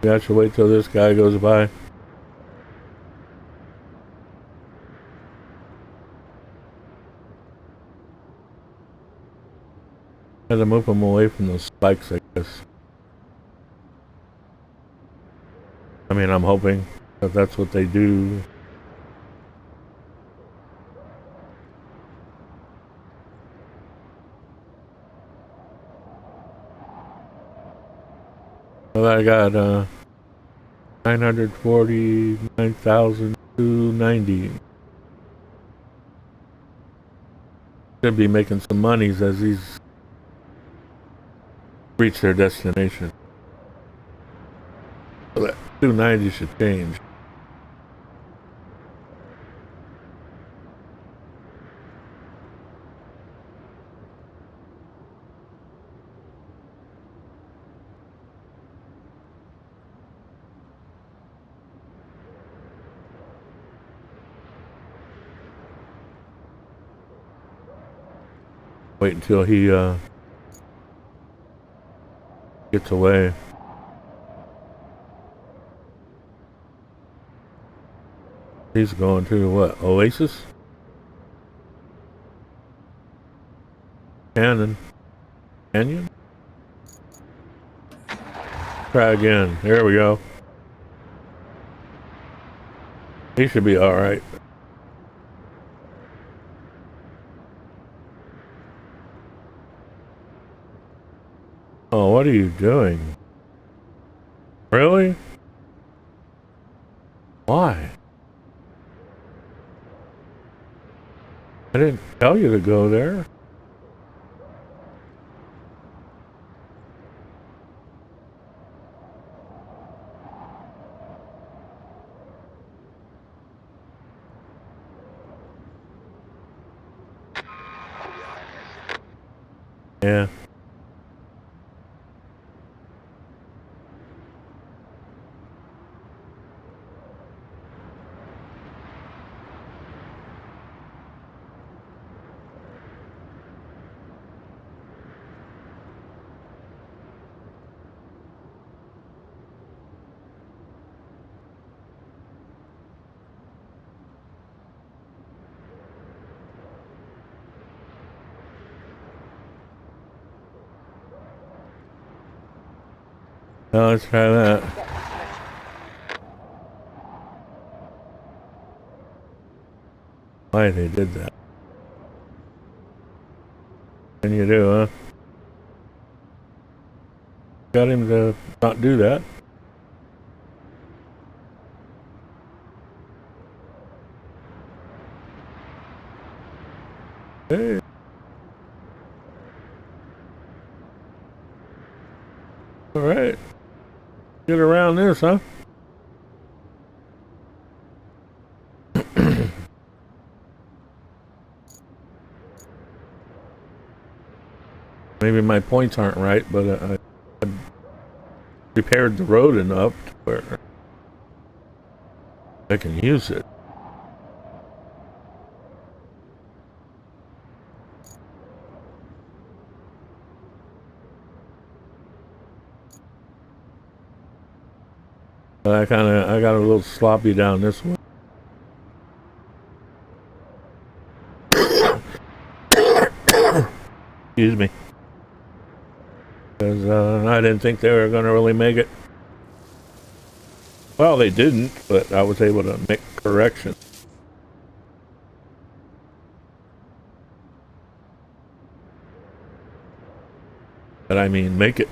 You have to wait till this guy goes by. Had to move him away from those spikes, I guess. I mean, I'm hoping that that's what they do. Well, I got 949,290. Should be making some monies as these reach their destination. So that 290 should change. Wait until he gets away. He's going to what? Oasis? Cannon? Canyon? Try again. There we go. He should be alright. Oh, what are you doing? Really? Why? I didn't tell you to go there. Yeah. Now let's try that. Why they did that? What can you do, huh? got him to not do that. Hey. All right. Get around this, huh? Maybe my points aren't right, but I repaired the road enough to where I can use it. But I got a little sloppy down this one. Excuse me. Because I didn't think they were going to really make it. Well, they didn't, but I was able to make corrections. But I mean, make it.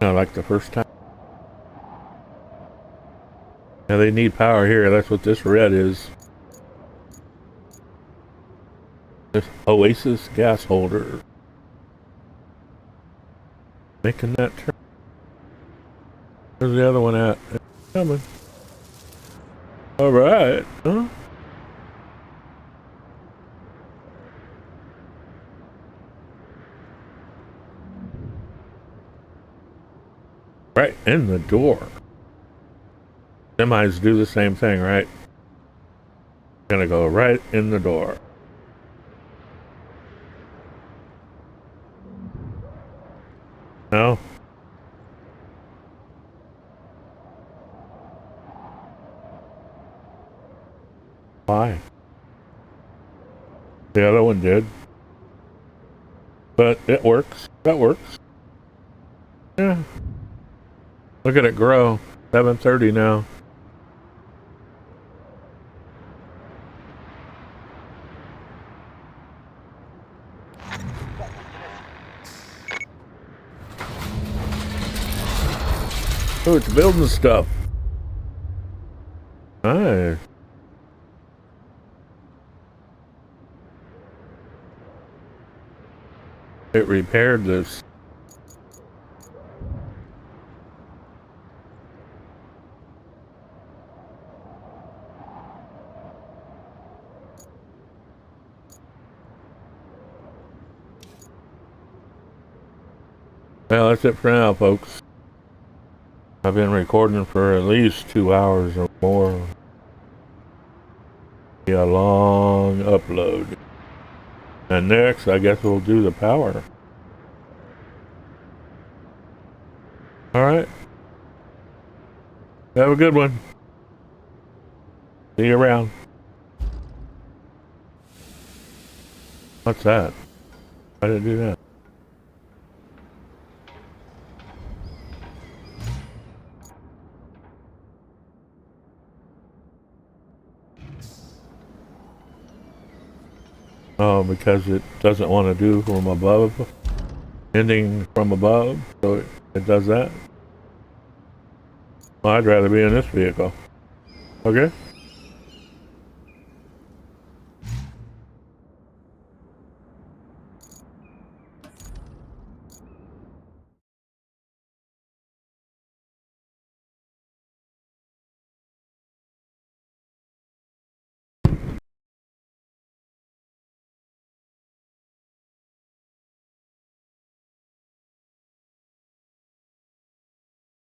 Not like the first time. Now they need power here. That's what this red is. This Oasis gas holder. Making that turn. Where's the other one at? It's coming. Alright. Huh? Right in the door. Semis do the same thing, right? Gonna go right in the door. No? Why? The other one did. But it works. That works. Yeah. Look at it grow. 7:30 now. Oh, it's building stuff. Nice. It repaired this. Well, that's it for now, folks. I've been recording for at least 2 hours or more. Be a long upload. And next, I guess we'll do the power. Alright. Have a good one. See you around. What's that? Why did it do that? Oh, because it doesn't want to do from above. Ending from above, so it does that. Well, I'd rather be in this vehicle. Okay?